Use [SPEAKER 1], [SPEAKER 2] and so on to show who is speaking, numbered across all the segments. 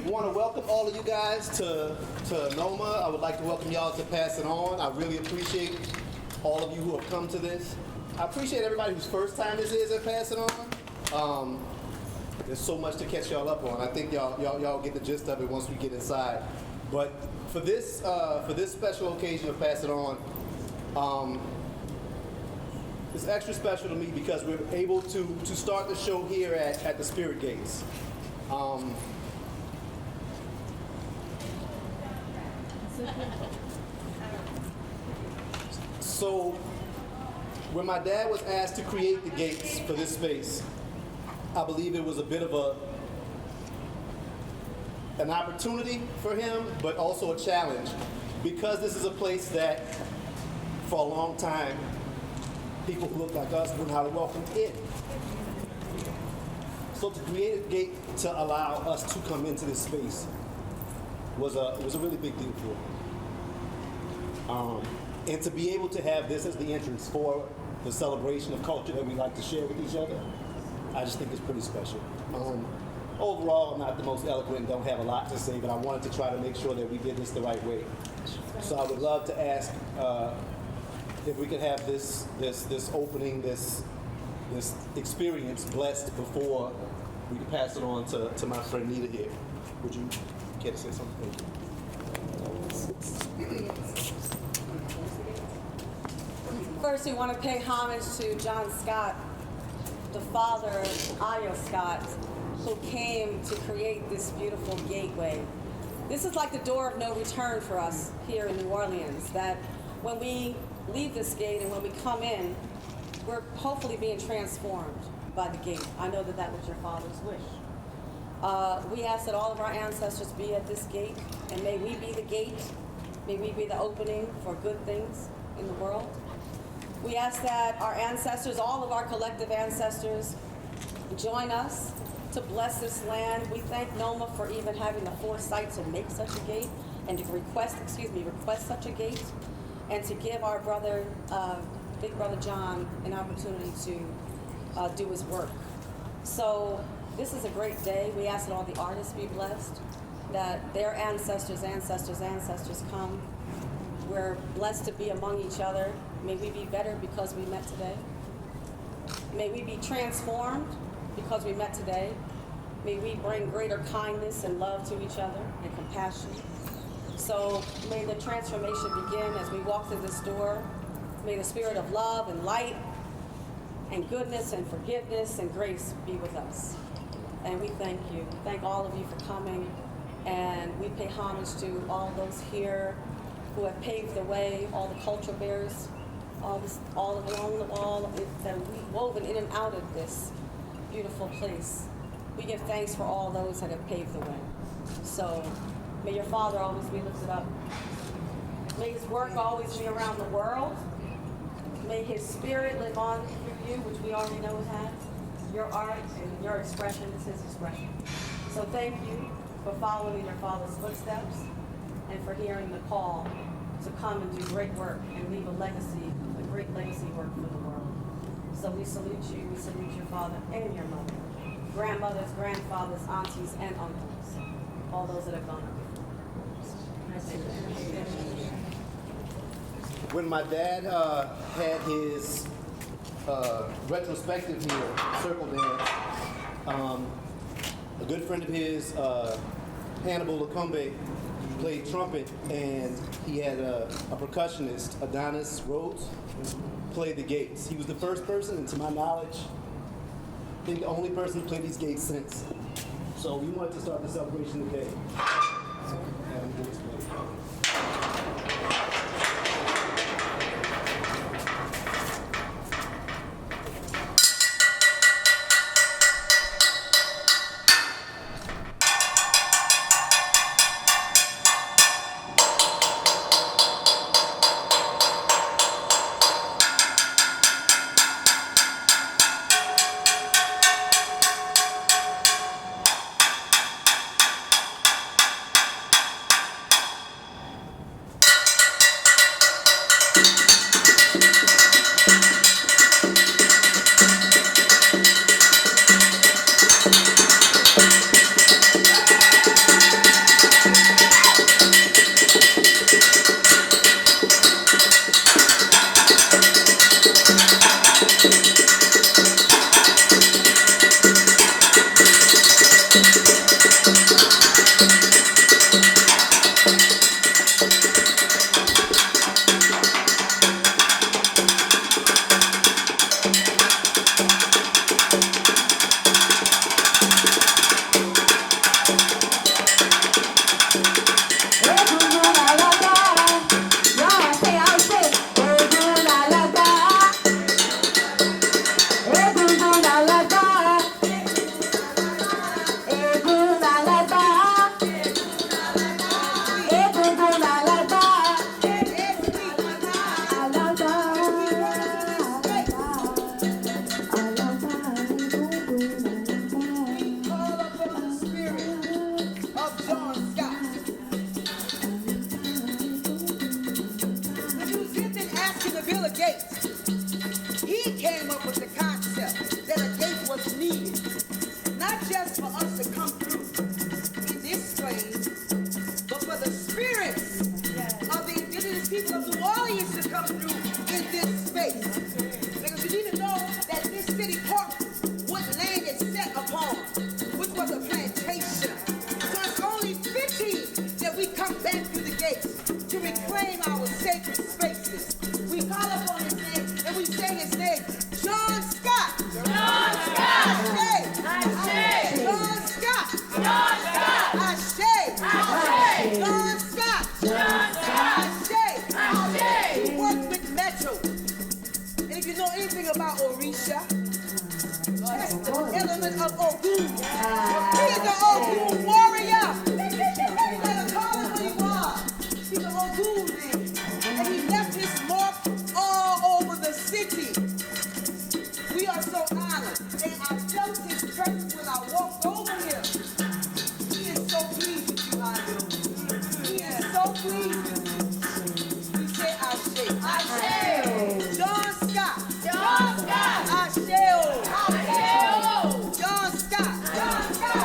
[SPEAKER 1] want to welcome all of you guys to NOMA. I would like to welcome y'all to Pass It On. I really appreciate all of you who have come to this. I appreciate everybody whose first time this is at Pass It On. There's so much to catch y'all up on. I think y'all get the gist of it once we get inside. But for this special occasion of Pass It On, it's extra special to me because we're able to start the show here at the Spirit Gates. So when my dad was asked to create the gates for this space, I believe it was a bit of an opportunity for him, but also a challenge, because this is a place that for a long time people who look like us were not welcome in. So to create a gate to allow us to come into this space was a really big deal for him. And to be able to have this as the entrance for the celebration of culture that we like to share with each other, I just think it's pretty special. Overall, I'm not the most eloquent and don't have a lot to say, but I wanted to try to make sure that we did this the right way. So I would love to ask if we could have this opening, this experience blessed before we pass it on to my friend Nita here. Would you care to say something? Thank you.
[SPEAKER 2] First, we want to pay homage to John Scott, the father of Ayo Scott, who came to create this beautiful gateway. This is like the door of no return for us here in New Orleans, that when we leave this gate and when we come in, we're hopefully being transformed by the gate. I know that was your father's wish. We ask that all of our ancestors be at this gate, and may we be the gate, may we be the opening for good things in the world. We ask that our ancestors, all of our collective ancestors, join us to bless this land. We thank NOMA for even having the foresight to make such a gate and to request such a gate, and to give our brother, Big Brother John, an opportunity to do his work. So this is a great day. We ask that all the artists be blessed, that their ancestors come. We're blessed to be among each other. May we be better because we met today. May we be transformed because we met today. May we bring greater kindness and love to each other and compassion. So may the transformation begin as we walk through this door. May the spirit of love and light and goodness and forgiveness and grace be with us. And we thank you. Thank all of you for coming. And we pay homage to all those here who have paved the way, all the culture bearers, all along the wall that we've woven in and out of this beautiful place. We give thanks for all those that have paved the way. So may your Father always be lifted up. May his work always be around the world. May his spirit live on through you, which we already know it has. Your art and your expression is his expression. So thank you for following your Father's footsteps and for hearing the call to come and do great work and leave a legacy, a great legacy work for the world. So we salute you, we salute your father and your mother, grandmothers, grandfathers, aunties, and uncles, all those that have gone up before.
[SPEAKER 1] When my dad had his retrospective here, Circle Dance, a good friend of his, Hannibal Lacombe, played trumpet, and he had a percussionist, Adonis Rhodes, play the gates. He was the first person, and to my knowledge, I think the only person who played these gates since. So we wanted to start the celebration today. So, have him do his play.
[SPEAKER 3] John Scott. When he was then asking to build a gate, he came up with the concept that a gate was needed, not just for us to come through in this place, but for the spirits of the indigenous people of New Orleans to come through in this space. Because you need to know that this city park, what land it's set upon, which was a plantation. So it's only fitting that we come back through the gates to reclaim our sacred spaces. We call upon his name and we say his name, John Scott. John Scott. Ashe. Ashe. John Scott. John Scott. Ashe. Ashe. John Scott. John Scott. Ashe. Ashe. He worked with Metro. And if you know anything about Orisha, that's the element of Ogun. He is an Ogun warrior. Let him call him what he was. He's an Ogun man. And he left his mark all over the city. We are so honored. And I felt his presence when I walked over here. He is so pleased with you, Ayo. He is so pleased with you. We say Ashe. Ashe. John Scott. John Scott. Ashe. Ashe. John Scott. John Scott.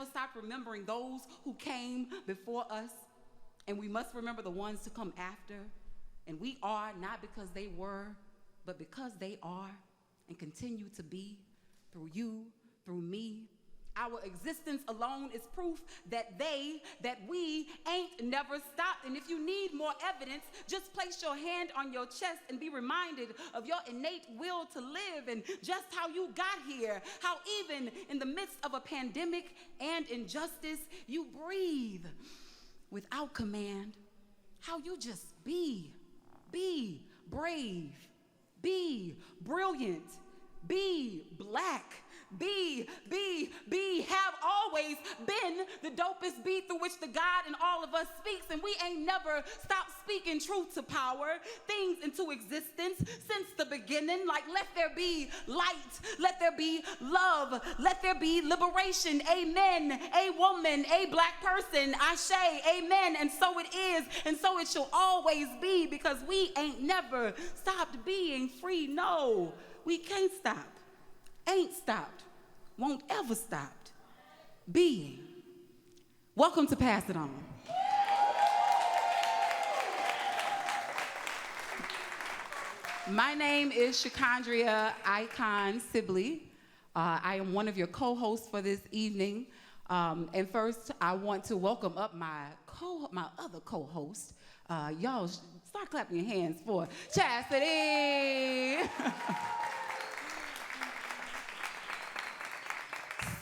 [SPEAKER 4] never stopped remembering those who came before us, and we must remember the ones to come after. And we are not because they were, but because they are and continue to be through you, through me. Our existence alone is proof that we ain't never stopped. And if you need more evidence, just place your hand on your chest and be reminded of your innate will to live and just how you got here. How even in the midst of a pandemic and injustice, you breathe without command. How you just be brave, be brilliant, be black, have always been the dopest beat through which the God in all of us speaks, and we ain't never stopped speaking truth to power, things into existence since the beginning. Like, let there be light, let there be love, let there be liberation. Amen. A woman, a black person, Ashe, amen. And so it is, and so it shall always be, because we ain't never stopped being free. No, we can't stop. Ain't stopped, won't ever stop being. Welcome to Pass It On. My name is Shakondria Icon Sibley. I am one of your co-hosts for this evening. And first, I want to welcome up my other co-host. Y'all start clapping your hands for Chastity.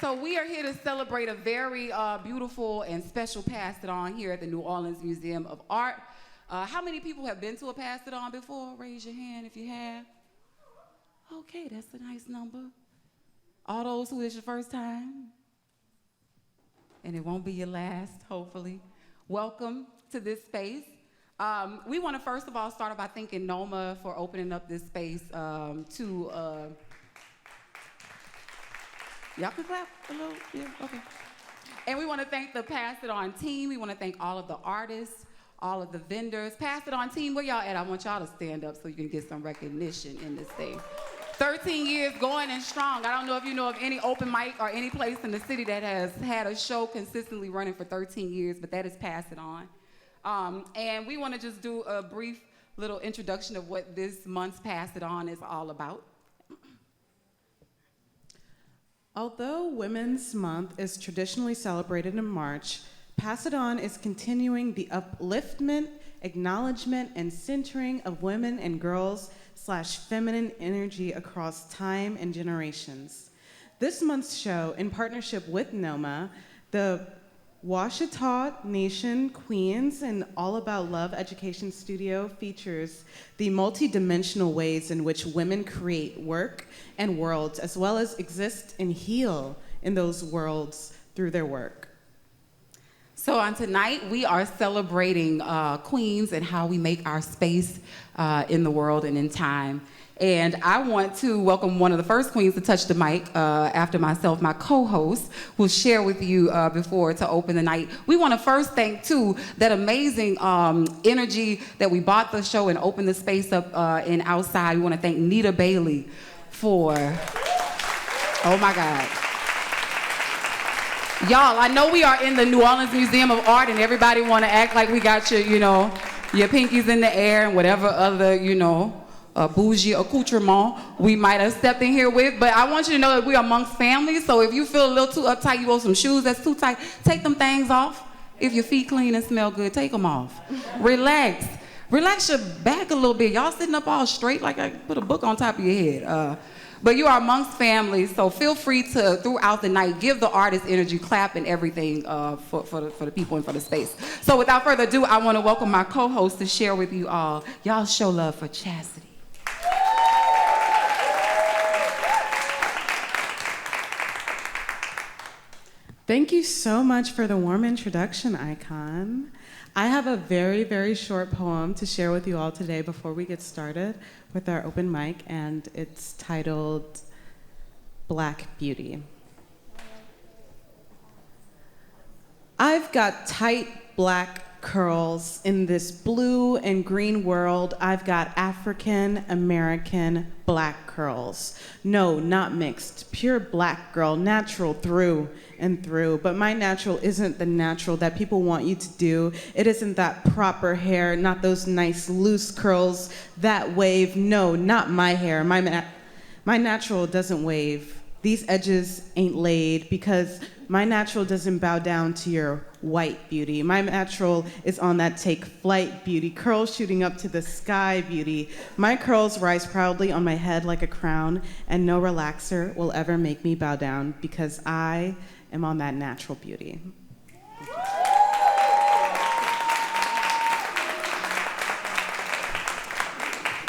[SPEAKER 4] So we are here to celebrate a very beautiful and special Pass It On here at the New Orleans Museum of Art. How many people have been to a Pass It On before? Raise your hand if you have. Okay, that's a nice number. All those who it's your first time, and it won't be your last, hopefully. Welcome to this space. We want to first of all start by thanking NOMA for opening up this space to y'all can clap a little? Yeah, okay. And we want to thank the Pass It On team. We want to thank all of the artists, all of the vendors. Pass It On team, where y'all at? I want y'all to stand up so you can get some recognition in this thing. 13 years going and strong. I don't know if you know of any open mic or any place in the city that has had a show consistently running for 13 years, but that is Pass It On. And we want to just do a brief little introduction of what this month's Pass It On is all about.
[SPEAKER 5] Although Women's Month is traditionally celebrated in March, Pass It On is continuing the upliftment, acknowledgement, and centering of women and girls/feminine energy across time and generations. This month's show, in partnership with NOMA, the Ouachita Nation Queens and All About Love Education Studio, features the multidimensional ways in which women create work and worlds, as well as exist and heal in those worlds through their work.
[SPEAKER 4] So on tonight, we are celebrating Queens and how we make our space in the world and in time. And I want to welcome one of the first queens to touch the mic after myself, my co-host, will share with you before to open the night. We want to first thank, too, that amazing energy that we bought the show and opened the space up in outside. We want to thank Nita Bailey for, oh my God. Y'all, I know we are in the New Orleans Museum of Art and everybody want to act like we got your, your pinkies in the air and whatever other, bougie accoutrement we might have stepped in here with, but I want you to know that we are amongst families, so if you feel a little too uptight, you want some shoes that's too tight, take them things off. If your feet clean and smell good, take them off. Relax your back a little bit. Y'all sitting up all straight like I put a book on top of your head. But you are amongst families, so feel free to, throughout the night, give the artist energy, clap and everything for the people and for the space. So without further ado, I want to welcome my co-host to share with you all. Y'all show love for Chastity.
[SPEAKER 5] Thank you so much for the warm introduction, Icon. I have a very, very short poem to share with you all today before we get started with our open mic, and it's titled Black Beauty. I've got tight black curls. In this blue and green world, I've got African American black curls. No, not mixed, pure black girl, natural through and through. But my natural isn't the natural that people want you to do. It isn't that proper hair, not those nice loose curls, that wave. No, not my hair. My natural doesn't wave. These edges ain't laid because my natural doesn't bow down to your white beauty. My natural is on that take flight beauty, curls shooting up to the sky beauty. My curls rise proudly on my head like a crown, and no relaxer will ever make me bow down because I am on that natural beauty.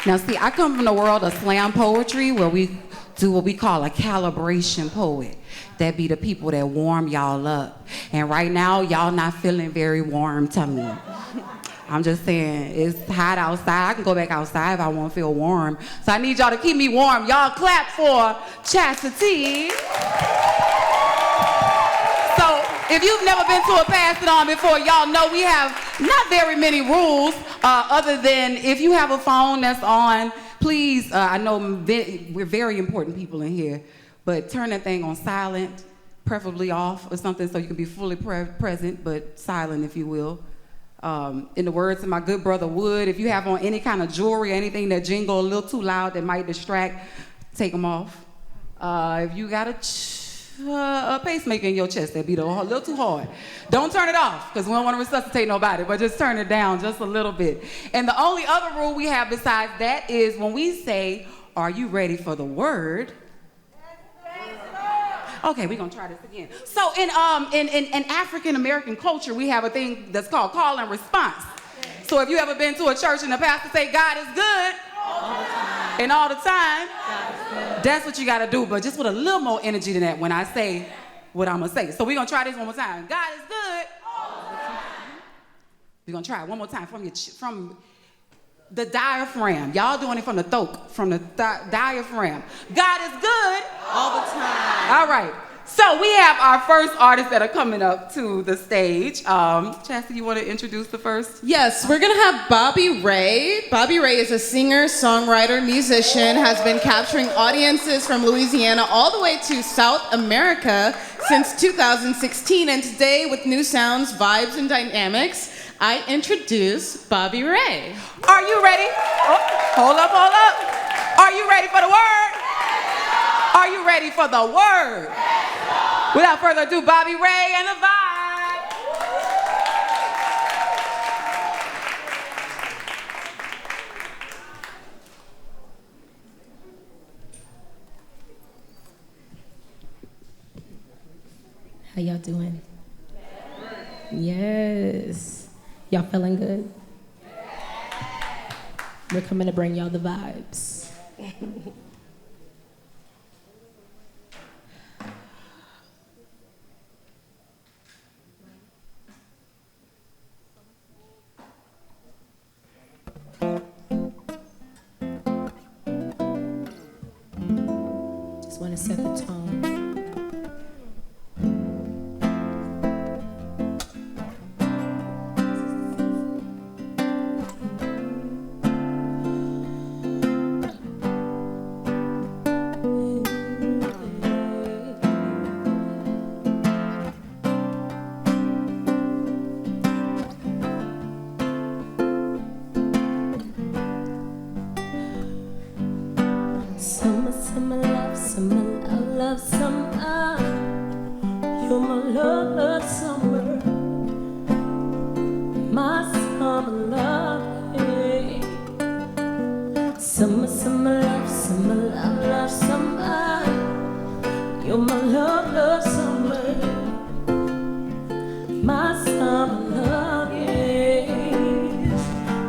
[SPEAKER 4] Now, see, I come from the world of slam poetry where we do what we call a calibration poet. That be the people that warm y'all up. And right now, y'all not feeling very warm to me. I'm just saying, it's hot outside. I can go back outside if I want to feel warm. So I need y'all to keep me warm. Y'all clap for Chastity. So if you've never been to a Pass It On before, y'all know we have not very many rules other than if you have a phone that's on, please, I know we're very important people in here, but turn that thing on silent, preferably off or something so you can be fully present, but silent if you will. In the words of my good brother Wood, if you have on any kind of jewelry or anything that jingle a little too loud that might distract, take them off. If you got a pacemaker in your chest, that beat a little too hard. Don't turn it off, because we don't want to resuscitate nobody, but just turn it down just a little bit. And the only other rule we have besides that is when we say, are you ready for the word? Okay, we're gonna try this again. So in African American culture, we have a thing that's called call and response. So if you ever been to a church and the pastor say, God is good, and all the time, that's what you gotta do, but just with a little more energy than that when I say what I'm gonna say. So we're gonna try this one more time. God is good. We're gonna try it one more time from the diaphragm. Y'all doing it from the throat, from the diaphragm. God is good.
[SPEAKER 5] All the time.
[SPEAKER 4] All right. So we have our first artists that are coming up to the stage. Chastity, you want to introduce the first?
[SPEAKER 5] Yes, we're gonna have Bobby Ray. Bobby Ray is a singer, songwriter, musician, has been capturing audiences from Louisiana all the way to South America since 2016. And today, with new sounds, vibes, and dynamics, I introduce Bobby Ray.
[SPEAKER 4] Are you ready? Oh, hold up. Are you ready for the word? Are you ready for the word? Without further ado, Bobby Ray and the vibe.
[SPEAKER 6] How y'all doing? Yes. Y'all feeling good? We're coming to bring y'all the vibes. Just want to set the tone. Summer love, summer. You're my love, summer. My summer love, hey. Summer love, summer. You're my love, summer. My summer love, yeah.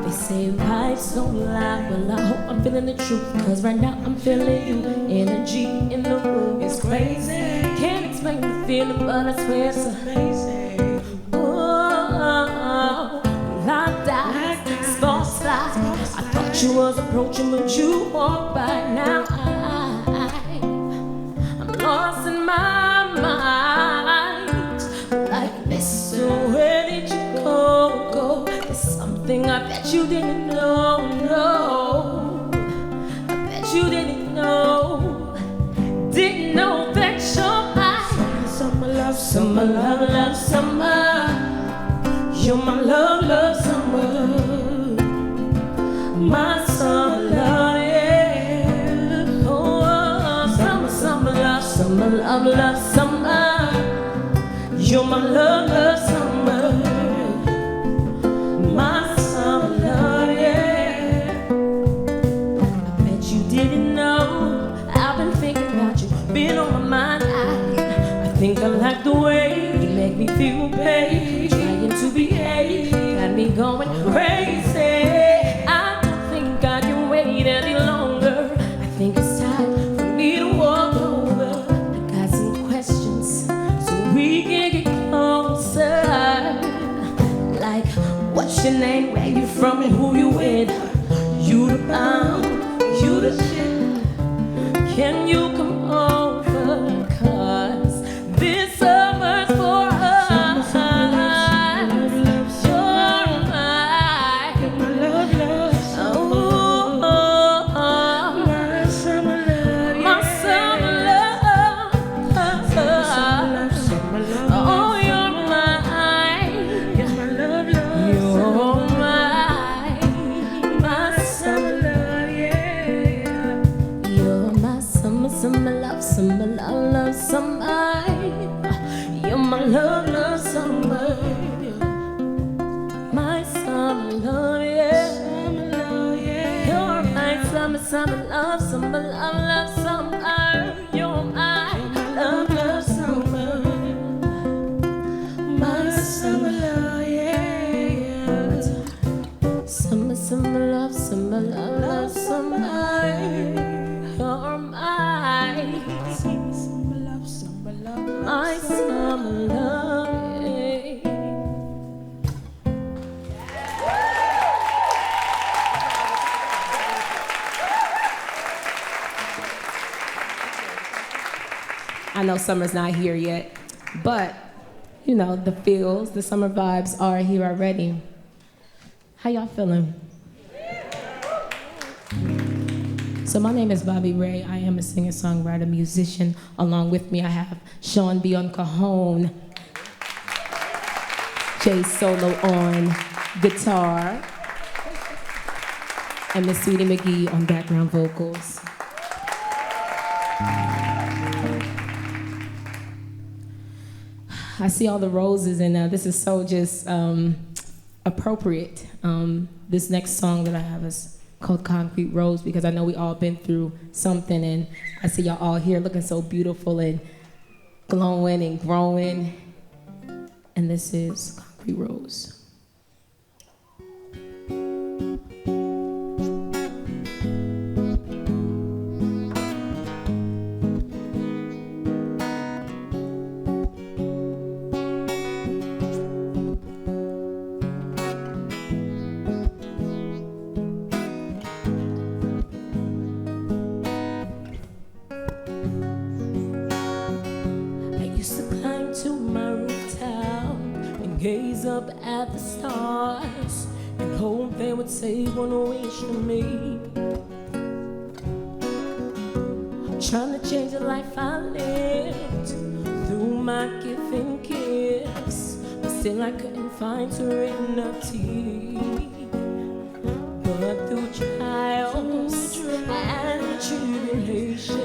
[SPEAKER 6] They say vibes don't lie, well I hope I'm feeling the truth, cause right now I'm feeling you. Energy in the room is crazy. Can't explain the feeling, but I swear it's amazing. Oh, like that, sparks fly. I thought you was approaching, but you walked by. Now I'm lost in my mind. Like this, so where did you go? something I bet you didn't know, no. I bet you didn't know. Didn't know that you're my summer love, summer love, love, summer. You're my love, love, summer. My summer love, yeah. Oh, summer, summer love, summer love, love, summer. You're my love, love, summer. My summer love, yeah. I bet you didn't know. I've been thinking about you, been on my mind. I think I like the way you make me feel, babe. Trying to behave, got me going crazy. I don't think I can wait any longer. I think it's time for me to walk over. I got some questions so we can get closer. Like, what's your name, where you from, and who you with? You the bomb, you the shit. Can you come over? 'Cause this summer's for us. Summer love, summer love, love, summer. You're my love, love, summer. My summer love, yeah. Summer love, yeah. You're my summer, summer love, summer love, love, summer. You're my love, love, summer. My summer love, yeah. Summer, summer love, summer love, love, summer. You're my summer love, summer love, my summer love, yeah. I know summer's not here yet, but you know, the feels, the summer vibes are here already. How y'all feeling? So my name is Bobby Ray. I am a singer-songwriter, musician. Along with me, I have Sean B on cajon, Jay Solo on guitar, and Miss Sweetie McGee on background vocals. I see all the roses, and this is so just appropriate. This next song that I have is called Concrete Rose, because I know we all been through something, and I see y'all all here looking so beautiful and glowing and growing. And this is Concrete Rose. Gaze up at the stars and hope they would say one wish to me. Trying to change the life I lived through my giving gifts, but still I couldn't find serenity. But through trials and tribulation,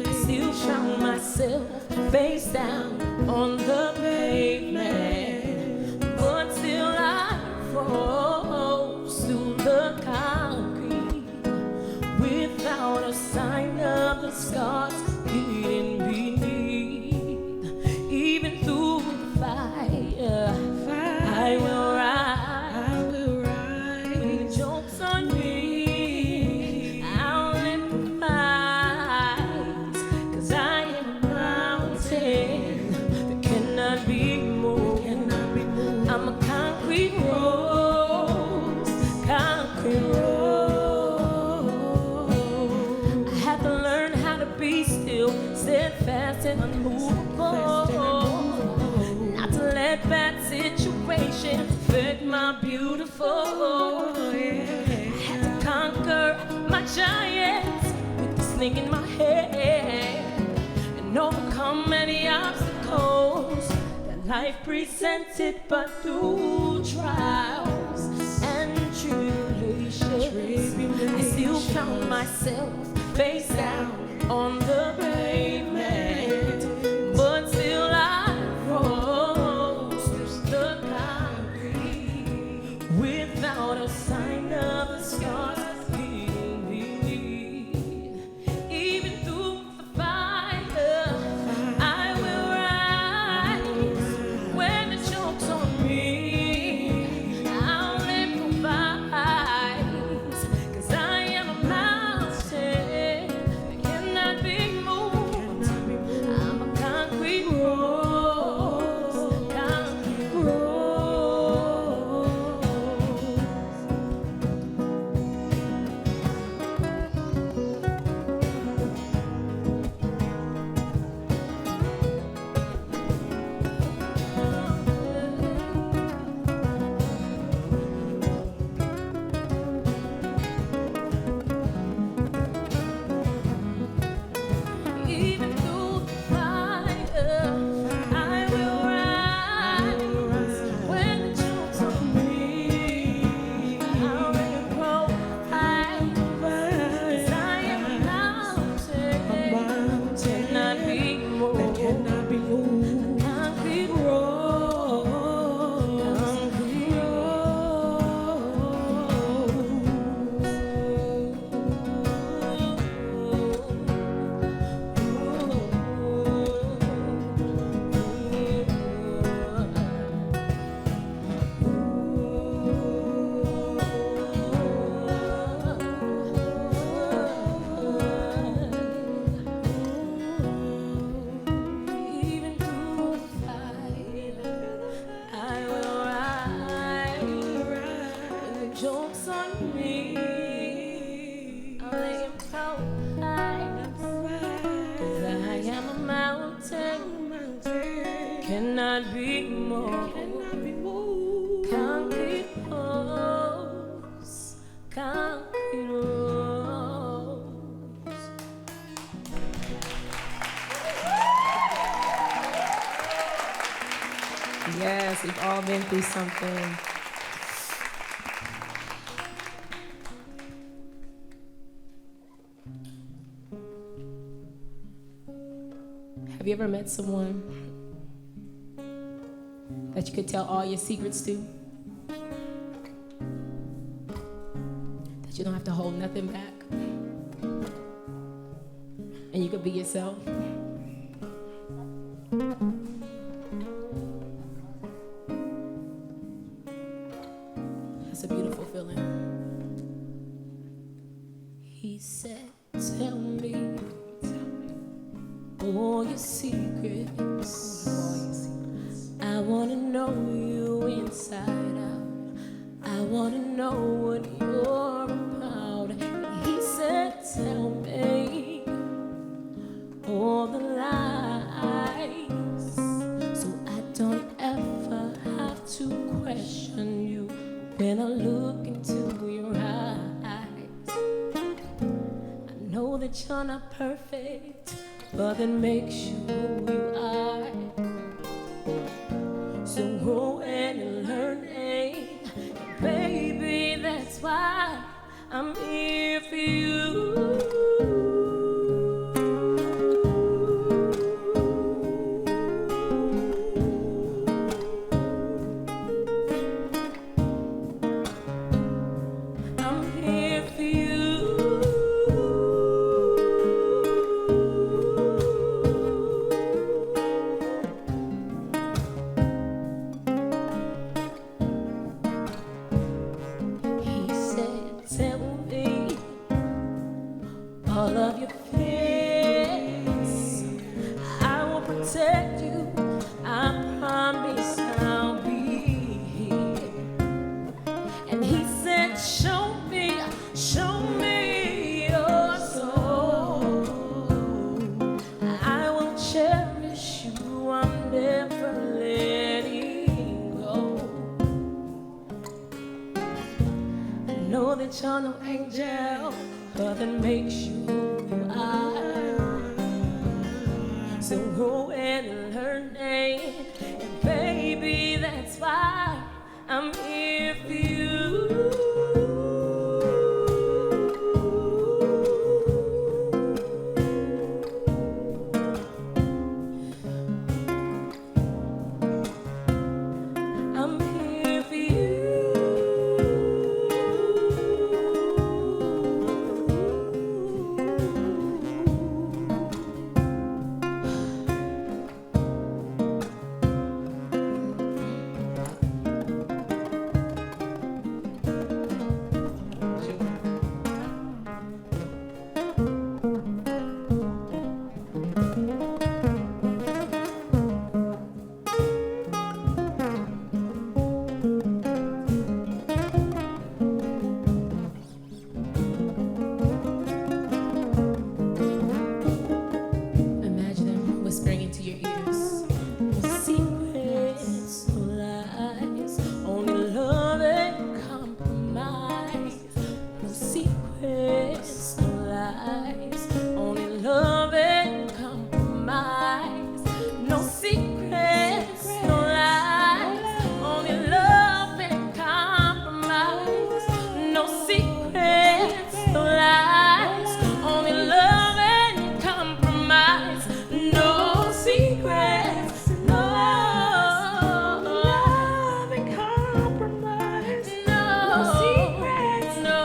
[SPEAKER 6] I still found myself face down on the pavement. But still I rose through the concrete without a sign of the scars hidden beneath. Even through the fire, I will rise. When the joke's on me, I'll improvise. 'Cause I am a mountain that cannot be moved. situation fit my beautiful. I had to conquer my giants with this thing in my head and overcome many obstacles that life presented, but through trials and tribulations, I still found myself face down on the pavement, but still I rose to the concrete without a sign of the scars leading me. Even through the fire, I will rise. When the joke's on me, I'll improvise. 'Cause I am a mountain that cannot be moved. I'm a concrete rose, concrete rose. Even through the fire, I will rise. When the joke's on me, I'll improvise. 'Cause I am a mountain, cannot be moved. Concrete road, concrete Even through the fire, I will rise. When the joke's on me, I'll lay him out high. 'Cause I am a mountain, cannot be moved. Concrete rose, concrete rose.
[SPEAKER 7] Yes, we've all been through something. Have you ever met someone that you could tell all your secrets to? That you don't have to hold nothing back? And you could be yourself? That's a beautiful feeling.
[SPEAKER 6] He said, tell me all your secrets. I want to know you inside out. I want to know what you're about. He said, tell me all the lies, so I don't ever have to question you when I look into your eyes. I know that you're not perfect, but that makes you who you are. So growing and learning, baby, that's why I'm here for you. I'm here for you. He said, tell me that you're no angel, but that makes you who you are. So go and learn it, and baby, that's why I'm here for you. I'm here for you. Imagine them whispering into your ears. No secrets, no lies, only love and compromise. No secrets, no lies, only love and compromise. No secrets, no lies, only love and compromise. No secrets, no lies, only love and compromise. No secrets, no love and compromise. No secrets, no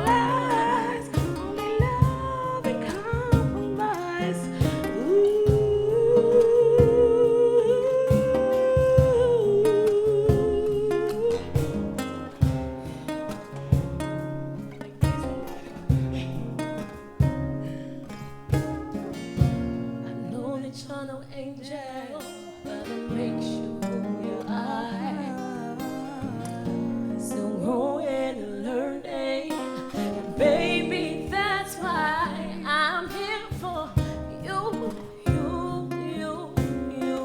[SPEAKER 6] lies, only love and compromise. I know that you're no angel, but it makes you who you are. So go ahead and learn it, and baby, that's why I'm here for you, you, you, you.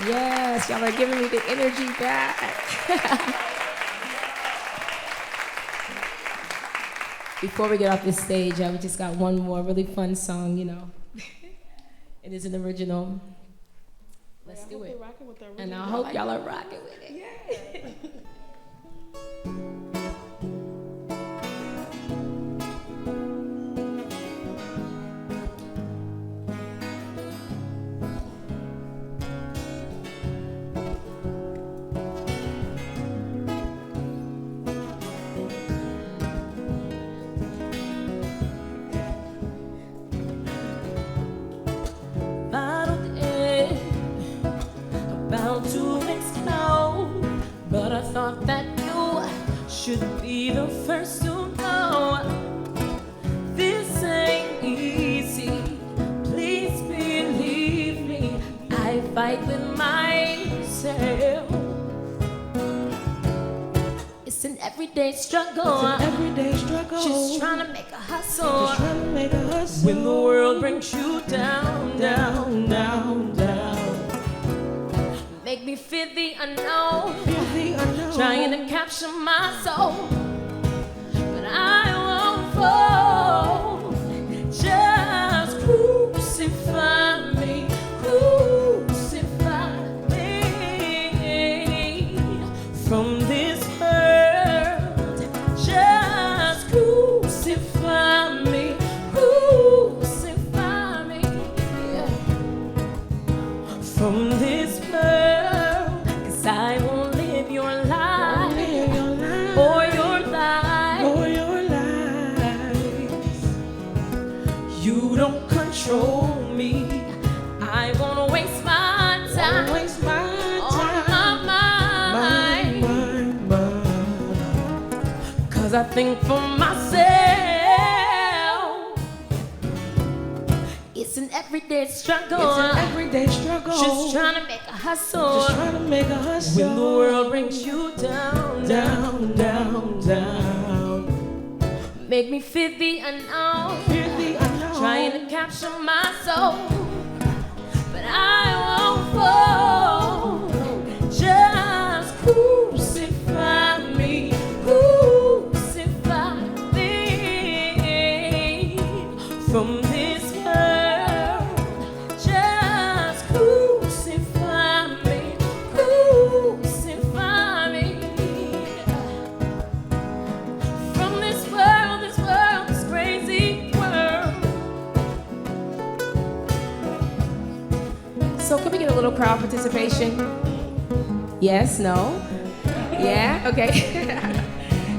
[SPEAKER 6] Yes, y'all are giving me the energy back. Before we get off this stage, we just got one more really fun song, you know. It is an original. Let's do it. And I hope y'all are rocking with it. Bottled in, about to explode, but I thought that you should be the first to know this ain't easy. Please believe me, I fight with myself. It's an everyday struggle. Just trying to make a hustle. When the world brings you down, down, down, down. Make me fear the unknown. Trying to capture my soul. But I won't fall. Just crucify me. Crucify me. From this world. Just crucify me. Crucify me. Yeah. From this world, 'cause I won't live your life, or your life. You don't control me. I won't waste my time on my mind. 'Cause I think for myself. everyday struggle.
[SPEAKER 7] It's an everyday struggle.
[SPEAKER 6] Just trying to make a hustle.
[SPEAKER 7] Just trying to make a hustle.
[SPEAKER 6] When the world brings you down,
[SPEAKER 7] down, down, down.
[SPEAKER 6] make me feel the unknown.
[SPEAKER 7] Fear the unknown.
[SPEAKER 6] Trying to capture my soul, but I won't fall. Just crucify me, crucify me from this world. Just crucify me, crucify me from this world, this crazy world. So can we get a little crowd participation? Yes, no? Yeah, okay.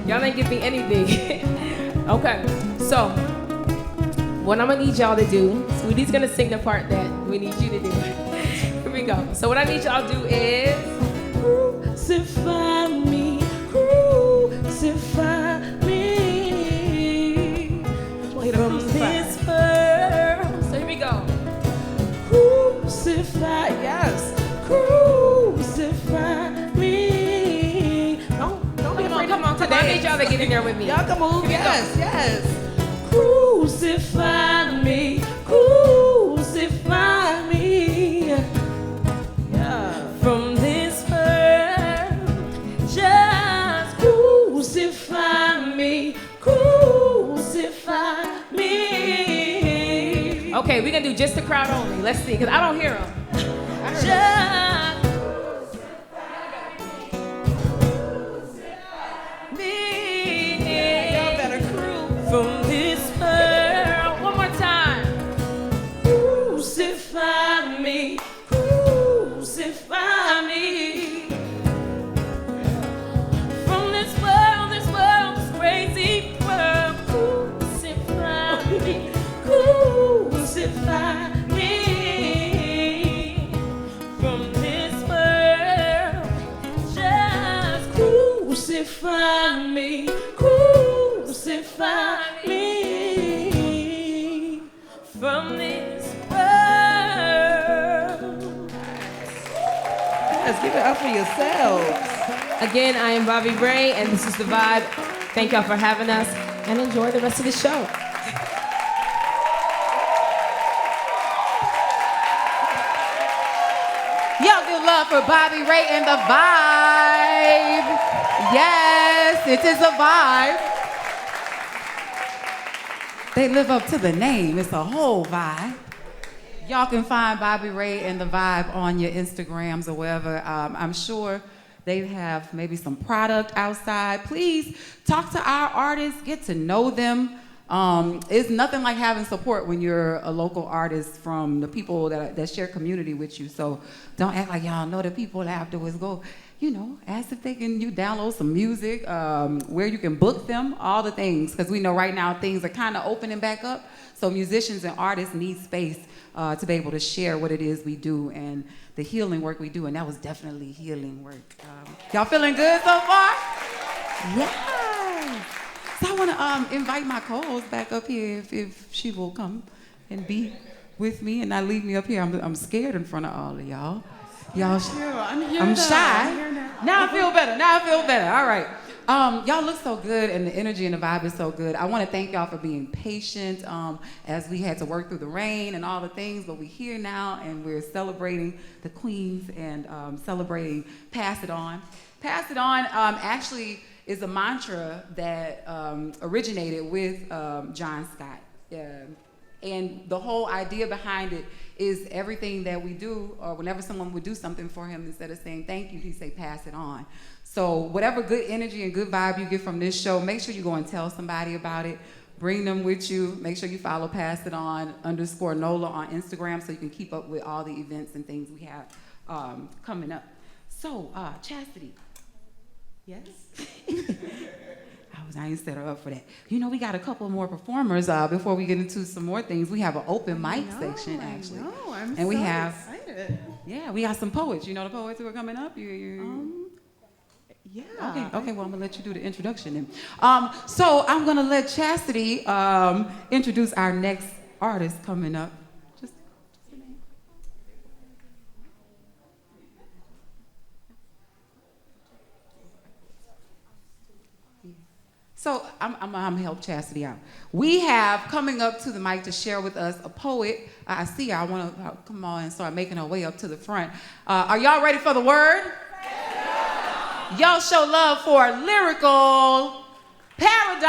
[SPEAKER 6] Y'all ain't give me anything. Okay, so what I'm gonna need y'all to do, Sweetie's gonna sing the part that we need you to do. Here we go. So what I need y'all to do is
[SPEAKER 7] Crucify me, crucify me.
[SPEAKER 6] from this world. So here we go.
[SPEAKER 7] Crucify, yes. Crucify me. Don't be afraid.
[SPEAKER 6] Come on, I need y'all to get in there with me.
[SPEAKER 7] Y'all can move.
[SPEAKER 6] Here we go.
[SPEAKER 7] Yes, yes. Crucify me, crucify me. Yeah.
[SPEAKER 6] From this world, just
[SPEAKER 7] Crucify me, crucify me.
[SPEAKER 6] okay. We're gonna do just the crowd only. Let's see, cause I don't hear them. Just
[SPEAKER 7] Y'all better
[SPEAKER 6] from this world. One more time.
[SPEAKER 7] crucify me, crucify me.
[SPEAKER 6] From this world, this crazy world. Crucify me.
[SPEAKER 7] Crucify me.
[SPEAKER 6] From this world, just
[SPEAKER 7] Crucify me, crucify me.
[SPEAKER 6] from this world.
[SPEAKER 7] Let's give it up for yourselves.
[SPEAKER 6] Again, I am Bobby Ray, and this is The Vibe. Thank y'all for having us, and enjoy the rest of the show.
[SPEAKER 4] Y'all give love for Bobby Ray and the Vibe. Yes, it is a vibe. They live up to the name. It's a whole vibe. Y'all can find Bobby Ray and the Vibe on your Instagrams or wherever. I'm sure they have maybe some product outside. Please talk to our artists, get to know them. It's nothing like having support when you're a local artist from the people that share community with you. So don't act like y'all know the people afterwards. Go, ask if they can download some music, where you can book them, all the things. Because we know right now things are kind of opening back up. So musicians and artists need space to be able to share what it is we do and the healing work we do. And that was definitely healing work. Y'all feeling good so far? Yeah. So I want to invite my co-host back up here if she will come and be with me and not leave me up here. I'm scared in front of all of y'all. Y'all, I'm shy. Now I feel better. All right. Y'all look so good and the energy and the vibe is so good. I want to thank y'all for being patient as we had to work through the rain and all the things, but we're here now and we're celebrating the queens and celebrating Pass It On. Pass It On actually is a mantra that originated with John Scott. And the whole idea behind it is everything that we do, or whenever someone would do something for him, instead of saying thank you, he'd say pass it on. So whatever good energy and good vibe you get from this show, make sure you go and tell somebody about it. Bring them with you. Make sure you follow Pass It On _NOLA on Instagram so you can keep up with all the events and things we have coming up. So, Chastity. Yes? I ain't set her up for that. We got a couple more performers before we get into some more things. We have an open mic section, actually.
[SPEAKER 5] I'm
[SPEAKER 4] and we
[SPEAKER 5] so
[SPEAKER 4] have,
[SPEAKER 5] excited.
[SPEAKER 4] Yeah, we got some poets. You know the poets who are coming up?
[SPEAKER 5] Yeah.
[SPEAKER 4] Okay, well, I'm gonna let you do the introduction then. So I'm gonna let Chastity introduce our next artist coming up. Just So I'm help Chastity out. We have coming up to the mic to share with us a poet. I see her. I want to come on and start making her way up to the front. Are y'all ready for the word? Yeah. Y'all show love for Lyrical Paradigm.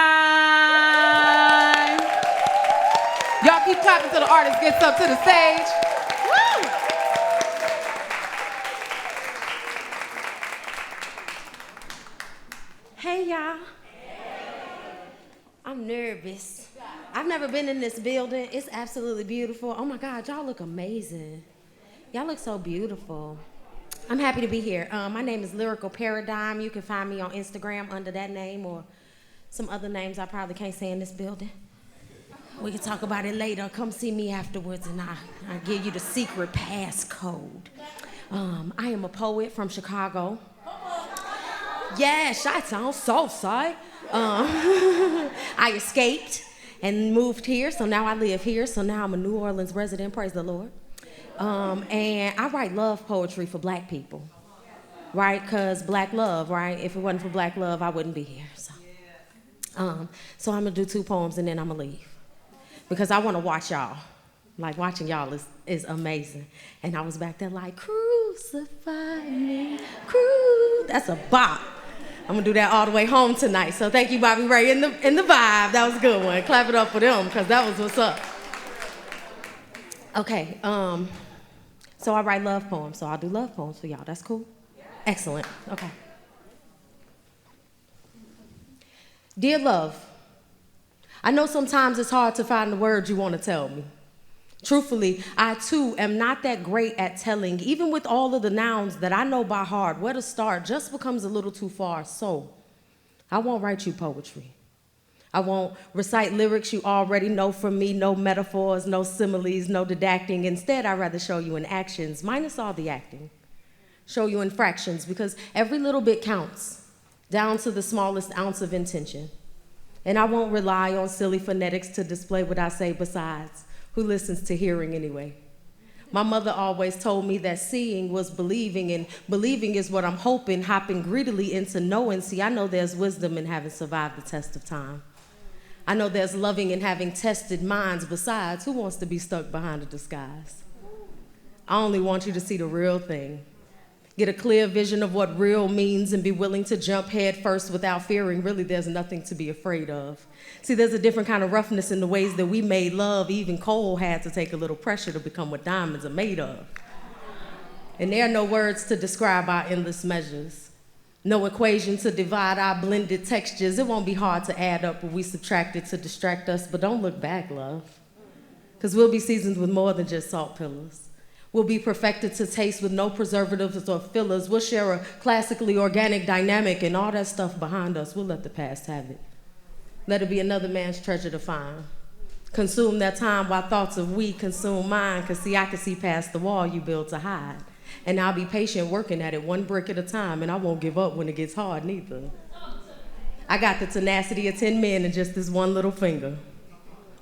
[SPEAKER 4] Y'all keep clapping till the artist gets up to the stage. Woo!
[SPEAKER 8] Hey, y'all. I'm nervous. I've never been in this building. It's absolutely beautiful. Oh my God, y'all look amazing. Y'all look so beautiful. I'm happy to be here. My name is Lyrical Paradigm. You can find me on Instagram under that name or some other names I probably can't say in this building. We can talk about it later. Come see me afterwards and I'll give you the secret passcode. I am a poet from Chicago. Yeah, shots on Southside. I escaped and moved here, so now I live here. So now I'm a New Orleans resident, praise the Lord. And I write love poetry for black people, right? Because black love, right? If it wasn't for black love, I wouldn't be here. So I'm gonna do 2 poems and then I'm gonna leave. Because I wanna watch y'all. Like watching y'all is amazing. And I was back there like, crucify me, that's a bop. I'm gonna do that all the way home tonight. So thank you, Bobby Ray, in the vibe. That was a good one. Clap it up for them, because that was what's up. Okay, so I write love poems, so I'll do love poems for y'all. That's cool? Excellent, okay. Dear love, I know sometimes it's hard to find the words you want to tell me. Truthfully, I too am not that great at telling, even with all of the nouns that I know by heart. Where to start just becomes a little too far. So I won't write you poetry. I won't recite lyrics you already know from me, no metaphors, no similes, no didacting. Instead, I'd rather show you in actions, minus all the acting. Show you in fractions, because every little bit counts, down to the smallest ounce of intention. And I won't rely on silly phonetics to display what I say besides. Who listens to hearing anyway? My mother always told me that seeing was believing, and believing is what I'm hoping, hopping greedily into knowing. See, I know there's wisdom in having survived the test of time. I know there's loving in having tested minds. Besides, who wants to be stuck behind a disguise? I only want you to see the real thing. Get a clear vision of what real means and be willing to jump head first without fearing. Really, there's nothing to be afraid of. See, there's a different kind of roughness in the ways that we made love. Even coal had to take a little pressure to become what diamonds are made of. And there are no words to describe our endless measures. No equation to divide our blended textures. It won't be hard to add up what we subtracted to distract us, but don't look back, love. Because we'll be seasoned with more than just salt pillars. We'll be perfected to taste with no preservatives or fillers. We'll share a classically organic dynamic, and all that stuff behind us, we'll let the past have it. Let it be another man's treasure to find. Consume that time while thoughts of we consume mine, because see, I can see past the wall you build to hide. And I'll be patient working at it, one brick at a time, and I won't give up when it gets hard neither. I got the tenacity of 10 men in just this one little finger.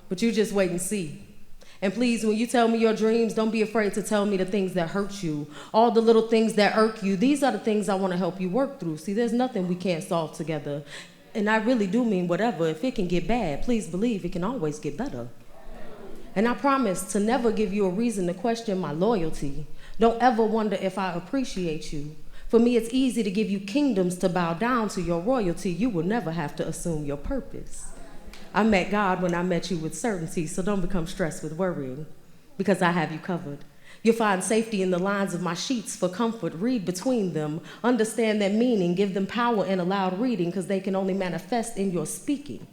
[SPEAKER 8] But you just wait and see. And please, when you tell me your dreams, don't be afraid to tell me the things that hurt you, all the little things that irk you. These are the things I want to help you work through. See, there's nothing we can't solve together. And I really do mean whatever. If it can get bad, please believe it can always get better. And I promise to never give you a reason to question my loyalty. Don't ever wonder if I appreciate you. For me, it's easy to give you kingdoms to bow down to your royalty. You will never have to assume your purpose. I met God when I met you with certainty, so don't become stressed with worrying, because I have you covered. You'll find safety in the lines of my sheets for comfort. Read between them, understand their meaning, give them power in a loud reading, because they can only manifest in your speaking.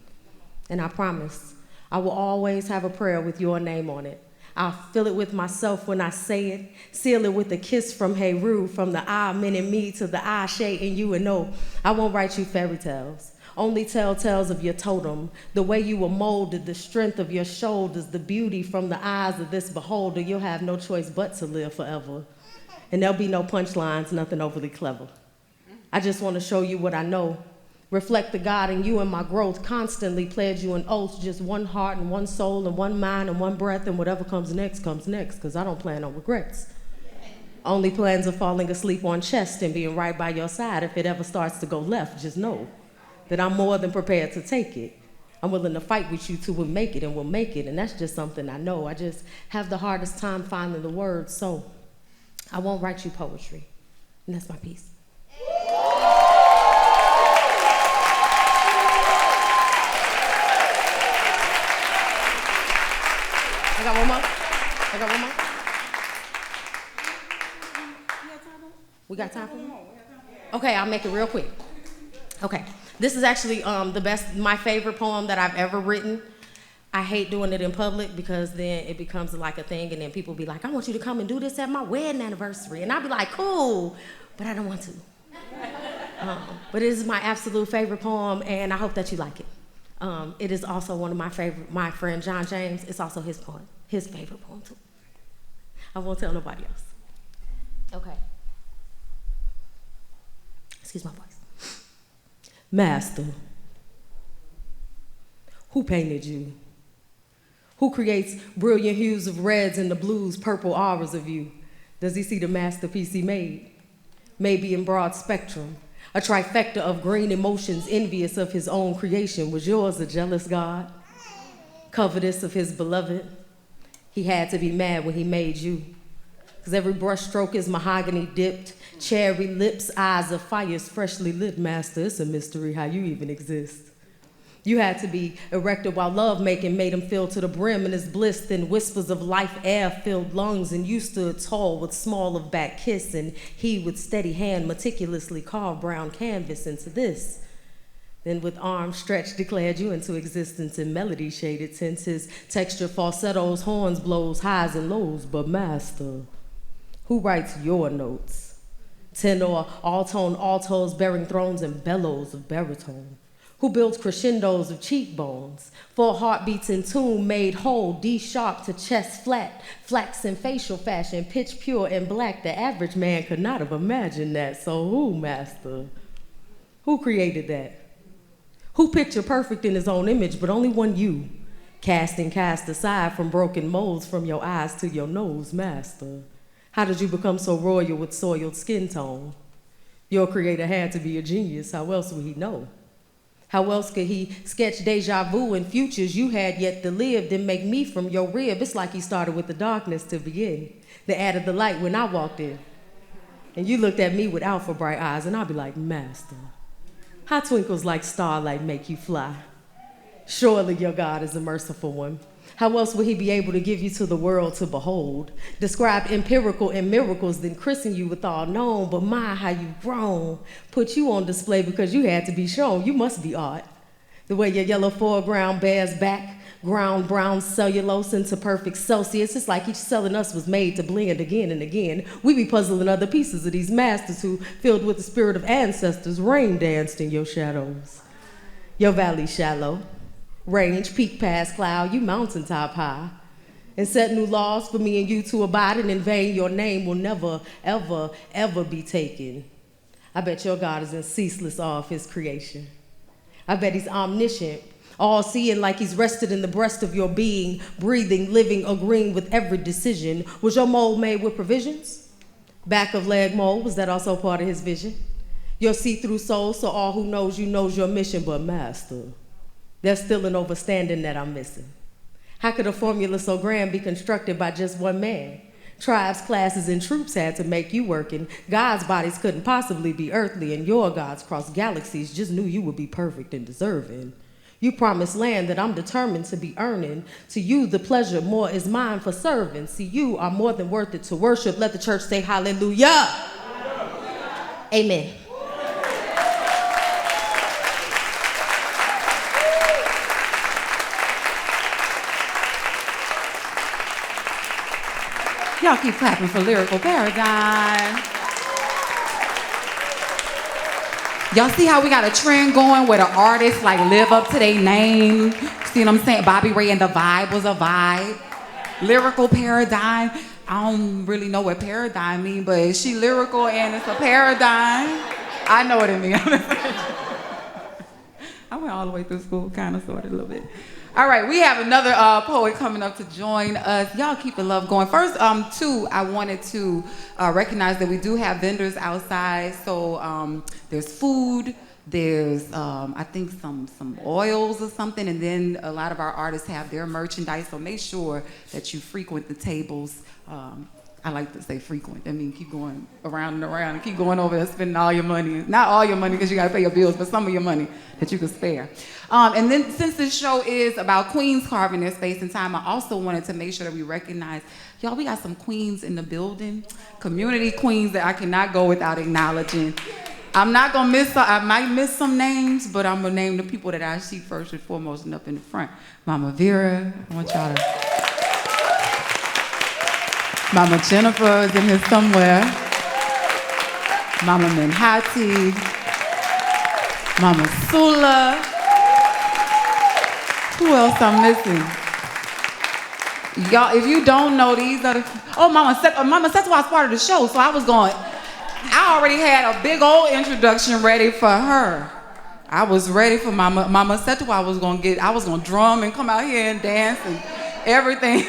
[SPEAKER 8] And I promise, I will always have a prayer with your name on it. I'll fill it with myself when I say it, seal it with a kiss from Heru, from the Amen in me to the I Shay in you, and no, I won't write you fairy tales. Only tell tales of your totem, the way you were molded, the strength of your shoulders, the beauty from the eyes of this beholder. You'll have no choice but to live forever. And there'll be no punchlines, nothing overly clever. I just want to show you what I know. Reflect the God in you and my growth, constantly pledge you an oath, just one heart and one soul and one mind and one breath, and whatever comes next, because I don't plan on regrets. Only plans of falling asleep on chest and being right by your side. If it ever starts to go left, just know that I'm more than prepared to take it. I'm willing to fight with you till we make it, and we'll make it. And that's just something I know. I just have the hardest time finding the words, so I won't write you poetry. And that's my piece. I got one more. We got time for one? Okay, I'll make it real quick. Okay, this is actually my favorite poem that I've ever written. I hate doing it in public because then it becomes like a thing, and then people be like, I want you to come and do this at my wedding anniversary. And I'll be like, cool, but I don't want to. But it is my absolute favorite poem, and I hope that you like it. It is also one of my friend John James, it's also his poem, his favorite poem too. I won't tell nobody else. Okay. Excuse my voice. Master, who painted you? Who creates brilliant hues of reds and the blues, purple auras of you? Does he see the masterpiece he made? Maybe in broad spectrum, a trifecta of green emotions, envious of his own creation. Was yours a jealous God? Covetous of his beloved? He had to be mad when he made you. Because every brushstroke is mahogany dipped, cherry lips, eyes of fires freshly lit. Master, it's a mystery how you even exist. You had to be erected while lovemaking made him fill to the brim in his bliss, then whispers of life air-filled lungs, and you stood tall with small of back kiss, and he with steady hand meticulously carved brown canvas into this. Then with arms stretched declared you into existence in melody shaded tenses, texture falsettos, horns blows, highs and lows. But master, who writes your notes? Tenor, all-tone, altos bearing thrones and bellows of baritone. Who builds crescendos of cheekbones, full heartbeats in tune made whole, D sharp to chest flat, flax in facial fashion, pitch pure and black. The average man could not have imagined that. So who, master? Who created that? Who picture perfect in his own image, but only one you? Casting cast aside from broken molds from your eyes to your nose, master. How did you become so royal with soiled skin tone? Your creator had to be a genius. How else would he know? How else could he sketch deja vu and futures you had yet to live, then make me from your rib? It's like he started with the darkness to begin, then added the light when I walked in. And you looked at me with alpha bright eyes, and I'd be like, master, how twinkles like starlight make you fly? Surely your God is a merciful one. How else would he be able to give you to the world to behold? Describe empirical and miracles, then christen you with all known. But my, how you've grown. Put you on display because you had to be shown. You must be art. The way your yellow foreground bears background brown cellulose into perfect Celsius. It's like each cell in us was made to blend again and again. We be puzzling other pieces of these masters who, filled with the spirit of ancestors, rain danced in your shadows. Your valley shallow. Range, peak past cloud, you mountaintop high. And set new laws for me and you to abide, and in vain your name will never, ever, ever be taken. I bet your God is in ceaseless awe of his creation. I bet he's omniscient, all-seeing like he's rested in the breast of your being, breathing, living, agreeing with every decision. Was your mold made with provisions? Back of leg mold, was that also part of his vision? Your see-through soul, so all who knows you knows your mission, but master, there's still an overstanding that I'm missing. How could a formula so grand be constructed by just one man? Tribes, classes, and troops had to make you work, and God's bodies couldn't possibly be earthly, and your gods cross galaxies just knew you would be perfect and deserving. You promised land that I'm determined to be earning. To you, the pleasure more is mine for serving. See, you are more than worth it to worship. Let the church say hallelujah. Amen.
[SPEAKER 4] Y'all keep clapping for Lyrical Paradigm. Y'all see how we got a trend going where the artists like live up to their name? See what I'm saying? Bobby Ray and the Vibe was a vibe. Lyrical Paradigm. I don't really know what paradigm means, but is she lyrical and it's a paradigm? I know what it means. I went all the way through school, kind of, sort of, a little bit. All right, we have another poet coming up to join us. Y'all keep the love going. First, too, I wanted to recognize that we do have vendors outside. So there's food, There's, I think, some oils or something, and then a lot of our artists have their merchandise, so make sure that you frequent the tables. I like to say frequent. I mean, keep going around and around and keep going over there spending all your money. Not all your money because you got to pay your bills, but some of your money that you can spare. And then since this show is about queens carving their space and time, I also wanted to make sure that we recognize, y'all, we got some queens in the building, community queens that I cannot go without acknowledging. I'm not gonna miss, I might miss some names, but I'm gonna name the people that I see first and foremost and up in the front. Mama Vera, I want y'all to. Mama Jennifer is in here somewhere. Mama Menhati. Mama Sula. Who else I'm missing? Y'all, if you don't know, these are the, oh, Mama Setwa is part of the show, so I already had a big old introduction ready for her. I was ready for Mama Setwa. I was gonna drum and come out here and dance and everything.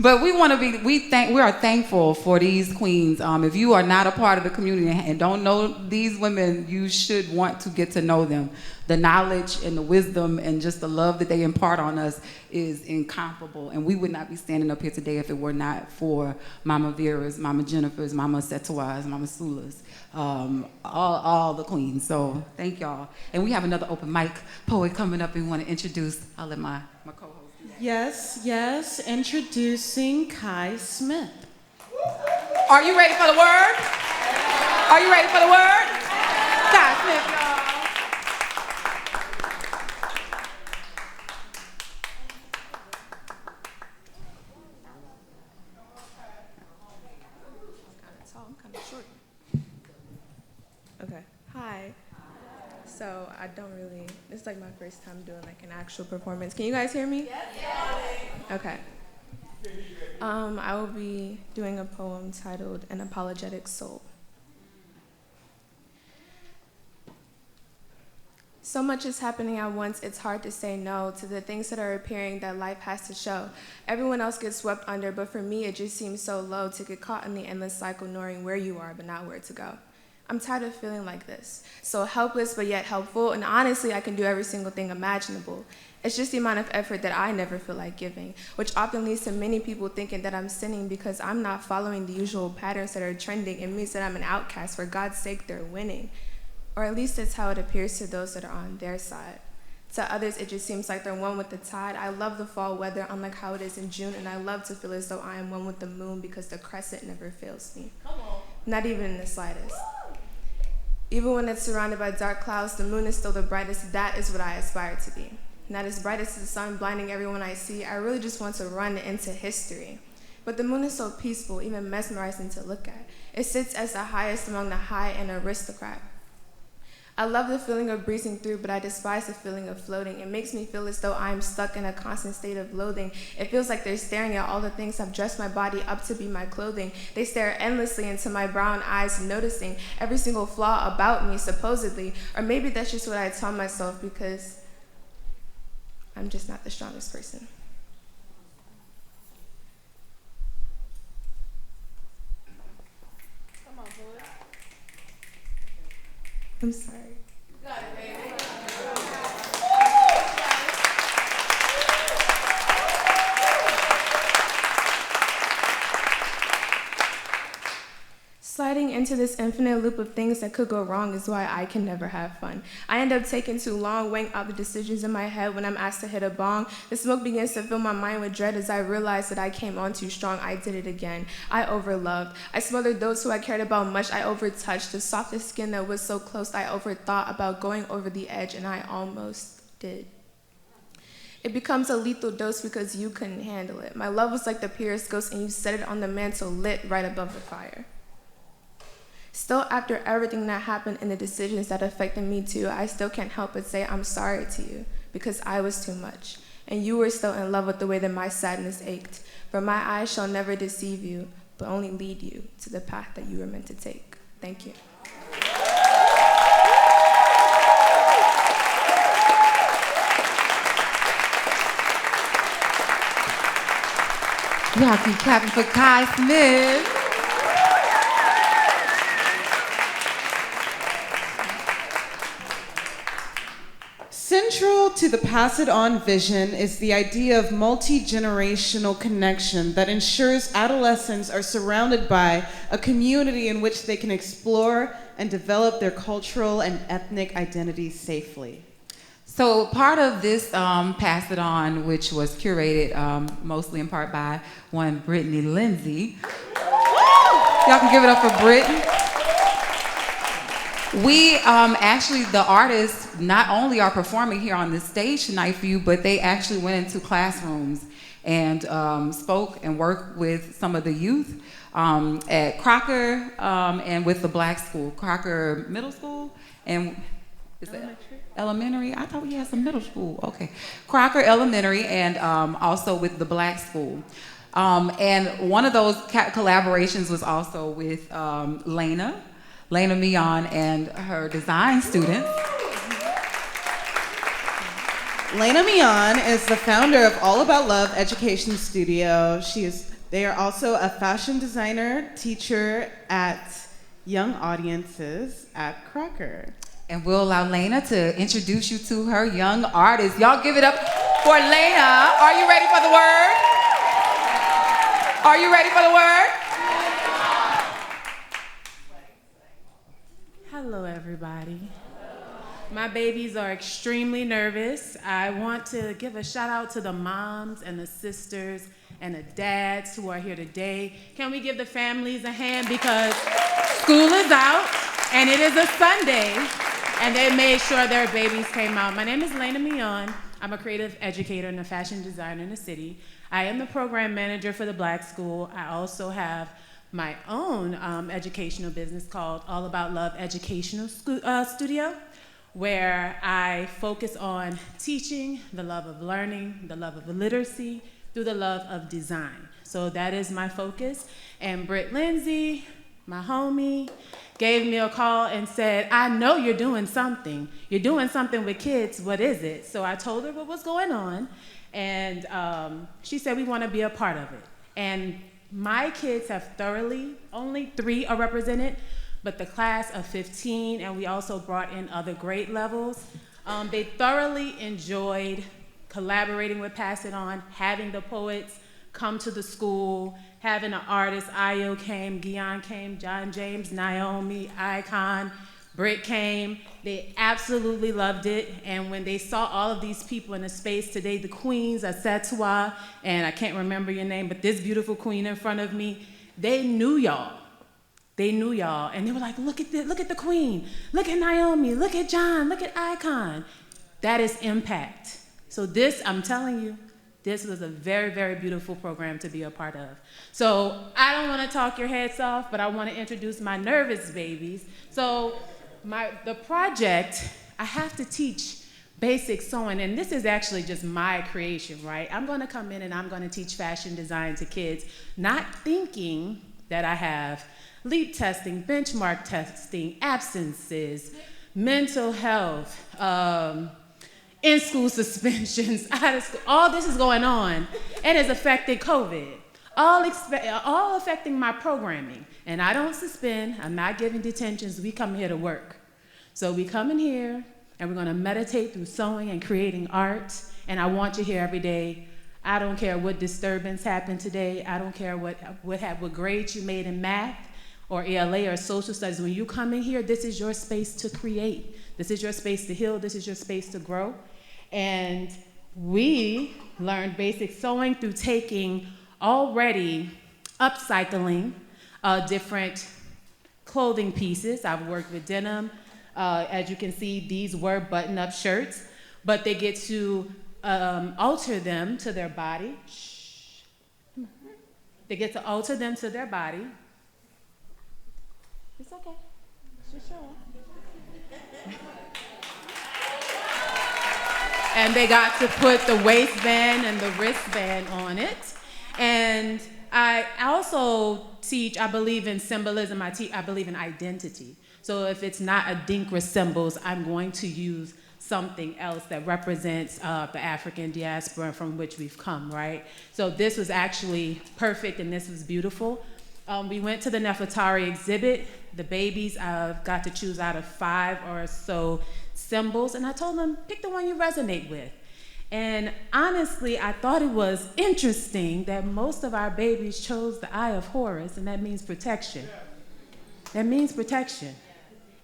[SPEAKER 4] But we are thankful for these queens. If you are not a part of the community and don't know these women, you should want to get to know them. The knowledge and the wisdom and just the love that they impart on us is incomparable. And we would not be standing up here today if it were not for Mama Vera's, Mama Jennifer's, Mama Setwa's, Mama Sula's, all the queens. So thank y'all. And we have another open mic poet coming up and want to introduce. I'll let my co-host.
[SPEAKER 5] Yes, introducing Kai Smith.
[SPEAKER 4] Are you ready for the word? Are you ready for the word? Kai Smith, y'all.
[SPEAKER 9] I'm kind of short. Okay. Hi. So I don't really, it's like my first time doing like an actual performance. Can you guys hear me? Yes. Okay. I will be doing a poem titled An Apologetic Soul. So much is happening at once, it's hard to say no to the things that are appearing that life has to show. Everyone else gets swept under, but for me it just seems so low to get caught in the endless cycle knowing where you are but not where to go. I'm tired of feeling like this, so helpless but yet helpful, and honestly I can do every single thing imaginable. It's just the amount of effort that I never feel like giving, which often leads to many people thinking that I'm sinning because I'm not following the usual patterns that are trending. It means that I'm an outcast. For God's sake, they're winning. Or at least that's how it appears to those that are on their side. To others, it just seems like they're one with the tide. I love the fall weather, unlike how it is in June, and I love to feel as though I am one with the moon because the crescent never fails me. Not even in the slightest. Even when it's surrounded by dark clouds, the moon is still the brightest. That is what I aspire to be. Not as bright as the sun, blinding everyone I see. I really just want to run into history. But the moon is so peaceful, even mesmerizing to look at. It sits as the highest among the high and aristocrat. I love the feeling of breezing through, but I despise the feeling of floating. It makes me feel as though I am stuck in a constant state of loathing. It feels like they're staring at all the things I've dressed my body up to be my clothing. They stare endlessly into my brown eyes, noticing every single flaw about me, supposedly. Or maybe that's just what I tell myself because I'm just not the strongest person. Come on, boy. I'm sorry. You got it, baby. Sliding into this infinite loop of things that could go wrong is why I can never have fun. I end up taking too long, weighing out the decisions in my head when I'm asked to hit a bong. The smoke begins to fill my mind with dread as I realize that I came on too strong. I did it again. I overloved. I smothered those who I cared about much. I overtouched the softest skin that was so close. I overthought about going over the edge, and I almost did. It becomes a lethal dose because you couldn't handle it. My love was like the purest ghost, and you set it on the mantle lit right above the fire. Still, after everything that happened and the decisions that affected me too, I still can't help but say I'm sorry to you because I was too much. And you were still in love with the way that my sadness ached. For my eyes shall never deceive you, but only lead you to the path that you were meant to take. Thank you.
[SPEAKER 4] Y'all keep clapping for Kai Smith.
[SPEAKER 5] Central to the Pass It On vision is the idea of multi-generational connection that ensures adolescents are surrounded by a community in which they can explore and develop their cultural and ethnic identities safely.
[SPEAKER 4] So part of this Pass It On, which was curated mostly in part by one Brittany Lindsay. Y'all can give it up for Brittany. We actually, the artists not only are performing here on this stage tonight for you, but they actually went into classrooms and spoke and worked with some of the youth at Crocker and with the Black School, Crocker Middle School, and is it elementary? I thought we had some middle school. Okay, Crocker Elementary, and also with the Black School. And one of those collaborations was also with Lena Mion and her design students.
[SPEAKER 5] Lena Mion is the founder of All About Love Education Studio. They are also a fashion designer, teacher at young audiences at Crocker.
[SPEAKER 4] And we'll allow Lena to introduce you to her young artists. Y'all give it up for Lena. Are you ready for the word? Are you ready for the word?
[SPEAKER 10] Hello, everybody. My babies are extremely nervous. I want to give a shout out to the moms and the sisters and the dads who are here today. Can we give the families a hand, because school is out and it is a Sunday and they made sure their babies came out. My name is Lena Mion. I'm a creative educator and a fashion designer in the city. I am the program manager for the Black School. I also have my own educational business called All About Love Educational Studio, where I focus on teaching the love of learning, the love of literacy, through the love of design. So that is my focus. And Britt Lindsay, my homie, gave me a call and said, I know you're doing something. You're doing something with kids. What is it? So I told her what was going on. And she said, we want to be a part of it. And my kids have only 3 are represented, but the class of 15, and we also brought in other grade levels, they thoroughly enjoyed collaborating with Pass It On, having the poets come to the school, having an artist, Ayo came, Gion came, John James, Naomi, Icon, Britt came. They absolutely loved it. And when they saw all of these people in the space today, the queens, Asetua, and I can't remember your name, but this beautiful queen in front of me, they knew y'all. They knew y'all. And they were like, look at the queen. Look at Naomi. Look at John. Look at Icon. That is impact. So this, I'm telling you, this was a very, very beautiful program to be a part of. So I don't want to talk your heads off, but I want to introduce my nervous babies. So the project, I have to teach basic sewing, and this is actually just my creation, right? I'm going to come in and I'm going to teach fashion design to kids, not thinking that I have LEAP testing, benchmark testing, absences, mental health, in-school suspensions, out of school. All this is going on, and it's affecting COVID, all affecting my programming. And I don't suspend, I'm not giving detentions, we come here to work. So we come in here, and we're gonna meditate through sewing and creating art, and I want you here every day. I don't care what disturbance happened today, I don't care what grades you made in math, or ELA, or social studies. When you come in here, this is your space to create. This is your space to heal, this is your space to grow. And we learned basic sewing through taking already upcycling different clothing pieces. I've worked with denim. As you can see, these were button-up shirts, but they get to alter them to their body. They get to alter them to their body. It's okay. Just show them. And they got to put the waistband and the wristband on it. And I also teach, I believe in symbolism, I believe in identity. So if it's not Adinkra symbols, I'm going to use something else that represents the African diaspora from which we've come, right? So this was actually perfect and this was beautiful. We went to the Nefertari exhibit. The babies got to choose out of 5 or so symbols, and I told them, pick the one you resonate with. And honestly, I thought it was interesting that most of our babies chose the Eye of Horus, and that means protection. That means protection.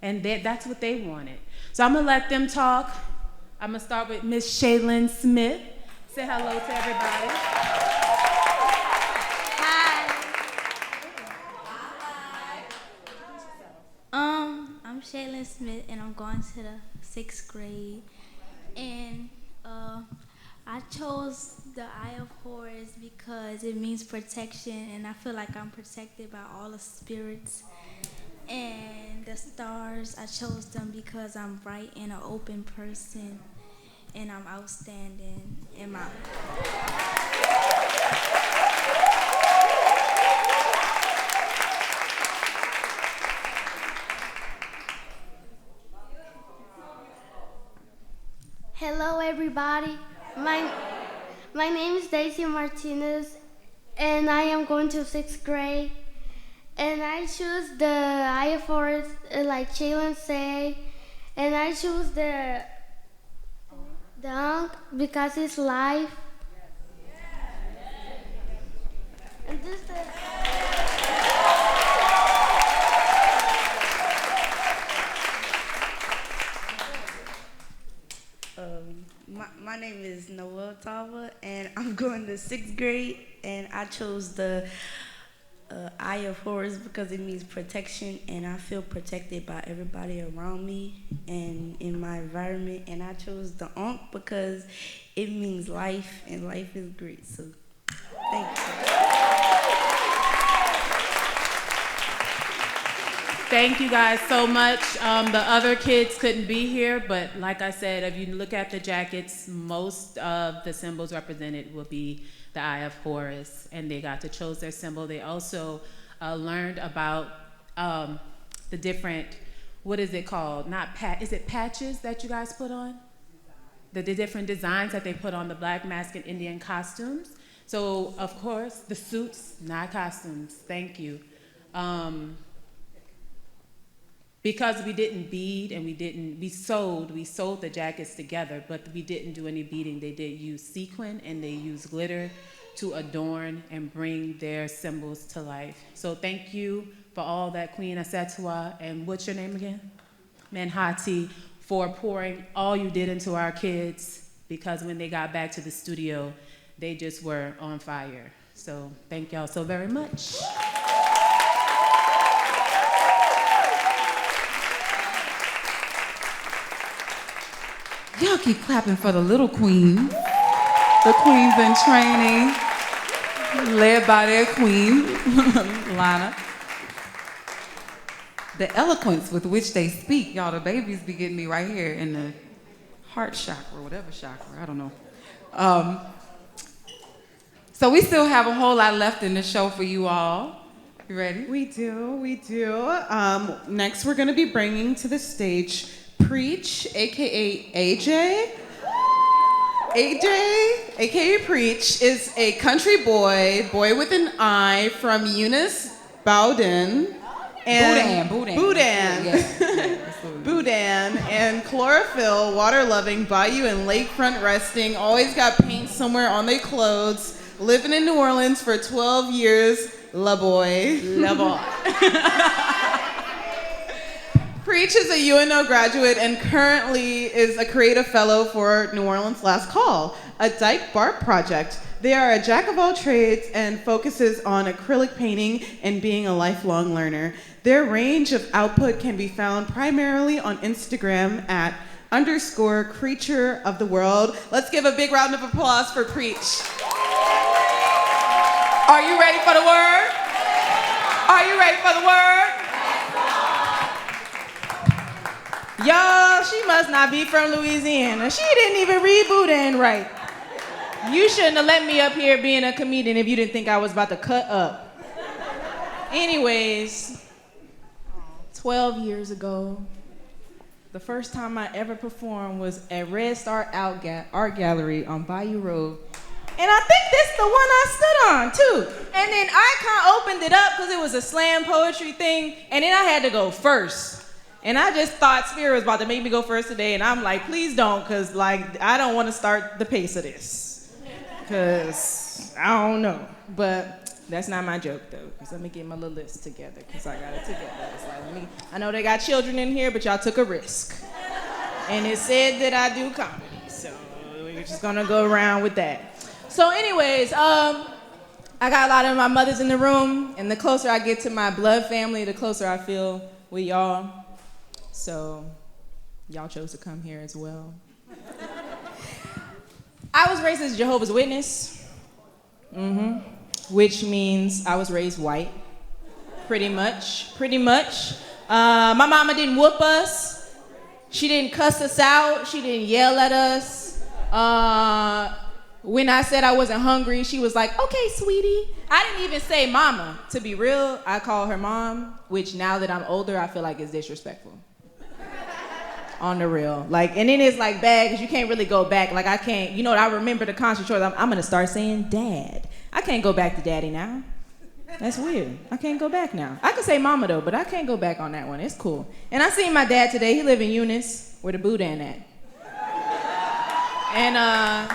[SPEAKER 10] And that's what they wanted. So I'm gonna let them talk. I'm gonna start with Miss Shaylin Smith. Say hello to everybody.
[SPEAKER 11] I'm Shaylin Smith, and I'm going to the 6th grade. And I chose the Eye of Horus because it means protection, and I feel like I'm protected by all the spirits. And the stars, I chose them because I'm bright and an open person, and I'm outstanding in my...
[SPEAKER 12] Hello, everybody. My name is Daisy Martinez, and I am going to 6th grade. And I choose the Eye of Horus, like Shaylin said, and I choose the Ankh because it's life. And this
[SPEAKER 13] My name is Noel Tava, and I'm going to 6th grade, and I chose the Eye of Horus because it means protection, and I feel protected by everybody around me and in my environment. And I chose the Ankh because it means life, and life is great. So, thank you.
[SPEAKER 10] Thank you guys so much. The other kids couldn't be here, but like I said, if you look at the jackets, most of the symbols represented will be the Eye of Horus, and they got to choose their symbol. They also learned about the different, what is it called? Is it patches that you guys put on? The different designs that they put on the Black mask and Indian costumes. So, of course, the suits, not costumes. Thank you. Because we didn't bead and we sewed the jackets together, but we didn't do any beading. They did use sequin and they used glitter to adorn and bring their symbols to life. So thank you for all that, Queen Asetua, and what's your name again? Manhati, for pouring all you did into our kids, because when they got back to the studio, they just were on fire. So thank y'all so very much.
[SPEAKER 4] Y'all keep clapping for the little queens. The queens in training, led by their queen, Lana. The eloquence with which they speak, y'all, the babies be getting me right here in the heart chakra, whatever chakra, I don't know. So we still have a whole lot left in the show for you all. You ready?
[SPEAKER 5] We do. Next, we're gonna be bringing to the stage Preach, AKA AJ. AJ, AKA Preach, is a country boy with an I from Eunice Bowden. Boudin and chlorophyll, water-loving, bayou and lakefront resting, always got paint somewhere on their clothes, living in New Orleans for 12 years, la boy. Preach is a UNO graduate and currently is a creative fellow for New Orleans Last Call, a Dyke Bark project. They are a jack of all trades and focuses on acrylic painting and being a lifelong learner. Their range of output can be found primarily on Instagram at _creature of the world. Let's give a big round of applause for Preach.
[SPEAKER 4] Are you ready for the word? Are you ready for the word?
[SPEAKER 14] Y'all, she must not be from Louisiana. She didn't even read Boudin right. You shouldn't have let me up here being a comedian if you didn't think I was about to cut up. Anyways, 12 years ago, the first time I ever performed was at Red Star Art Gallery on Bayou Road. And I think this is the one I stood on, too. And then Icon opened it up because it was a slam poetry thing, and then I had to go first. And I just thought Spirit was about to make me go first today, and I'm like, please don't, because like I don't want to start the pace of this. Because I don't know. But that's not my joke though, because let me get my little list together, because I got it together. It's like, I know they got children in here, but y'all took a risk. And it said that I do comedy, so we're just gonna go around with that. So anyways, I got a lot of my mothers in the room, and the closer I get to my blood family, the closer I feel with y'all. So y'all chose to come here as well. I was raised as a Jehovah's Witness, which means I was raised white, pretty much. My mama didn't whoop us. She didn't cuss us out. She didn't yell at us. When I said I wasn't hungry, she was like, okay, sweetie. I didn't even say mama. To be real, I call her mom, which now that I'm older, I feel like is disrespectful. On the real. Like, and then it's like bad because you can't really go back. Like I can't, you know, I remember the conscious choice. I'm gonna start saying dad. I can't go back to daddy now. That's weird. I can't go back now. I can say mama though, but I can't go back on that one. It's cool. And I seen my dad today. He live in Eunice, where the Boudin at. And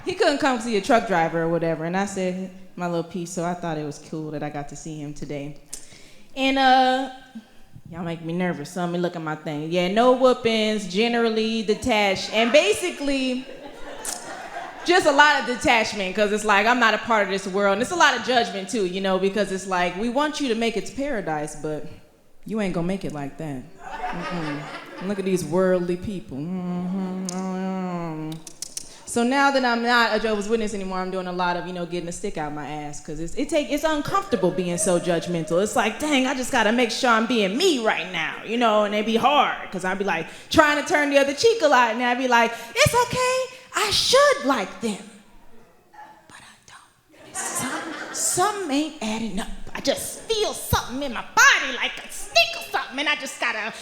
[SPEAKER 14] he couldn't come see a truck driver or whatever. And I said my little piece, so I thought it was cool that I got to see him today. And y'all make me nervous, so let me look at my thing. Yeah, no whoopings, generally detached, and basically just a lot of detachment, because it's like I'm not a part of this world, and it's a lot of judgment too, you know, because it's like we want you to make it to paradise, but you ain't gonna make it like that. Look at these worldly people. So now that I'm not a Jehovah's Witness anymore, I'm doing a lot of, you know, getting a stick out my ass, because it's uncomfortable being so judgmental. It's like, dang, I just gotta make sure I'm being me right now, you know, and it'd be hard, because I'd be like trying to turn the other cheek a lot, and I'd be like, it's okay, I should like them, but I don't. Something ain't adding up. I just feel something in my body, like a stink or something, and I just gotta,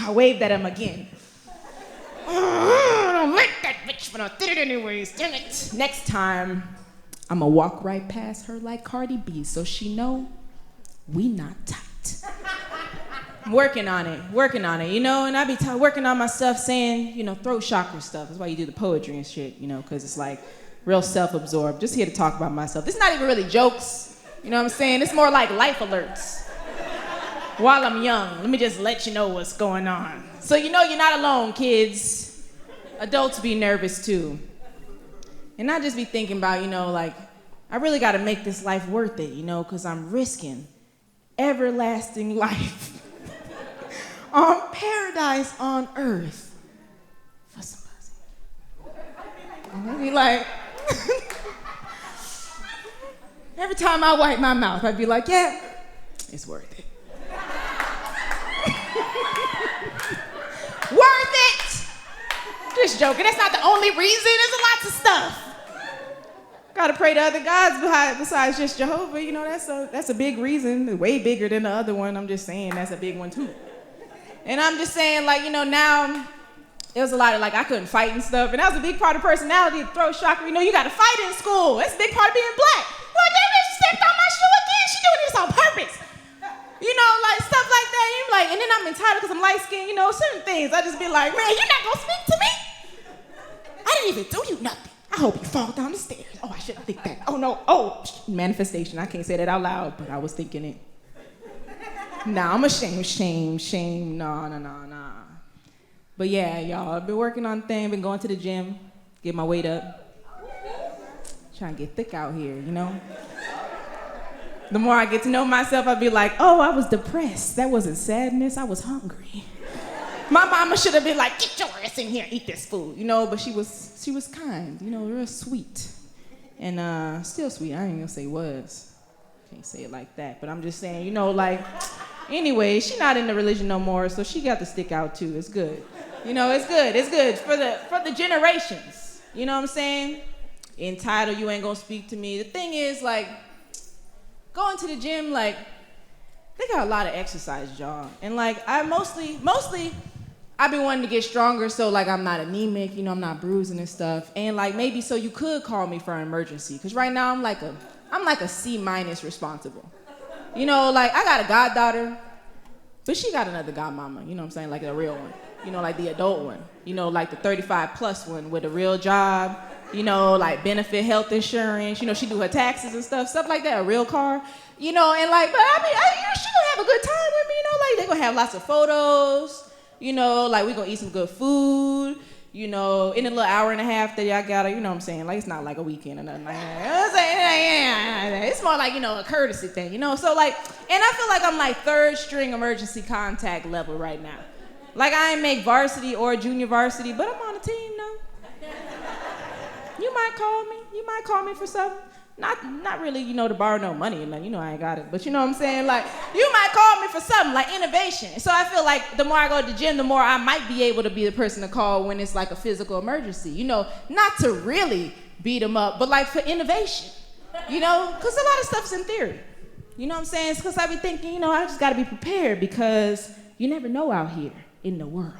[SPEAKER 14] I waved at him again. I don't like that bitch, but I did it anyways, dang it. Next time, I'ma walk right past her like Cardi B, so she know we not tight. I'm working on it, you know, and I be working on my stuff saying, you know, throat chakra stuff. That's why you do the poetry and shit, you know, because it's like real self-absorbed. Just here to talk about myself. It's not even really jokes, you know what I'm saying? It's more like life alerts. While I'm young, let me just let you know what's going on. So you know you're not alone, kids. Adults be nervous too. And I just be thinking about, you know, like, I really gotta make this life worth it, you know, because I'm risking everlasting life on paradise on earth for some pussy. And I be like, every time I wipe my mouth, I'd be like, yeah, it's worth it. Worth it! Just joking, that's not the only reason, there's lots of stuff. Gotta pray to other gods besides just Jehovah, you know, that's a big reason, way bigger than the other one. I'm just saying that's a big one too. And I'm just saying, like, you know, now it was a lot of, like, I couldn't fight and stuff, and that was a big part of personality, throat chakra. You know, you gotta fight in school. That's a big part of being black. Like, that bitch stepped on my shoe again, she doing this on purpose. You know, like, stuff like that. You're like, and then I'm entitled because I'm light-skinned, you know, certain things. I just be like, man, you're not gonna speak to me? I didn't even do you nothing. I hope you fall down the stairs. Oh, I shouldn't think that. Oh, no. Oh, manifestation. I can't say that out loud, but I was thinking it. Nah, I'm ashamed. Shame. Nah. But yeah, y'all, I've been working on things, been going to the gym, get my weight up. Trying to get thick out here, you know? The more I get to know myself, I'll be like, oh, I was depressed. That wasn't sadness, I was hungry. My mama should have been like, get your ass in here, eat this food, you know, but she was kind, you know, real sweet. And still sweet, I ain't gonna say was. Can't say it like that, but I'm just saying, you know, like, anyway, she not in the religion no more, so she got to stick out too, it's good. You know, it's good for the generations, you know what I'm saying? Entitled, you ain't gonna speak to me. The thing is, like, going to the gym, like, they got a lot of exercise, y'all. And like, I mostly, I've been wanting to get stronger so like I'm not anemic, you know, I'm not bruising and stuff. And like maybe so you could call me for an emergency. Cause right now I'm like a C- responsible. You know, like I got a goddaughter, But she got another godmama, you know what I'm saying, like a real one. You know, like the adult one. You know, like the 35 plus one with a real job, you know, like benefit health insurance. You know, she do her taxes and stuff like that, a real car. You know, and like, but I mean, she gonna have a good time with me, you know, like they gonna have lots of photos, you know, like we gonna eat some good food, you know, in a little hour and a half that y'all gotta, you know what I'm saying, like it's not like a weekend or nothing like that. You know what I'm saying? It's more like, you know, a courtesy thing, you know, so like, and I feel like I'm like third string emergency contact level right now. Like I ain't make varsity or junior varsity, but I'm on a team though. You might call me for something. Not really, you know, to borrow no money or nothing. You know I ain't got it. But you know what I'm saying? Like, you might call me for something, like innovation. So I feel like the more I go to the gym, the more I might be able to be the person to call when it's like a physical emergency. You know, not to really beat them up, but like for innovation. You know, because a lot of stuff's in theory. You know what I'm saying? It's because I be thinking, you know, I just got to be prepared because you never know out here in the world.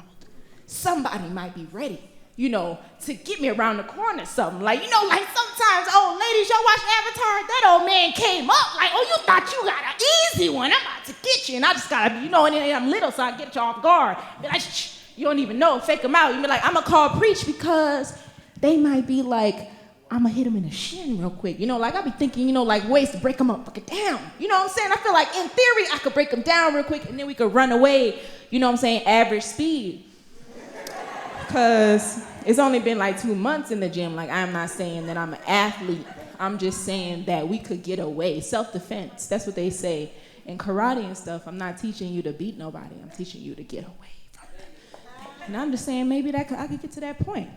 [SPEAKER 14] Somebody might be ready, you know, to get me around the corner or something. Like, you know, like sometimes old ladies, y'all watch Avatar, that old man came up like, oh, you thought you got an easy one. I'm about to get you. And I just gotta, you know, and I'm little, so I get you off guard. Be like, shh, you don't even know, fake them out. You be like, I'm gonna call preach because they might be like, I'm gonna hit them in the shin real quick. You know, like I be thinking, you know, like ways to break them up, fucking down. You know what I'm saying? I feel like in theory, I could break them down real quick and then we could run away, you know what I'm saying, average speed. Because it's only been like 2 months in the gym. Like, I'm not saying that I'm an athlete. I'm just saying that we could get away. Self-defense, that's what they say. In karate and stuff, I'm not teaching you to beat nobody. I'm teaching you to get away from them. And I'm just saying maybe I could get to that point.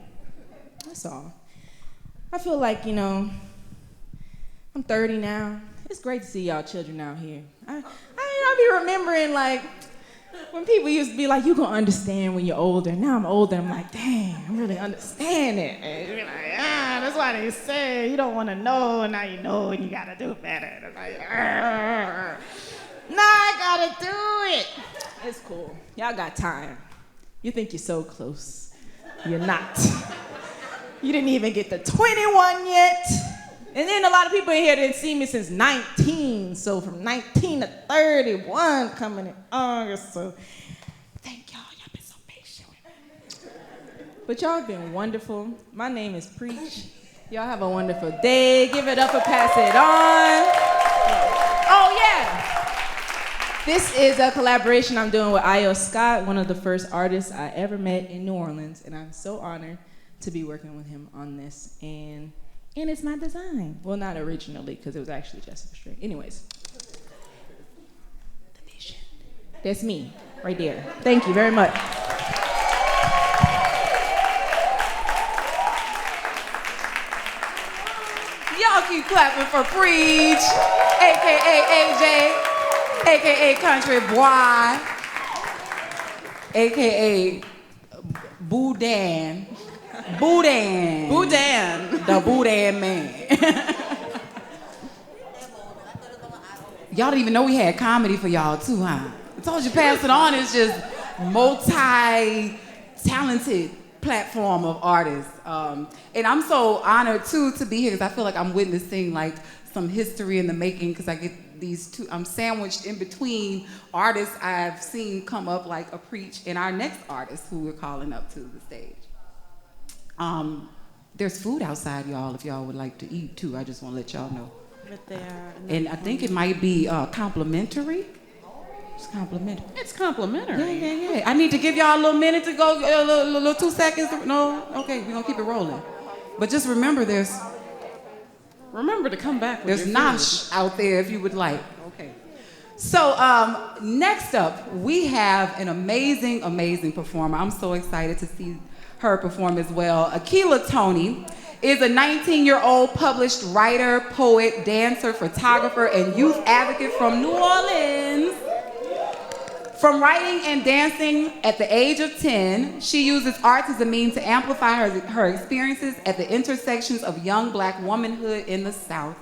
[SPEAKER 14] That's all. I feel like, you know, I'm 30 now. It's great to see y'all children out here. I be remembering, like, when people used to be like, you gonna understand when you're older. Now I'm older, I'm like, dang, I really understand it. And you're like, that's why they say you don't wanna know, and now you know, and you gotta do better. And I'm like, nah, I gotta do it. It's cool. Y'all got time. You think you're so close. You're not. You didn't even get to 21 yet. And then a lot of people in here didn't see me since 19. So from 19 to 31 coming in August. So thank y'all. Y'all been so patient with me. But y'all have been wonderful. My name is Preach. Y'all have a wonderful day. Give it up or pass it on. Oh, yeah. This is a collaboration I'm doing with Io Scott, one of the first artists I ever met in New Orleans. And I'm so honored to be working with him on this. And it's my design. Well, not originally, because it was actually Jessica Strait. Anyways. The vision. That's me, right there. Thank you very much. Y'all keep clapping for Preach, a.k.a. AJ, a.k.a. Country Boy, a.k.a. Boudin. Boudin. The Boudin man. Y'all didn't even know we had comedy for y'all too, huh? I told you Pass It On is just multi-talented platform of artists. And I'm so honored too to be here because I feel like I'm witnessing like some history in the making because I get these two, I'm sandwiched in between artists I've seen come up like a Preach and our next artist who we're calling up to the stage. There's food outside, y'all, if y'all would like to eat too. I just want to let y'all know.
[SPEAKER 5] But they are.
[SPEAKER 14] And I think it might be complimentary. It's complimentary.
[SPEAKER 5] It's complimentary.
[SPEAKER 14] Yeah. I need to give y'all a little minute to go, a little 2 seconds. No? Okay, we're going to keep it rolling. But just remember
[SPEAKER 5] Remember to come back with
[SPEAKER 14] there's
[SPEAKER 5] your
[SPEAKER 14] nosh
[SPEAKER 5] food.
[SPEAKER 14] out there if you would like. Okay. So next up, we have an amazing, amazing performer. I'm so excited to see her perform as well. Akilah Toney is a 19-year-old published writer, poet, dancer, photographer, and youth advocate from New Orleans. From writing and dancing at the age of 10, she uses arts as a means to amplify her experiences at the intersections of young Black womanhood in the South.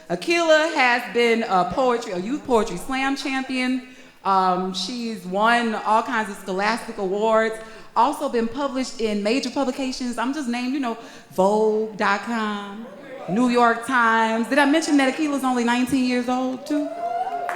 [SPEAKER 14] Akilah has been a youth poetry slam champion. She's won all kinds of scholastic awards. Also been published in major publications. I'm just named, Vogue.com, New York Times. Did I mention that Akilah's only 19 years old too?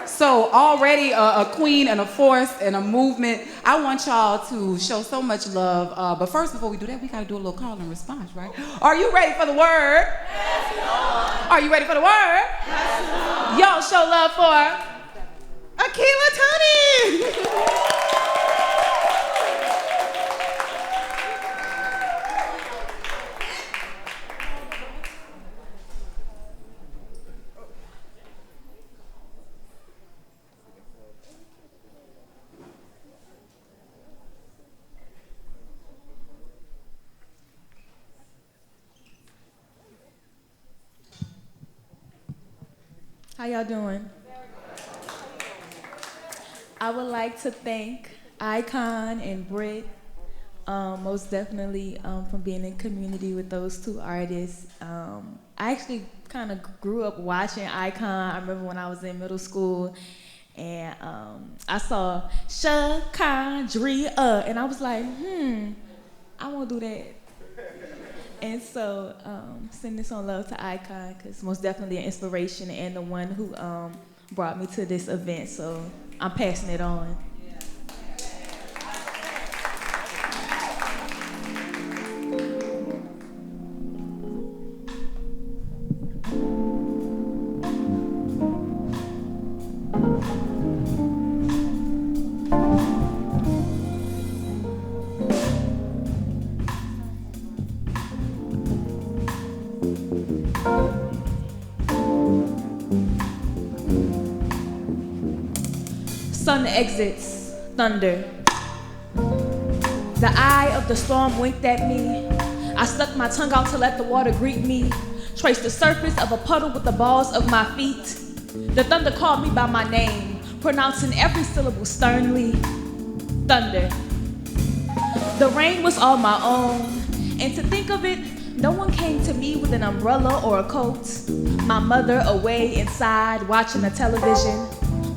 [SPEAKER 4] So already a queen and a force and a movement. I want y'all to show so much love. But first, before we do that, we gotta do a little call and response, right? Are you ready for the word? Yes, Lord. Are you ready for the word? Yes, Lord. Y'all show love for Akila Tony.
[SPEAKER 14] How y'all doing? I would like to thank Icon and Britt, most definitely from being in community with those two artists. I actually kind of grew up watching Icon. I remember when I was in middle school, and I saw Shakandria, and I was like, I want to do that. And so, send this on love to Icon, because most definitely an inspiration and the one who brought me to this event. So I'm passing it on. Sun exits, thunder. The eye of the storm winked at me. I stuck my tongue out to let the water greet me. Traced the surface of a puddle with the balls of my feet. The thunder called me by my name, pronouncing every syllable sternly. Thunder. The rain was all my own, and to think of it, no one came to me with an umbrella or a coat. My mother away inside watching the television.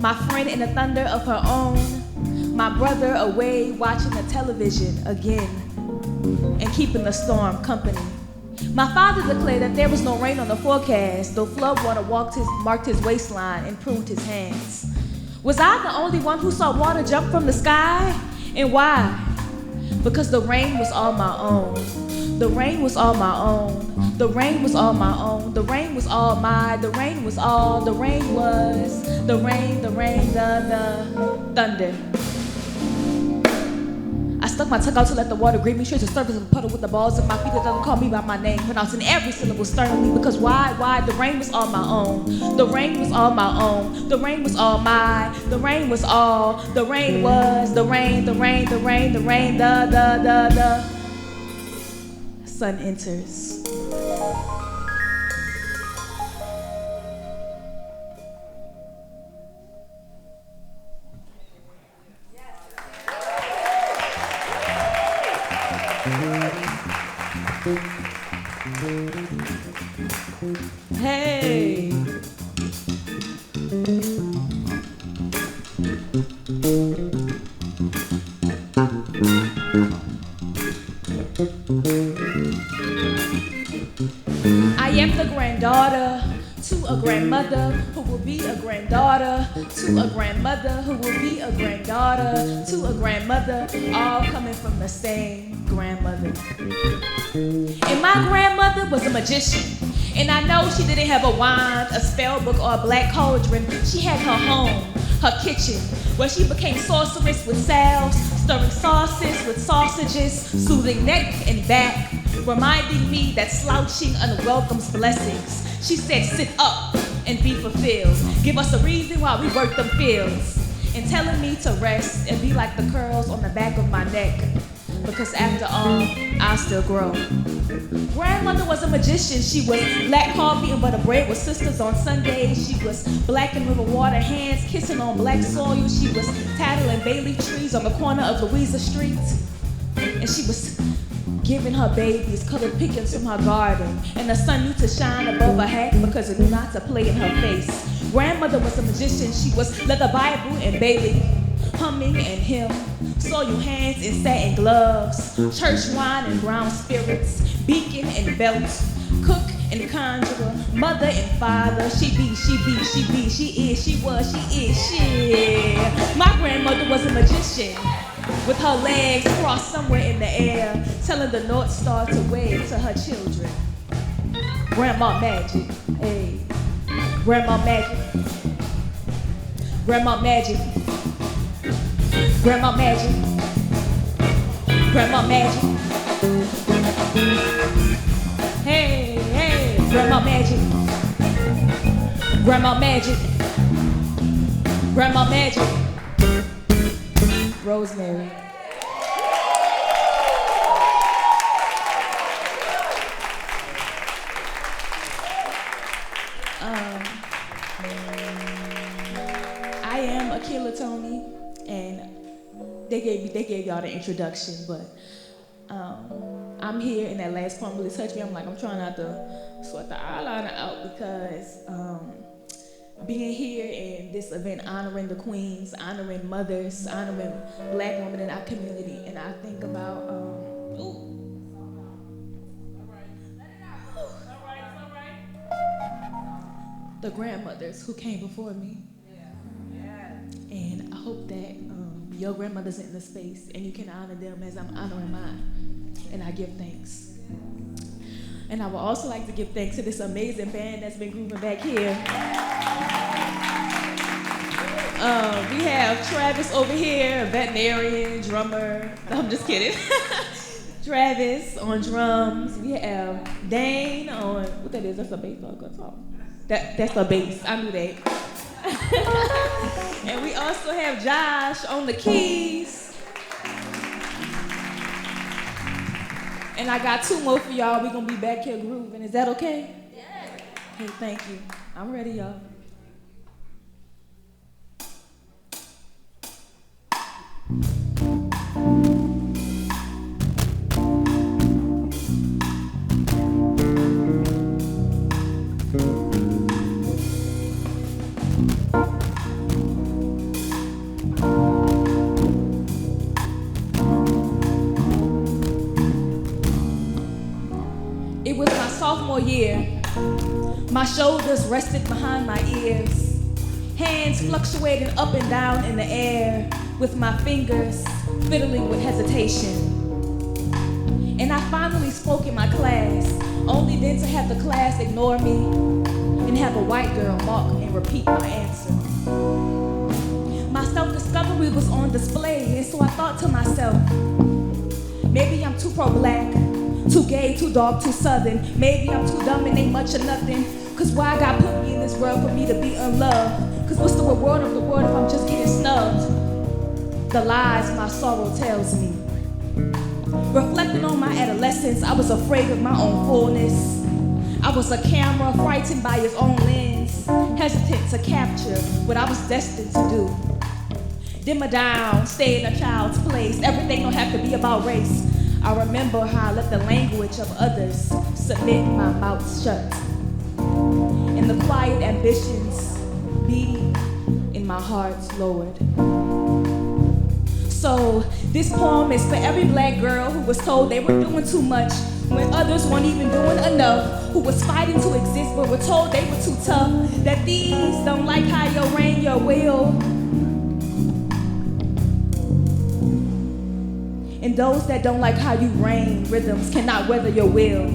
[SPEAKER 14] My friend in the thunder of her own. My brother away watching the television again and keeping the storm company. My father declared that there was no rain on the forecast, though floodwater marked his waistline and pruned his hands. Was I the only one who saw water jump from the sky? And why? Because the rain was all my own. The rain was all my own. The rain was all my own. The rain was all mine. The rain was all. The rain was. The rain, the thunder. I stuck my tongue out to let the water greet me. Straight to the surface of the puddle with the balls of my feet. That doesn't call me by my name, pronouncing every syllable sternly. Because why? The rain was all my own. The rain was all my own. The rain was all mine. The rain was all. The rain was. The rain, the sun enters. Hey. I am the granddaughter to a grandmother who will be a granddaughter to a grandmother who will be a granddaughter to a grandmother, all coming from the same grandmother. And my grandmother was a magician, and I know she didn't have a wand, a spell book, or a black cauldron. She had her home, her kitchen, where she became sorceress with salves, stirring sauces with sausages, soothing neck and back, reminding me that slouching unwelcomes blessings. She said, sit up and be fulfilled. Give us a reason why we work them fields. And telling me to rest and be like the curls on the back of my neck. Because after all, I still grow. Grandmother was a magician. She was black coffee and butter bread with sisters on Sundays. She was black and river water hands kissing on black soil. She was tattling bay leaf trees on the corner of Louisa Street. And she was giving her babies colored pickings from her garden. And the sun knew to shine above her hat because it knew not to play in her face. Grandmother was a magician. She was leather Bible and Bailey, humming and hymn, soiled hands and satin gloves, church wine and brown spirits, beacon and belt, cook and conjurer, mother and father. She be, she is, she was, she is, shit. My grandmother was a magician, with her legs crossed somewhere in the air, telling the North Star to wave to her children. Grandma Magic, hey, Grandma Magic, Grandma Magic, Grandma Magic, Grandma Magic. Hey, hey, Grandma Magic, Grandma Magic, Grandma Magic. Rosemary. I am Akila Tony, and they gave y'all the introduction, but I'm here, and that last poem really touched me. I'm trying not to sweat the eyeliner out because being here in this event, honoring the queens, honoring mothers, honoring Black women in our community, and I think about the grandmothers who came before me. And I hope that your grandmother's in the space and you can honor them as I'm honoring mine. And I give thanks. And I would also like to give thanks to this amazing band that's been grooving back here. We have Travis over here, a veterinarian, drummer. I'm just kidding. Travis on drums. We have Dane on, what that is? That's a bass or a guitar? That's a bass. I knew that. And we also have Josh on the keys. And I got two more for y'all. We're gonna be back here grooving. Is that okay? Yeah. Hey, thank you. I'm ready, y'all. It was my sophomore year. My shoulders rested behind my ears, hands fluctuating up and down in the air, with my fingers fiddling with hesitation. And I finally spoke in my class, only then to have the class ignore me and have a white girl mock and repeat my answer. My self-discovery was on display, and so I thought to myself, maybe I'm too pro-Black, too gay, too dark, too southern. Maybe I'm too dumb and ain't much of nothing. Cause why God put me in this world for me to be unloved? Cause what's the reward of the world if I'm just getting snubbed? The lies my sorrow tells me. Reflecting on my adolescence, I was afraid of my own fullness. I was a camera frightened by its own lens, hesitant to capture what I was destined to do. Dimmer down, stay in a child's place. Everything don't have to be about race. I remember how I let the language of others submit my mouth shut, and the quiet ambitions beating in my heart lowered. So this poem is for every Black girl who was told they were doing too much when others weren't even doing enough, who was fighting to exist but were told they were too tough, that these don't like how you reign your will. And those that don't like how you reign rhythms cannot weather your will.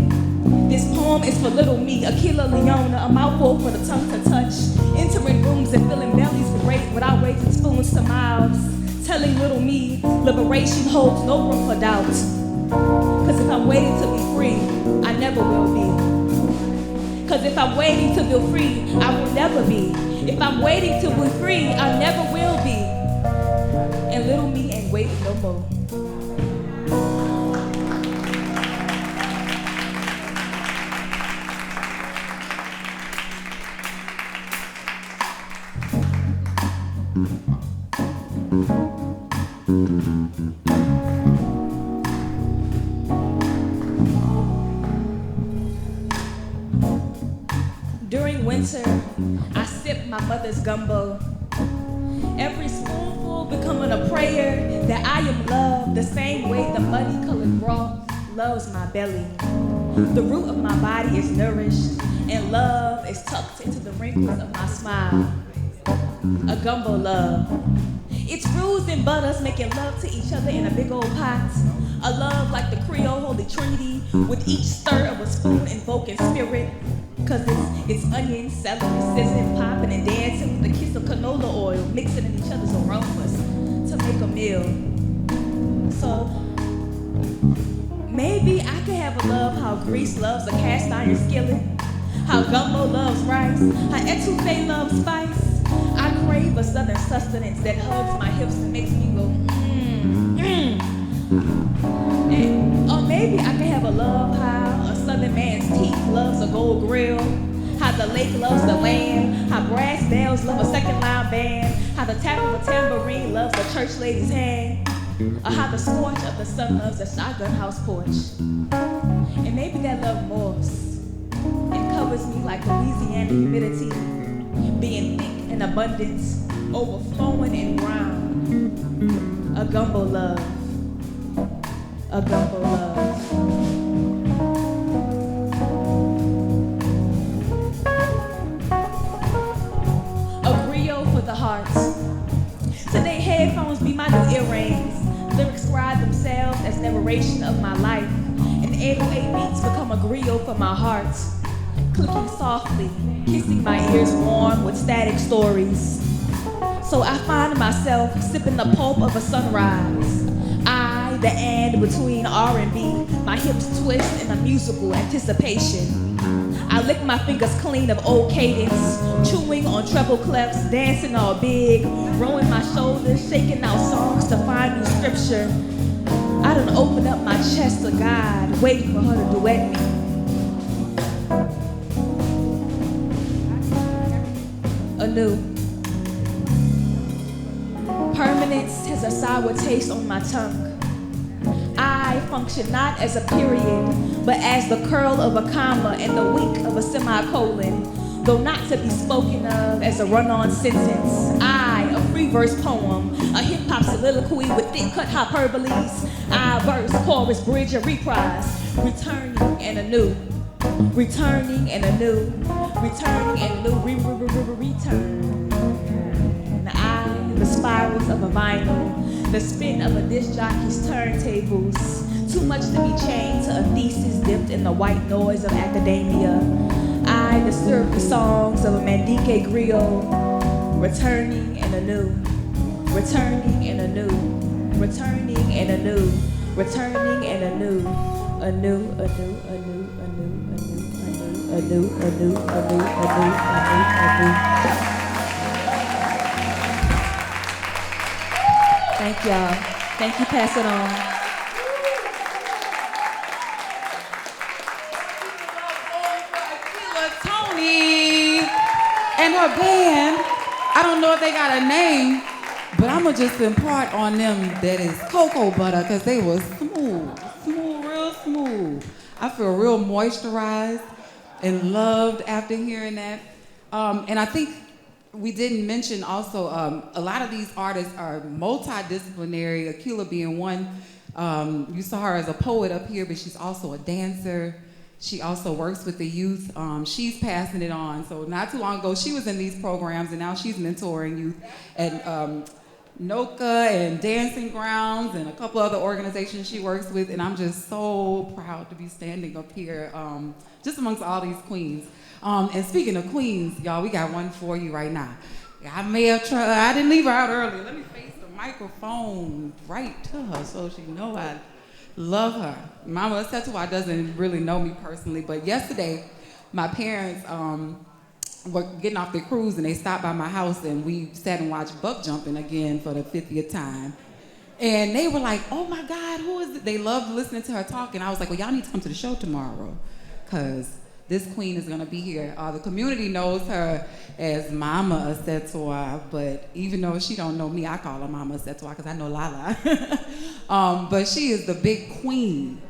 [SPEAKER 14] This poem is for little me, Akila Leona, a mouthful for the tongue to touch, entering rooms and filling bellies without raising spoons to mouths, telling little me liberation holds no room for doubt. Cause if I'm waiting to be free, I never will be. Cause if I'm waiting to be free, I will never be. If I'm waiting to be free, I never will be. And little me ain't waiting no more. During winter, I sip my mother's gumbo. Every spoonful becoming a prayer that I am loved the same way the muddy-colored broth loves my belly. The root of my body is nourished, and love is tucked into the wrinkles of my smile. A gumbo love. It's bruised and butters making love to each other in a big old pot. A love like the Creole Holy Trinity, with each stir of a spoon invoking spirit. Cause it's onion, celery, sizzling, popping, and dancing with a kiss of canola oil, mixing in each other's aromas to make a meal. So maybe I could have a love how grease loves a cast iron skillet, how gumbo loves rice, how etouffee loves spice. I crave a southern sustenance that hugs my hips and makes me go, Or maybe I could have a love how a southern man's teeth loves a gold grill, how the lake loves the land, how brass bells love a second line band, how the tap of a tambourine loves a church lady's hand, or how the scorch of the sun loves a shotgun house porch. And maybe that love morphs and covers me like Louisiana humidity, being thick in abundance, overflowing in brown. A gumbo love. A gumbo love. A griot for the heart. Today headphones be my new earrings. Lyrics ride themselves as narration of my life. And 808 beats become a griot for my heart. Clicking softly, kissing my ears warm with static stories. So I find myself sipping the pulp of a sunrise. I, the and between R&B, my hips twist in a musical anticipation. I lick my fingers clean of old cadence, chewing on treble clefs, dancing all big, rolling my shoulders, shaking out songs to find new scripture. I done open up my chest to God, waiting for her to duet me. Anew. Permanence has a sour taste on my tongue. I function not as a period, but as the curl of a comma and the wink of a semicolon, though not to be spoken of as a run-on sentence. I, a free verse poem, a hip-hop soliloquy with thick-cut hyperboles. I, verse, chorus, bridge, and reprise, returning and anew, returning and anew, returning and anew, return. The spirals of a vinyl, the spin of a disc jockey's turntables, too much to be chained to a thesis dipped in the white noise of academia. I disturb the songs of a Mandinke griot, returning and anew, returning and anew, returning and anew, returning and anew, anew, anew, anew, anew, anew, anew, anew. Thank y'all. Thank you, pass it on.
[SPEAKER 4] Tony and her band. I don't know if they got a name, but I'm gonna just impart on them that is cocoa butter because they was smooth, real smooth. I feel real moisturized and loved after hearing that. And I think we didn't mention also, a lot of these artists are multidisciplinary, Akilah being one. You saw her as a poet up here, but she's also a dancer. She also works with the youth. She's passing it on. So not too long ago, she was in these programs, and now she's mentoring youth at NOCA and Dancing Grounds and a couple other organizations she works with. And I'm just so proud to be standing up here just amongst all these queens. And speaking of queens, y'all, we got one for you right now. I may have tried, I didn't leave her out early. Let me face the microphone right to her so she know I love her. Mama Setua doesn't really know me personally, but yesterday, my parents were getting off their cruise and they stopped by my house and we sat and watched buck jumping again for the 50th time. And they were like, oh my God, who is it? They loved listening to her talk, and I was like, well, y'all need to come to the show tomorrow, because this queen is gonna be here. The community knows her as Mama Setua, but even though she don't know me, I call her Mama Setua because I know Lala. But she is the big queen.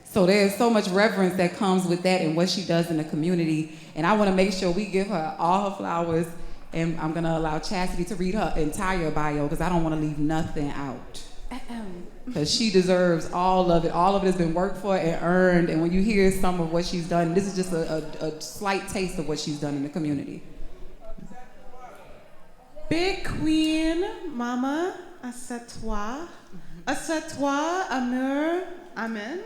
[SPEAKER 4] So there's so much reverence that comes with that and what she does in the community. And I wanna make sure we give her all her flowers, and I'm gonna allow Chastity to read her entire bio because I don't wanna leave nothing out. Because she deserves all of it. All of it has been worked for and earned. And when you hear some of what she's done, this is just a slight taste of what she's done in the community.
[SPEAKER 5] Big Queen, Mama, Assieds-toi. Assieds-toi, Amour, Amen.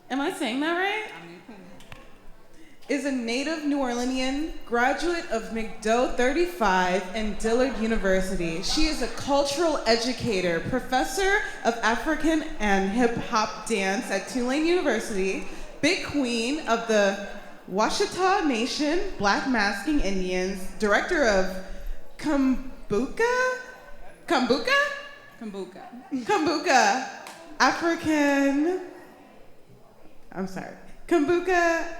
[SPEAKER 5] Am I saying that right? Is a native New Orleanian, graduate of McDough 35 and Dillard University. She is a cultural educator, professor of African and hip hop dance at Tulane University, Big Queen of the Washita Nation Black Masking Indians, director of Kumbuka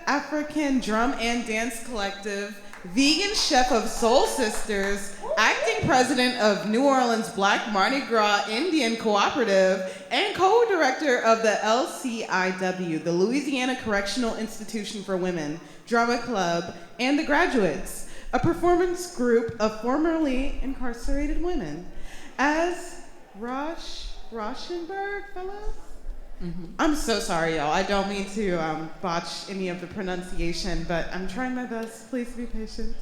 [SPEAKER 5] African Drum and Dance Collective, vegan chef of Soul Sisters, acting president of New Orleans Black Mardi Gras Indian Cooperative, and co-director of the LCIW, the Louisiana Correctional Institution for Women, Drama Club, and The Graduates, a performance group of formerly incarcerated women. As Rauschenberg Fellows? I'm so sorry, y'all. I don't mean to botch any of the pronunciation, but I'm trying my best. Please be patient.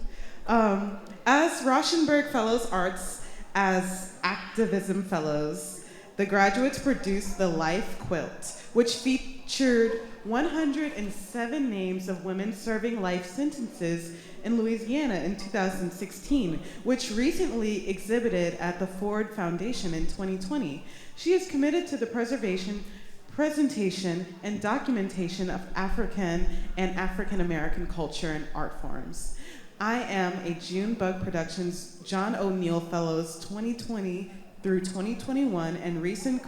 [SPEAKER 5] As Rauschenberg Fellows Arts, as Activism Fellows, the graduates produced the Life Quilt, which featured 107 names of women serving life sentences in Louisiana in 2016, which recently exhibited at the Ford Foundation in 2020. She is committed to the preservation, presentation, and documentation of African and African American culture and art forms. I am a June Bug Productions John O'Neill Fellows 2020 through 2021 and recent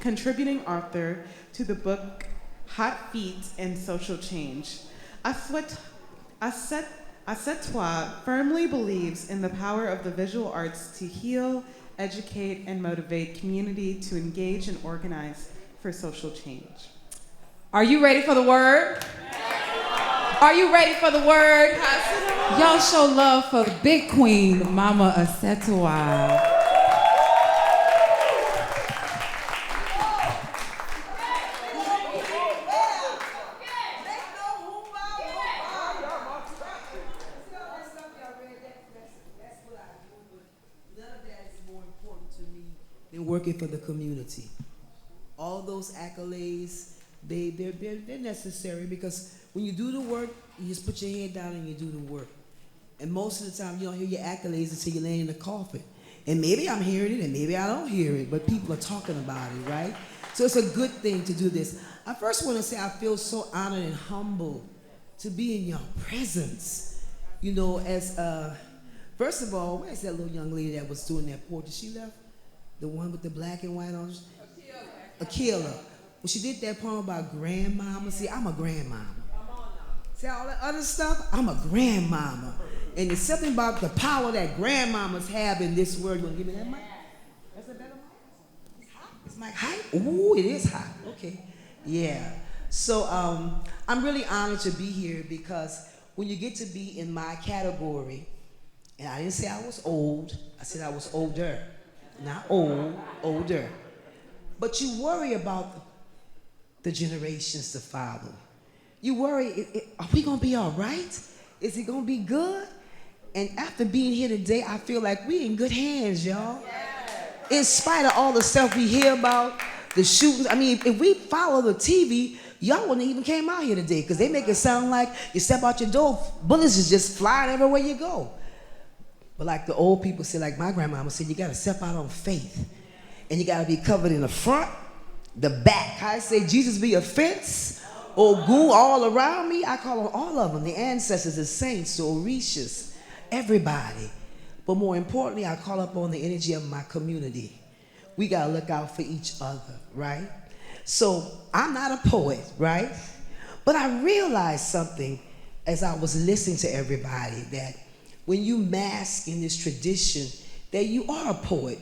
[SPEAKER 5] contributing author to the book Hot Feet and Social Change. Assieds-toi firmly believes in the power of the visual arts to heal, educate, and motivate community to engage and organize for social change.
[SPEAKER 4] Are you ready for the word? Are you ready for the word? Y'all show love for the Big Queen, Mama Assieds-toi.
[SPEAKER 15] Than working for the community. All those accolades, they're necessary because when you do the work, you just put your head down and you do the work. And most of the time, you don't hear your accolades until you lay in the coffin. And maybe I'm hearing it and maybe I don't hear it, but people are talking about it, right? So it's a good thing to do this. I first want to say I feel so honored and humbled to be in your presence. You know, as, first of all, where's that little young lady that was doing that portrait? She left? The one with the black and white on? Akila. When she did that poem about grandmama, see, I'm a grandmama. See all that other stuff? I'm a grandmama. And there's something about the power that grandmamas have in this world. You want to give me that mic? That's a better mic? It's hot. It's mic hot? Ooh, it is hot. Okay. Yeah. So I'm really honored to be here because when you get to be in my category, and I didn't say I was old, I said I was older. Not old, older. But you worry about the generations to follow. You worry, are we gonna be all right? Is it gonna be good? And after being here today, I feel like we in good hands, y'all. In spite of all the stuff we hear about, the shootings, I mean, if we follow the TV, y'all wouldn't even came out here today because they make it sound like you step out your door, bullets is just flying everywhere you go. But like the old people say, like my grandmama said, you gotta step out on faith. And you gotta be covered in the front, the back. I say Jesus be a fence, Ogu all around me. I call on all of them, the ancestors, the saints, the Orishas, everybody. But more importantly, I call upon the energy of my community. We gotta look out for each other, right? So I'm not a poet, right? But I realized something as I was listening to everybody, that when you mask in this tradition, that you are a poet.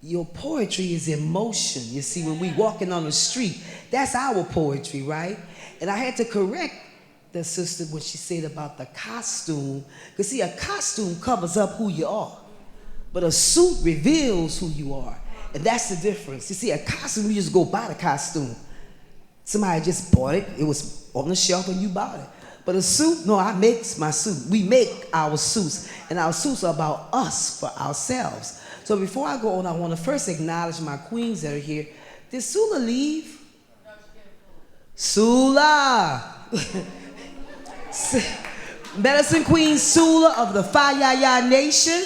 [SPEAKER 15] Your poetry is in motion. You see, when we walking on the street, that's our poetry, right? And I had to correct the sister when she said about the costume. Because see, a costume covers up who you are, but a suit reveals who you are. And that's the difference. You see, a costume, you just go buy the costume. Somebody just bought it. It was on the shelf and you bought it. But a suit, no, I make my suit. We make our suits. And our suits are about us, for ourselves. So before I go on, I want to first acknowledge my queens that are here. Did Sula leave? Sula! Medicine Queen Sula of the Fayaya Nation.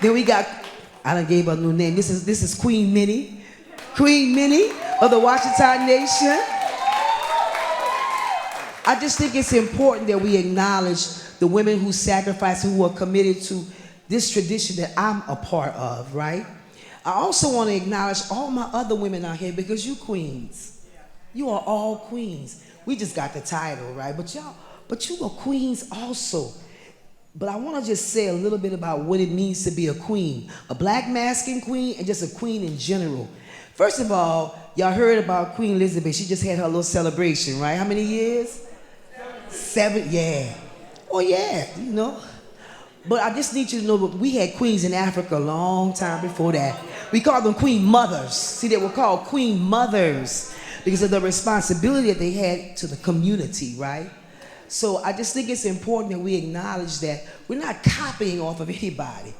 [SPEAKER 15] Then we got, I done gave her a new name. This is Queen Minnie. Queen Minnie of the Washita Nation. I just think it's important that we acknowledge the women who sacrifice, who are committed to this tradition that I'm a part of, right? I also want to acknowledge all my other women out here because you queens. You are all queens. We just got the title, right? But you are queens also. But I want to just say a little bit about what it means to be a queen. A black masculine queen and just a queen in general. First of all, y'all heard about Queen Elizabeth. She just had her little celebration, right? How many years? 7, yeah. Oh yeah, you know. But I just need you to know that we had queens in Africa a long time before that. We called them queen mothers. See, they were called queen mothers because of the responsibility that they had to the community, right? So I just think it's important that we acknowledge that we're not copying off of anybody.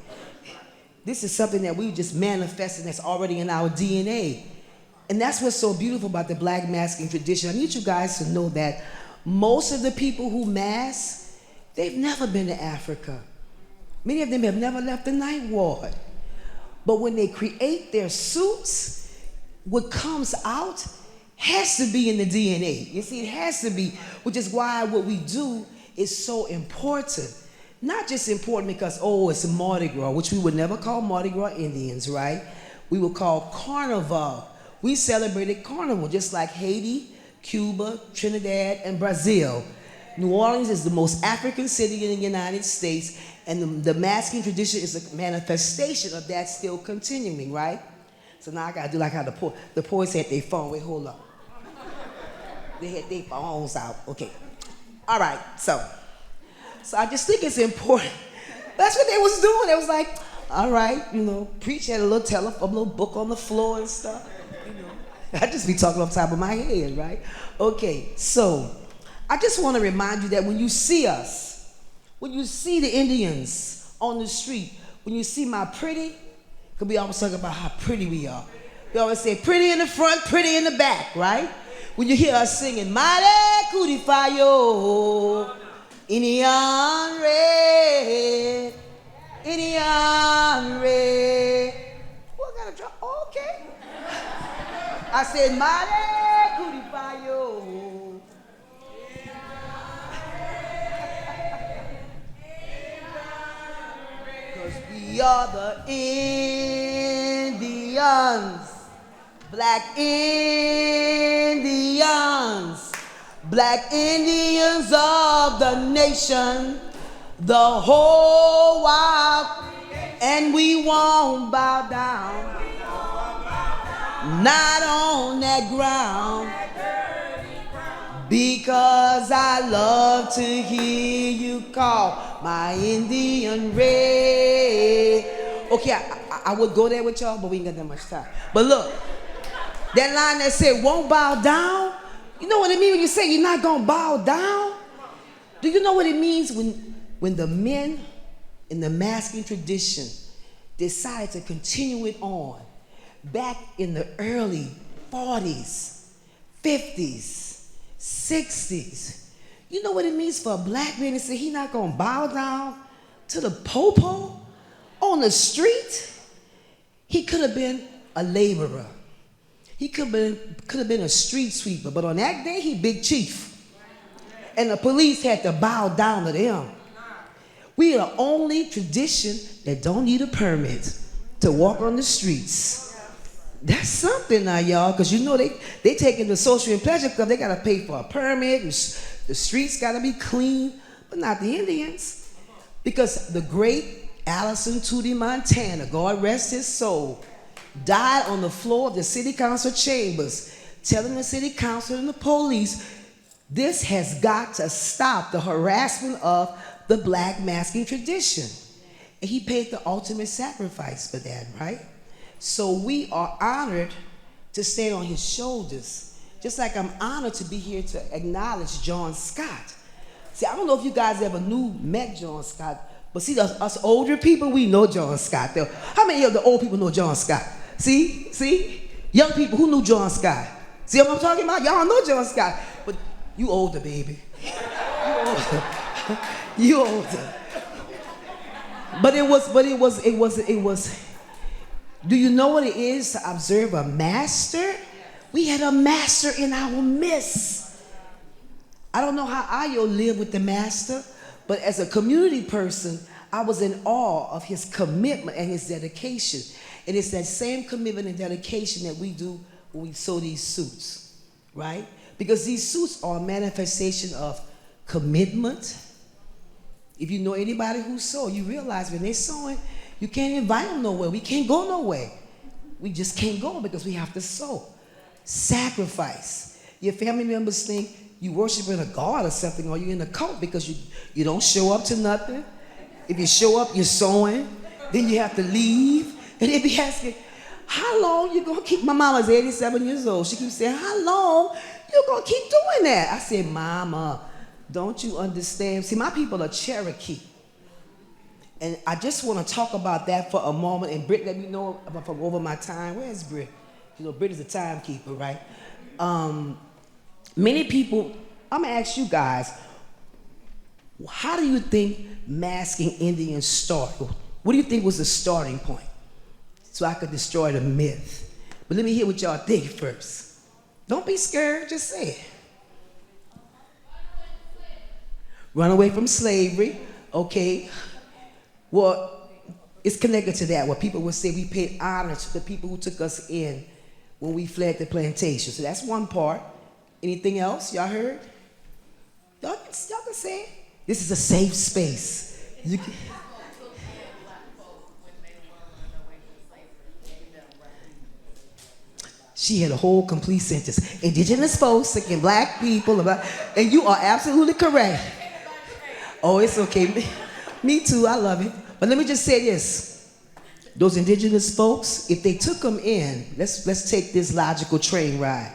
[SPEAKER 15] This is something that we just manifested that's already in our DNA. And that's what's so beautiful about the black masculine tradition. I need you guys to know that most of the people who mask, they've never been to Africa. Many of them have never left the Ninth Ward. But when they create their suits, what comes out has to be in the DNA. You see, it has to be, which is why what we do is so important. Not just important because, oh, it's a Mardi Gras, which we would never call Mardi Gras Indians, right? We would call Carnival. We celebrated Carnival, just like Haiti, Cuba, Trinidad, and Brazil. New Orleans is the most African city in the United States, and the masculine tradition is a manifestation of that still continuing, right? So now I gotta do like how the poets had their phone. Wait, hold up. They had their phones out. Okay. All right, so I just think it's important. That's what they was doing. It was like, all right, you know, preach had a little telephone, a little book on the floor and stuff. You know, I just be talking off the top of my head, right? Okay, so I just want to remind you that when you see us, when you see the Indians on the street, when you see my pretty, because we always talk about how pretty we are. We always say pretty in the front, pretty in the back, right? When you hear us singing, Mighty Kudifayo, Indian Red, Indian Red. Oh, I got a drop. Okay. I said, Mighty Kudifayo. Because we are the Indians, black Indians, black Indians of the nation, the whole wild, and we won't bow down, not on that ground, because I love to hear you call my Indian red. Okay, I would go there with y'all, but we ain't got that much time. But look, that line that said won't bow down, you know what it means when you say you're not gonna bow down? Do you know what it means when the men in the masculine tradition decided to continue it on back in the early 40s, 50s, 60s? You know what it means for a black man to say he's not gonna bow down to the popo on the street? He could have been a laborer. He could have been a street sweeper, but on that day, he big chief. And the police had to bow down to them. We are the only tradition that don't need a permit to walk on the streets. That's something now, y'all, because you know they taking the Social and Pleasure Club, they got to pay for a permit, and the streets got to be clean, but not the Indians. Because the great Allison Tootie Montana, God rest his soul, died on the floor of the city council chambers, telling the city council and the police, this has got to stop, the harassment of the black masking tradition. And he paid the ultimate sacrifice for that, right? So we are honored to stand on his shoulders, just like I'm honored to be here to acknowledge John Scott. See, I don't know if you guys ever met John Scott, but see, us older people, we know John Scott. Though. How many of the old people know John Scott? See? Young people, who knew John Scott? See what I'm talking about? Y'all know John Scott, but you older, baby. You older. But it was, do you know what it is to observe a master? We had a master in our midst. I don't know how Ayo lived with the master, but as a community person, I was in awe of his commitment and his dedication. And it's that same commitment and dedication that we do when we sew these suits, right? Because these suits are a manifestation of commitment. If you know anybody who sew, you realize when they're sewing, you can't invite them nowhere. We can't go nowhere. We just can't go because we have to sew. Sacrifice. Your family members think you worshiping a god or something, or you're in a cult because you don't show up to nothing. If you show up, you're sewing. Then you have to leave. And they be asking, how long you gonna keep? My mama's 87 years old. She keeps saying, how long you gonna keep doing that? I said, Mama, don't you understand? See, my people are Cherokee. And I just want to talk about that for a moment. And Britt, let me know if I'm over my time. Where's Britt? You know, Britt is a timekeeper, right? Many people, I'm going to ask you guys, how do you think masking Indians started? What do you think was the starting point? So I could destroy the myth. But let me hear what y'all think first. Don't be scared, just say it. Run away from slavery, okay. Well, it's connected to that, where people would say we paid honor to the people who took us in when we fled the plantation. So that's one part. Anything else y'all heard? Y'all can say it. This is a safe space. You can... She had a whole complete sentence. Indigenous folks and black people, and you are absolutely correct. Oh, it's okay. Me too, I love it. But let me just say this. Those indigenous folks, if they took them in, let's take this logical train ride.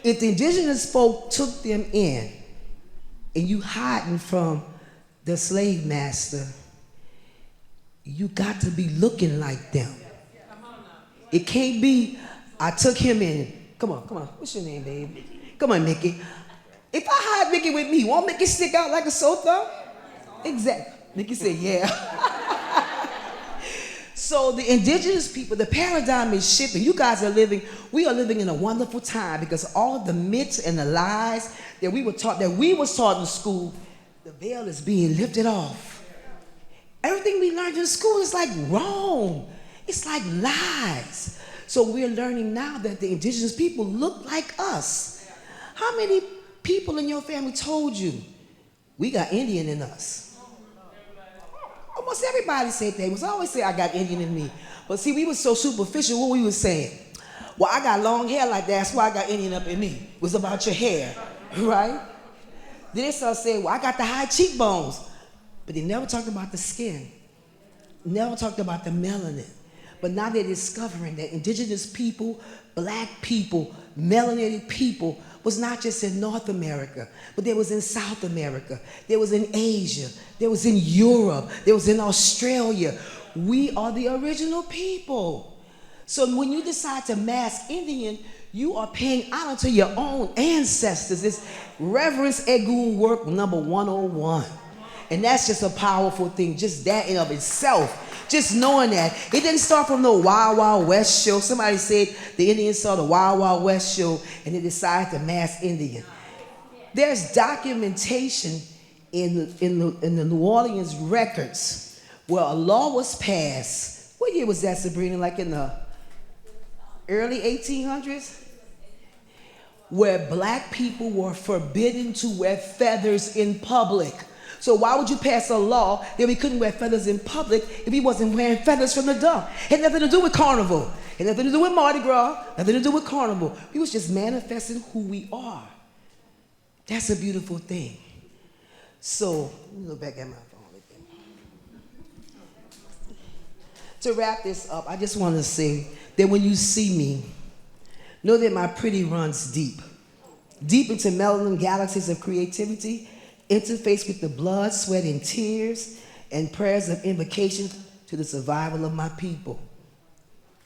[SPEAKER 15] If the indigenous folk took them in and you hiding from the slave master, you got to be looking like them. It can't be, I took him in. Come on. What's your name, baby? Come on, Mickey. If I hide Mickey with me, won't Mickey stick out like a sore thumb? Exactly. Mickey said, yeah. So the indigenous people, the paradigm is shifting. You guys are we are living in a wonderful time because all of the myths and the lies that we was taught in school, the veil is being lifted off. Everything we learned in school is like wrong. It's like lies. So we're learning now that the indigenous people look like us. How many people in your family told you we got Indian in us? Almost everybody said they was always say I got Indian in me. But see, we were so superficial. What we was saying? Well, I got long hair like that. That's why I got Indian up in me. It was about your hair, right? Then they started saying, well, I got the high cheekbones. But they never talked about the skin. Never talked about the melanin. But now they're discovering that indigenous people, black people, melanated people was not just in North America, but there was in South America, there was in Asia, there was in Europe, there was in Australia. We are the original people. So when you decide to mask Indian, you are paying honor to your own ancestors. It's Reverence Egun work number 101. And that's just a powerful thing, just that in of itself. Just knowing that. It didn't start from no Wild Wild West show. Somebody said the Indians saw the Wild Wild West show and they decided to mask Indian. There's documentation in the New Orleans records where a law was passed. What year was that, Sabrina? Like in the early 1800s? Where black people were forbidden to wear feathers in public. So why would you pass a law that we couldn't wear feathers in public if we wasn't wearing feathers from the dump? Had nothing to do with Carnival. Had nothing to do with Mardi Gras. Nothing to do with Carnival. We was just manifesting who we are. That's a beautiful thing. So, let me look back at my phone. To wrap this up, I just want to say that when you see me, know that my pretty runs deep. Deep into melanin galaxies of creativity, interface with the blood, sweat, and tears, and prayers of invocation to the survival of my people.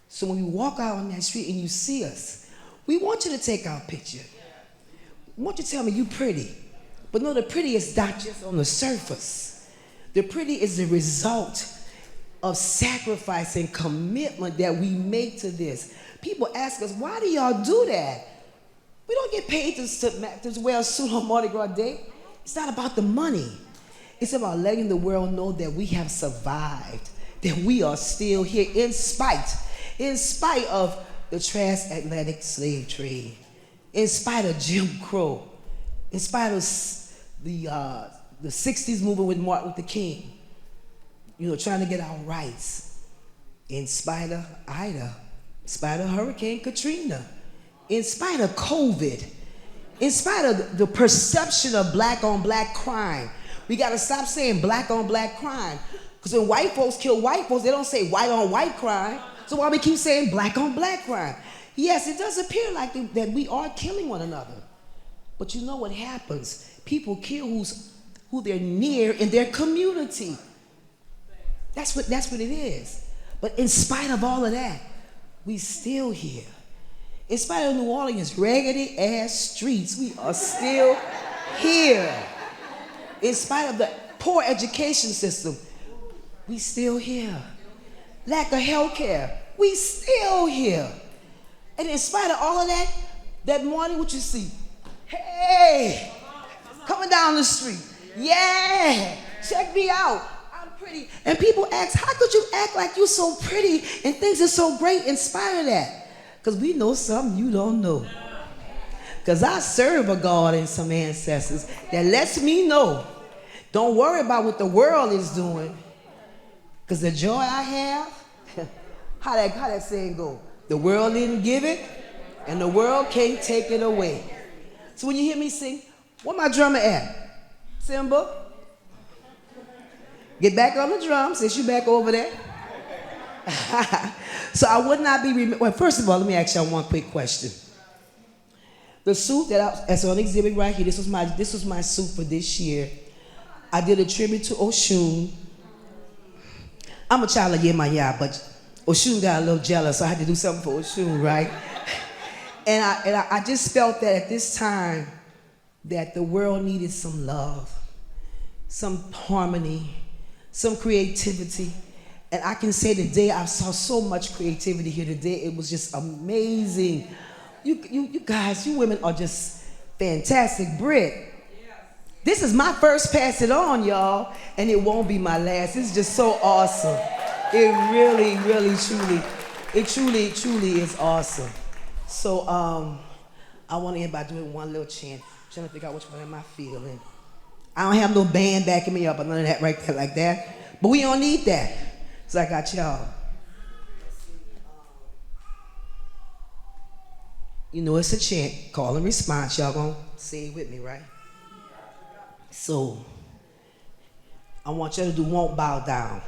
[SPEAKER 15] So when we walk out on that street and you see us, we want you to take our picture. We want you to tell me you pretty. But no, the pretty is not just on the surface. The pretty is the result of sacrifice and commitment that we make to this. People ask us, why do y'all do that? We don't get paid to wear a suit on Mardi Gras Day. It's not about the money. It's about letting the world know that we have survived, that we are still here in spite of the transatlantic slave trade, in spite of Jim Crow, in spite of the 60s movement with Martin Luther King, trying to get our rights, in spite of Ida, in spite of Hurricane Katrina, in spite of COVID, in spite of the perception of black on black crime. We gotta stop saying black on black crime. Because when white folks kill white folks, they don't say white on white crime. So why we keep saying black on black crime? Yes, it does appear like that we are killing one another. But you know what happens? People kill who they're near in their community. That's what it is. But in spite of all of that, we still here. In spite of New Orleans' raggedy ass streets, we are still here. In spite of the poor education system, we still here. Lack of health care, we still here. And in spite of all of that, that morning, what you see? Hey, coming down the street. Yeah, check me out. I'm pretty. And people ask, how could you act like you're so pretty and things are so great in spite of that? Because we know something you don't know. Because I serve a God and some ancestors that lets me know, don't worry about what the world is doing. Because the joy I have, how that saying go? The world didn't give it, and the world can't take it away. So when you hear me sing, where my drummer at? Simba? Get back on the drum since you back over there. So I would not be, well, first of all, let me ask y'all one quick question. The suit that's on exhibit right here, this was my suit for this year. I did a tribute to Oshun. I'm a child of Yemaya, but Oshun got a little jealous, so I had to do something for Oshun, right? And I just felt that at this time that the world needed some love, some harmony, some creativity. And I can say today, I saw so much creativity here today. It was just amazing. You guys, you women are just fantastic. Britt, this is my first Pass It On, y'all, and it won't be my last. It's just so awesome. It really, really, truly is awesome. So I want to end by doing one little chant. I'm trying to figure out which one am I feeling. I don't have no band backing me up or none of that right there like that. But we don't need that. So I got y'all. It's a chant, call and response. Y'all gonna say it with me, right? So I want y'all to do won't bow down.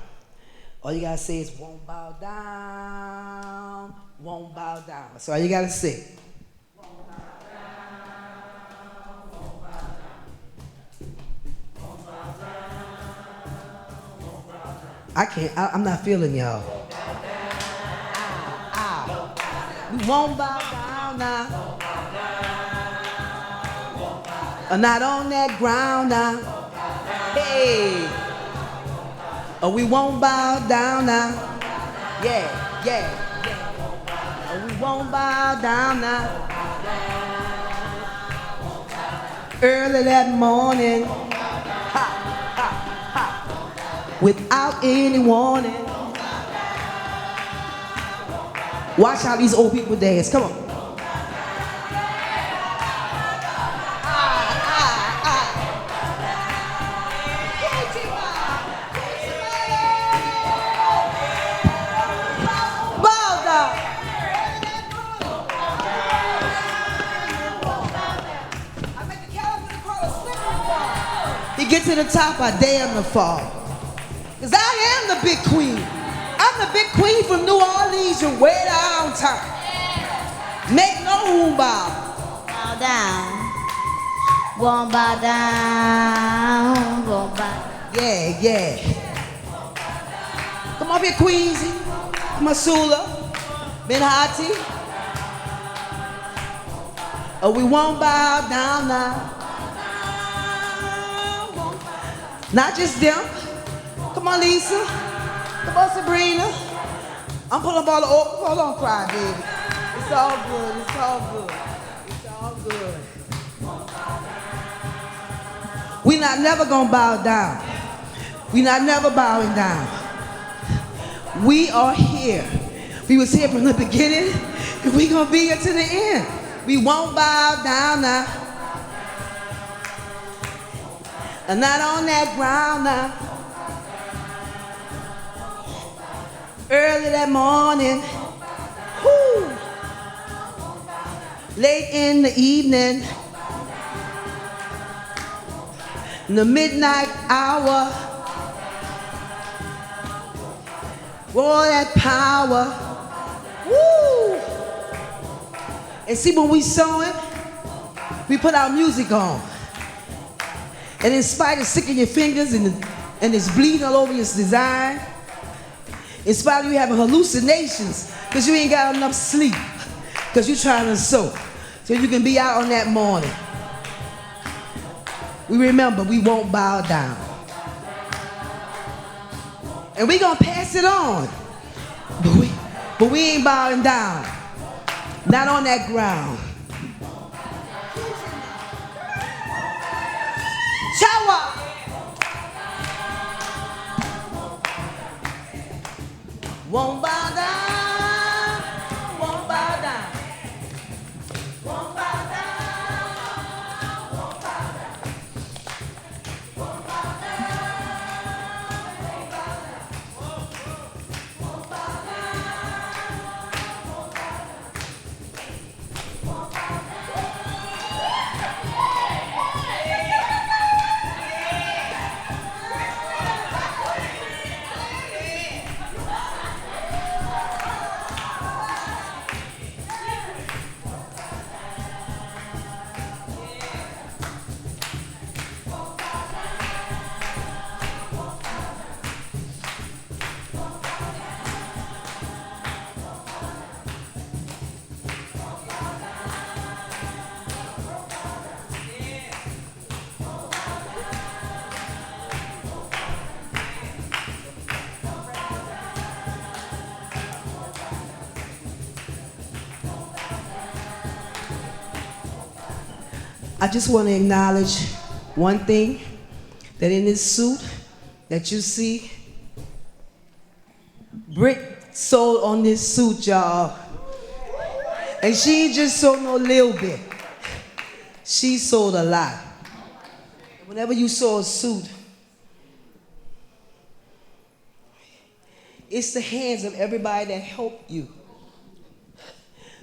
[SPEAKER 15] All you gotta say is won't bow down, won't bow down. So all you gotta say. Won't bow down, won't bow down. Won't bow down, won't bow down. I can't, I'm not feeling y'all. We won't bow down now. Not on that ground now. Hey. We won't bow down now. Yeah. We won't bow down now. Early that morning, without any warning. Watch how these old people dance. Come on. Get to the top, I dare to fall. Because I am the big queen. I'm the big queen from New Orleans, you're way downtown. Make no bow.
[SPEAKER 12] Bow down. Won't bow down. Won't bow.
[SPEAKER 15] Yeah, yeah. Come up here, Queasy, Masula, Benhati. Oh, we won't bow down now. Not just them. Come on, Lisa. Come on, Sabrina. I'm pulling up all the hold on, cry, baby. It's all good. It's all good. It's all good. We not never gonna bow down. We not never bowing down. We are here. We was here from the beginning, and we gonna be here to the end. We won't bow down now. And not on that ground now. Early that morning, whoo, late in the evening, in the midnight hour, all that power, woo. And see, when we saw it, we put our music on. And in spite of sticking your fingers and it's bleeding all over your design, in spite of you having hallucinations because you ain't got enough sleep, because you're trying to sew so you can be out on that morning, we remember we won't bow down. And we gonna pass it on, but we ain't bowing down. Not on that ground. Chawa. Won't bow down, won't bow down. Won't bow down, won't bow down. Won't bow down, won't bow down. Won't bow down, won't bow down. Won't bow down. I just want to acknowledge one thing, that in this suit that you see, Britt sold on this suit, y'all. And she ain't just sold no little bit. She sold a lot. Whenever you saw a suit, it's the hands of everybody that helped you.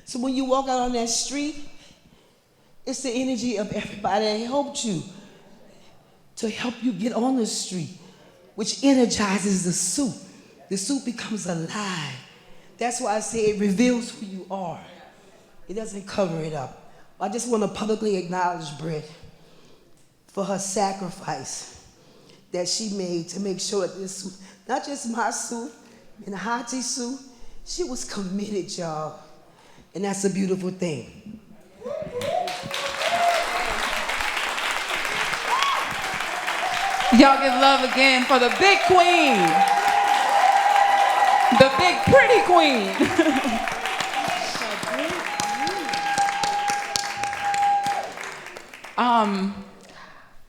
[SPEAKER 15] So when you walk out on that street, it's the energy of everybody that helped you to help you get on the street, which energizes the suit. The suit becomes alive. That's why I say it reveals who you are. It doesn't cover it up. I just want to publicly acknowledge Britt for her sacrifice that she made to make sure that this suit, not just my suit, and Hati's suit, she was committed, y'all. And that's a beautiful thing.
[SPEAKER 4] Y'all give love again for the big queen. The big pretty queen.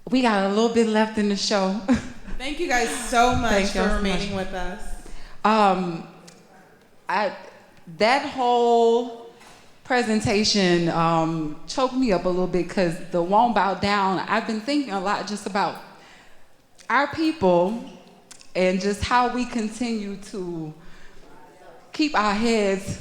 [SPEAKER 4] We got a little bit left in the show.
[SPEAKER 5] Thank you guys so much for remaining with us.
[SPEAKER 4] That whole presentation choked me up a little bit because the won't bow down. I've been thinking a lot just about our people and just how we continue to keep our heads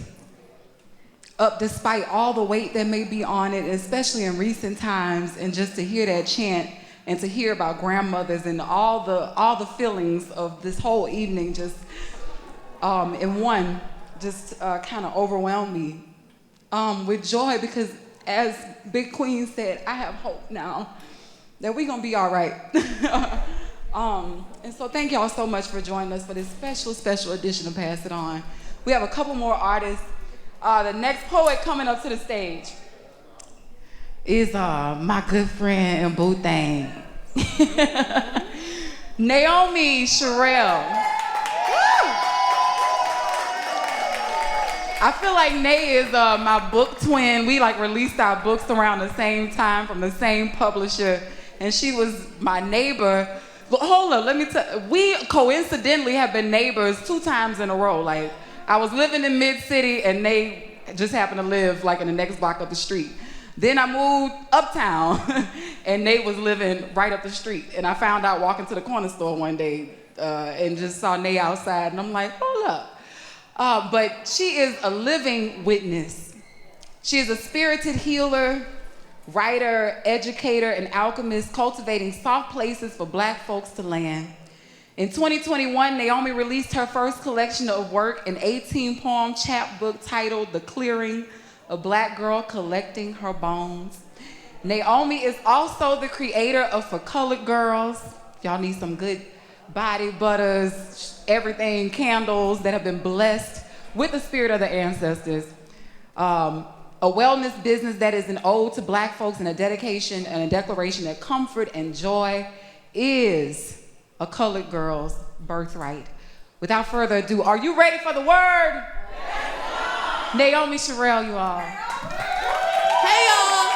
[SPEAKER 4] up despite all the weight that may be on it, especially in recent times, and just to hear that chant and to hear about grandmothers and all the feelings of this whole evening just and one just kind of overwhelmed me with joy because, as Big Queen said, I have hope now that we're going to be all right. And so thank y'all so much for joining us for this special edition of Pass It On. We have a couple more artists. The next poet coming up to the stage is my good friend and boo thing, Naomi Sherrill. I feel like Nay is my book twin. We released our books around the same time from the same publisher, and she was my neighbor. But hold up, let me tell you, we coincidentally have been neighbors 2 times in a row. Like, I was living in Mid-City, and Nay just happened to live in the next block up the street. Then I moved uptown, and Nate was living right up the street. And I found out walking to the corner store one day and just saw Nate outside, and I'm like, hold up. But she is a living witness. She is a spirited healer, writer, educator, and alchemist, cultivating soft places for Black folks to land. In 2021, Naomi released her first collection of work, an 18-poem chapbook titled The Clearing, a Black Girl Collecting Her Bones. Naomi is also the creator of For Colored Girls. Y'all need some good body butters, everything, candles that have been blessed with the spirit of the ancestors. A wellness business that is an ode to Black folks and a dedication and a declaration that comfort and joy is a colored girl's birthright. Without further ado, are you ready for the word? Yes, Naomi Sherrill, you all.
[SPEAKER 16] Hey, y'all.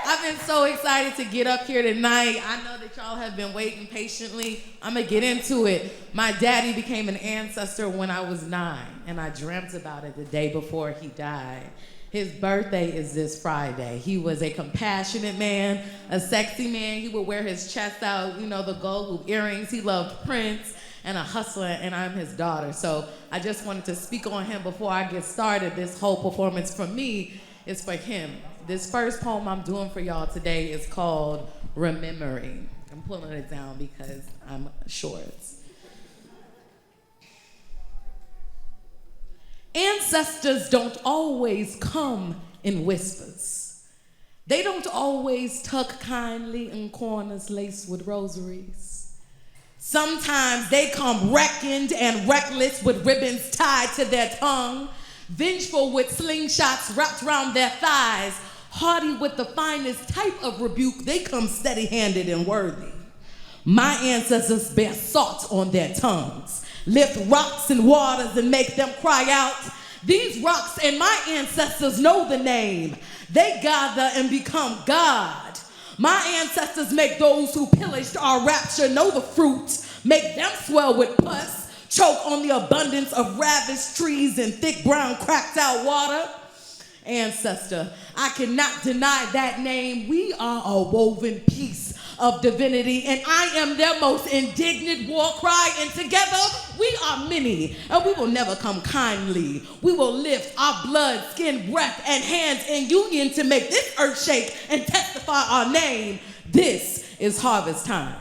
[SPEAKER 16] I've been so excited to get up here tonight. I know that y'all have been waiting patiently. I'm gonna get into it. My daddy became an ancestor when I was 9, and I dreamt about it the day before he died. His birthday is this Friday. He was a compassionate man, a sexy man. He would wear his chest out, the gold loop earrings. He loved Prince, and a hustler, and I'm his daughter. So I just wanted to speak on him before I get started. This whole performance for me is for him. This first poem I'm doing for y'all today is called Remembering. I'm pulling it down because I'm short. Ancestors don't always come in whispers. They don't always tuck kindly in corners laced with rosaries. Sometimes they come reckoned and reckless with ribbons tied to their tongue, vengeful with slingshots wrapped around their thighs, haughty with the finest type of rebuke. They come steady-handed and worthy. My ancestors bear salt on their tongues, lift rocks and waters and make them cry out. These rocks and my ancestors know the name. They gather and become God. My ancestors make those who pillaged our rapture know the fruit, make them swell with pus, choke on the abundance of ravished trees and thick brown cracked out water. Ancestor, I cannot deny that name. We are a woven piece of divinity, and I am their most indignant war cry, and together we are many, and we will never come kindly. We will lift our blood, skin, breath, and hands in union to make this earth shake and testify our name. This is harvest time.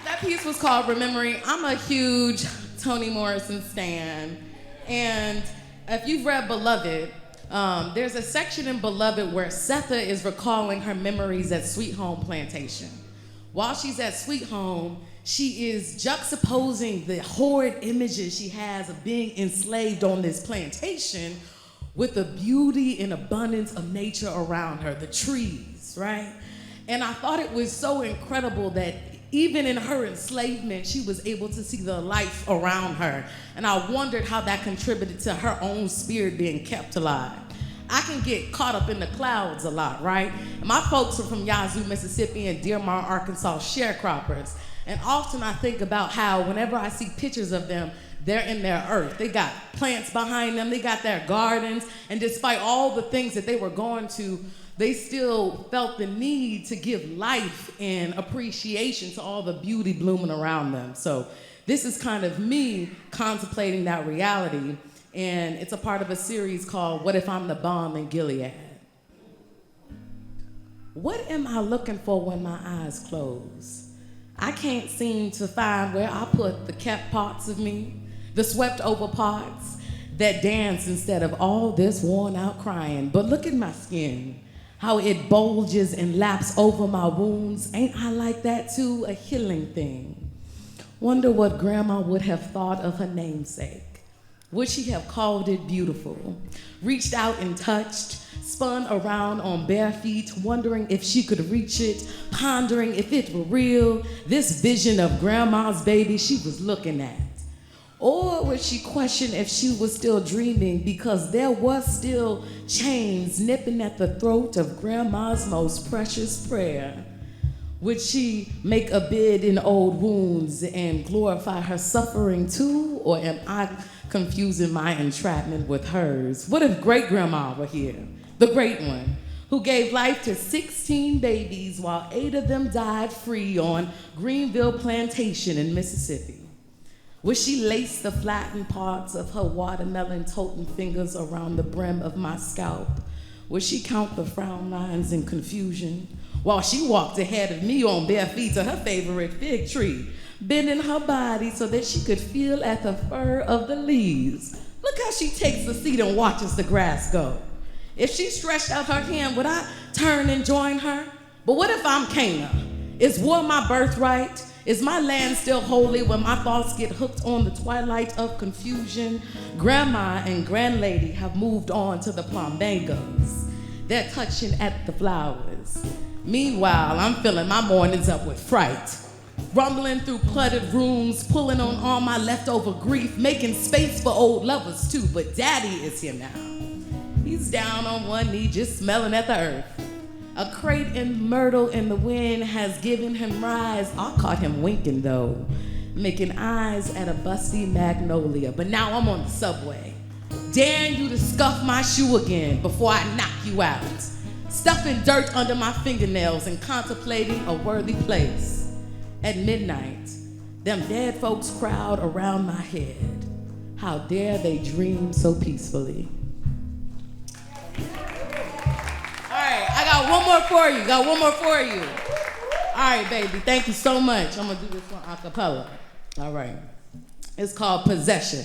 [SPEAKER 16] That piece was called Remembering. I'm a huge Toni Morrison stan, and if you've read Beloved, there's a section in Beloved where Setha is recalling her memories at Sweet Home Plantation. While she's at Sweet Home, she is juxtaposing the horrid images she has of being enslaved on this plantation with the beauty and abundance of nature around her, the trees, right? And I thought it was so incredible that even in her enslavement, she was able to see the life around her. And I wondered how that contributed to her own spirit being kept alive. I can get caught up in the clouds a lot, right? My folks are from Yazoo, Mississippi, and Deer Marr, Arkansas, sharecroppers. And often I think about how whenever I see pictures of them, they're in their earth. They got plants behind them, they got their gardens, and despite all the things that they were going to, they still felt the need to give life and appreciation to all the beauty blooming around them. So this is kind of me contemplating that reality, and it's a part of a series called What If I'm the Bomb in Gilead? What am I looking for when my eyes close? I can't seem to find where I put the kept parts of me, the swept over parts that dance instead of all this worn out crying. But look at my skin, how it bulges and laps over my wounds. Ain't I like that too? A healing thing. Wonder what Grandma would have thought of her namesake. Would she have called it beautiful? Reached out and touched, spun around on bare feet, wondering if she could reach it, pondering if it were real, this vision of Grandma's baby she was looking at. Or would she question if she was still dreaming because there was still chains nipping at the throat of Grandma's most precious prayer? Would she make a bid in old wounds and glorify her suffering too? Or am I confusing my entrapment with hers? What if great-grandma were here, the great one, who gave life to 16 babies while 8 of them died free on Greenville Plantation in Mississippi? Would she lace the flattened parts of her watermelon-toting fingers around the brim of my scalp? Would she count the frown lines in confusion while she walked ahead of me on bare feet to her favorite fig tree, bending her body so that she could feel at the fur of the leaves? Look how she takes the seat and watches the grass go. If she stretched out her hand, would I turn and join her? But what if I'm Cana? Is war my birthright? Is my land still holy when my thoughts get hooked on the twilight of confusion? Grandma and Grandlady have moved on to the plumbangos. They're touching at the flowers. Meanwhile, I'm filling my mornings up with fright. Rumbling through cluttered rooms, pulling on all my leftover grief, making space for old lovers too, but Daddy is here now. He's down on one knee, just smelling at the earth. A crate and myrtle in the wind has given him rise. I caught him winking though, making eyes at a busty magnolia. But now I'm on the subway, daring you to scuff my shoe again before I knock you out. Stuffing dirt under my fingernails and contemplating a worthy place. At midnight, them dead folks crowd around my head. How dare they dream so peacefully? All right, I got one more for you. All right, baby, thank you so much. I'm gonna do this one a cappella. All right, it's called Possession.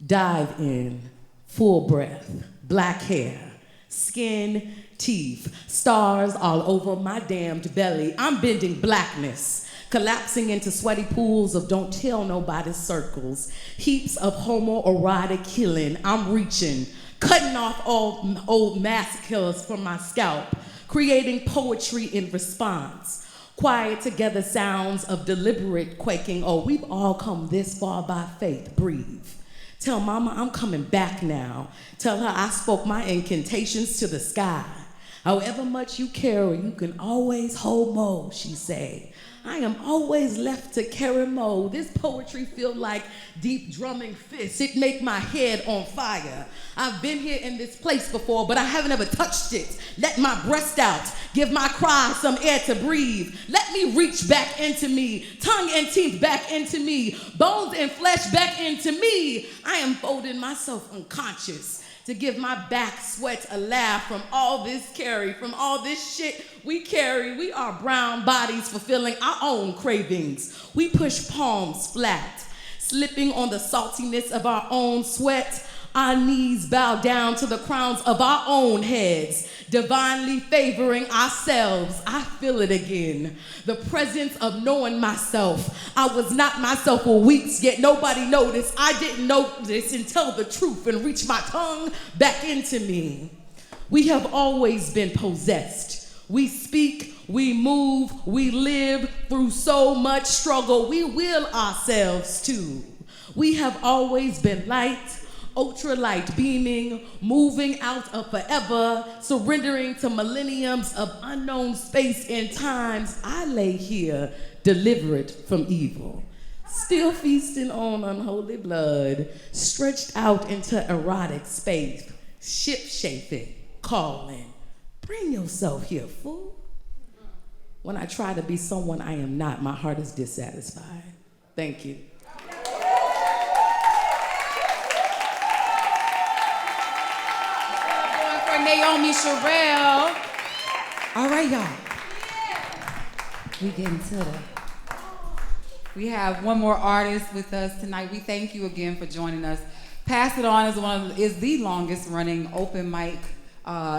[SPEAKER 16] Dive in, full breath, black hair, skin, teeth, stars all over my damned belly. I'm bending blackness, collapsing into sweaty pools of don't tell nobody circles, heaps of homoerotic killing. I'm reaching, cutting off all old massacres from my scalp, creating poetry in response. Quiet together sounds of deliberate quaking. Oh, we've all come this far by faith. Breathe. Tell mama I'm coming back now. Tell her I spoke my incantations to the sky. However much you carry, you can always hold more, she say. I am always left to carry more. This poetry feel like deep drumming fists. It make my head on fire. I've been here in this place before, but I haven't ever touched it. Let my breast out. Give my cry some air to breathe. Let me reach back into me. Tongue and teeth back into me. Bones and flesh back into me. I am folding myself unconscious to give my back sweat a laugh from all this carry, from all this shit we carry. We are brown bodies fulfilling our own cravings. We push palms flat, slipping on the saltiness of our own sweat. Our knees bow down to the crowns of our own heads, divinely favoring ourselves. I feel it again. The presence of knowing myself. I was not myself for weeks, yet nobody noticed. I didn't notice and tell the truth and reach my tongue back into me. We have always been possessed. We speak, we move, we live through so much struggle. We will ourselves too. We have always been light, ultralight beaming, moving out of forever, surrendering to millenniums of unknown space and times. I lay here, delivered from evil, still feasting on unholy blood, stretched out into erotic space, ship-shaping, calling. Bring yourself here, fool. When I try to be someone I am not, my heart is dissatisfied. Thank you.
[SPEAKER 10] Naomi Sherelle.
[SPEAKER 4] All right, y'all. We getting to the. We have one more artist with us tonight. We thank you again for joining us. Pass It On is the longest running open mic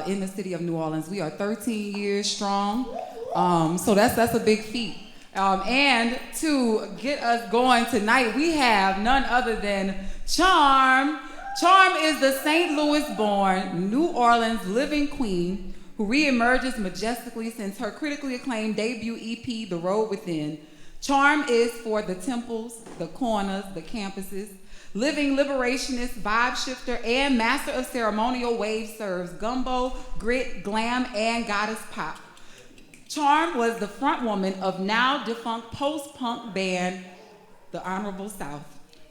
[SPEAKER 4] in the city of New Orleans. We are 13 years strong, so that's a big feat. And to get us going tonight, we have none other than Charm. Charm is the St. Louis-born, New Orleans living queen who reemerges majestically since her critically acclaimed debut EP, The Road Within. Charm is for the temples, the corners, the campuses. Living liberationist, vibe shifter, and master of ceremonial wave serves gumbo, grit, glam, and goddess pop. Charm was the frontwoman of now defunct post-punk band, The Honorable South.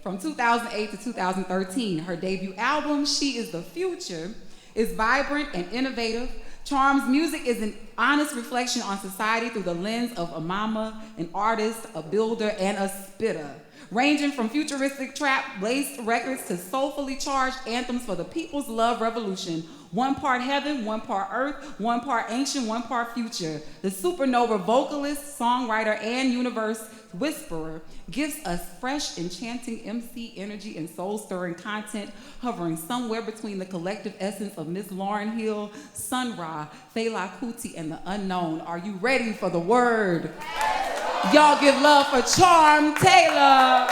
[SPEAKER 4] From 2008 to 2013, her debut album, She Is the Future, is vibrant and innovative. Charm's music is an honest reflection on society through the lens of a mama, an artist, a builder, and a spitter. Ranging from futuristic trap-laced records to soulfully charged anthems for the people's love revolution. One part heaven, one part earth, one part ancient, one part future. The supernova vocalist, songwriter, and universe whisperer gives us fresh, enchanting MC energy and soul-stirring content hovering somewhere between the collective essence of Miss Lauryn Hill, Sun Ra, Fela Kuti, and the unknown. Are you ready for the word? Y'all give love for Charm Taylor.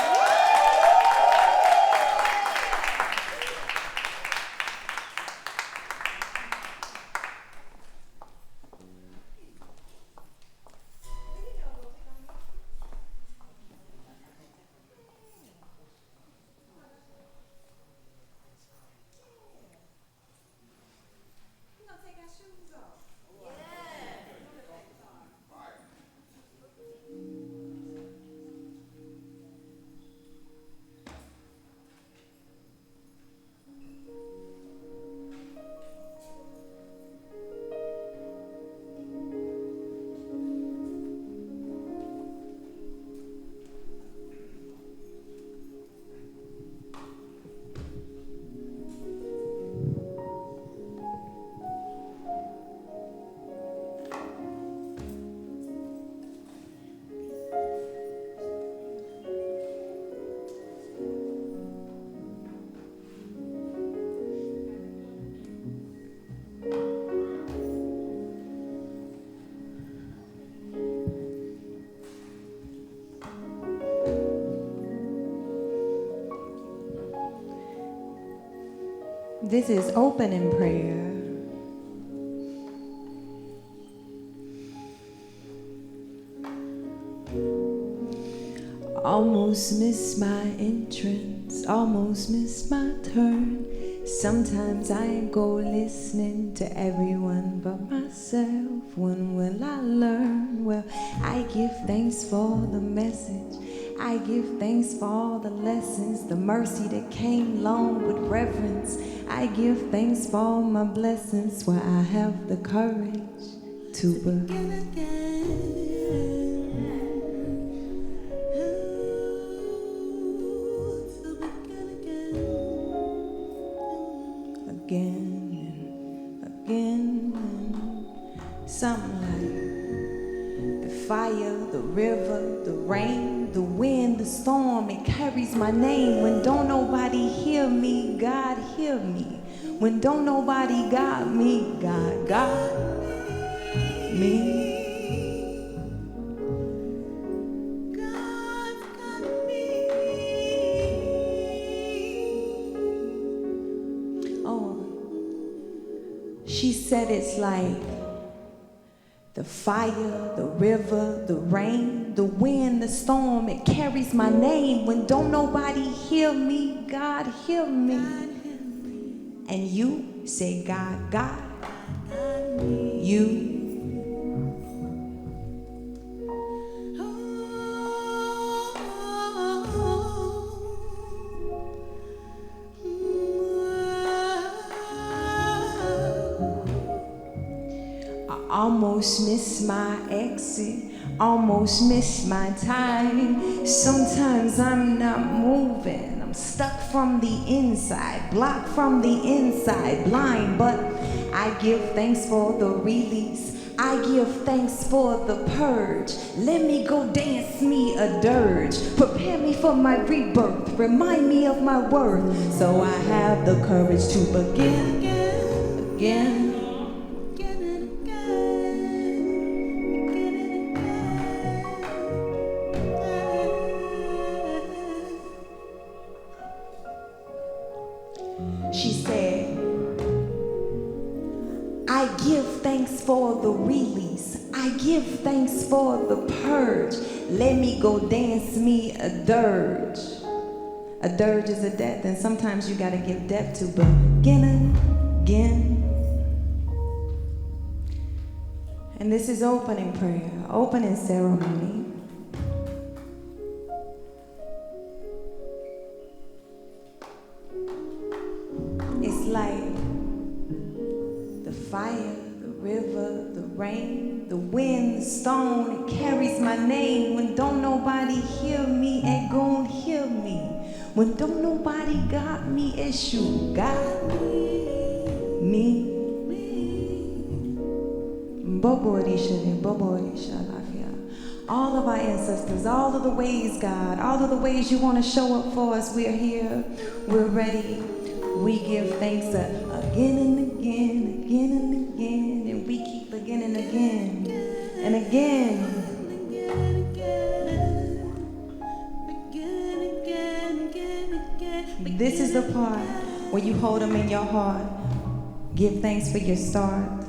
[SPEAKER 17] This is open in prayer. Almost miss my entrance, almost miss my turn. Sometimes I go listening to everyone but myself. When will I learn? Well, I give thanks for the message. I give thanks for all the lessons, the mercy that came along with reverence. I give thanks for all my blessings where I have the courage to begin again. Again and again and something like the fire, the river, the rain, the wind, the storm, it carries my name. When don't nobody hear me, God hear me. When don't nobody got me, God got me. She said it's like the fire, the river, the rain, the wind, the storm, it carries my name. When don't nobody hear me, God hear me. And you say, God, God, you. Almost miss my exit, almost miss my time. Sometimes I'm not moving, I'm stuck from the inside, blocked from the inside, blind. But I give thanks for the release, I give thanks for the purge. Let me go dance me a dirge. Prepare me for my rebirth. Remind me of my worth. So I have the courage to begin again. She said, I give thanks for the release. I give thanks for the purge. Let me go dance me a dirge. A dirge is a death, and sometimes you gotta give death to begin again. And this is opening prayer, opening ceremony. It's like the fire, the river, the rain, the wind, the stone, it carries my name. When don't nobody hear me, it gon' hear me. When don't nobody got me, it's you got me. All of our ancestors, all of the ways, God, all of the ways you want to show up for us, we're here, we're ready. We give thanks again and again, again and again, and we keep again and again, and again. This is the part where you hold them in your heart. Give thanks for your start.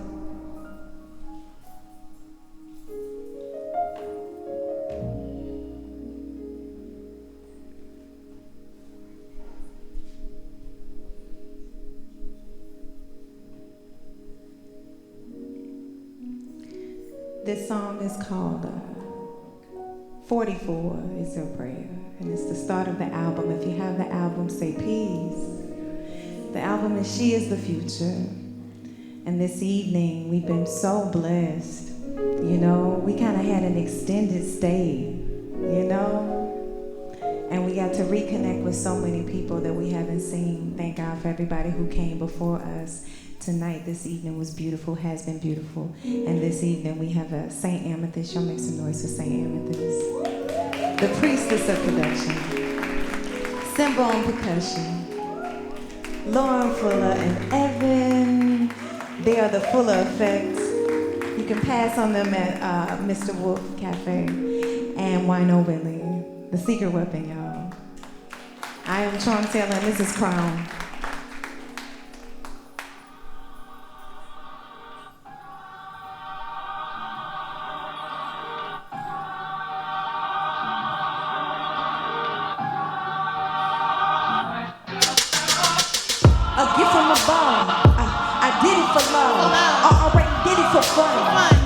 [SPEAKER 17] This song is called 44 is a prayer, and it's the start of the album. If you have the album, say peace. The album is She is the Future. And this evening, we've been so blessed. You know, we kind of had an extended stay, you know? And we got to reconnect with so many people that we haven't seen. Thank God for everybody who came before us. Tonight, this evening was beautiful, has been beautiful. And this evening we have a St. Amethyst. Y'all make some noise for St. Amethyst. The priestess of production. Simba on percussion. Lauren Fuller and Evan. They are the Fuller Effect. You can pass on them at Mr. Wolf Cafe. And Wino Willie. The secret weapon, y'all. I am Charm Taylor and this is Crown. A gift from above. I did it for love. I already did it for fun.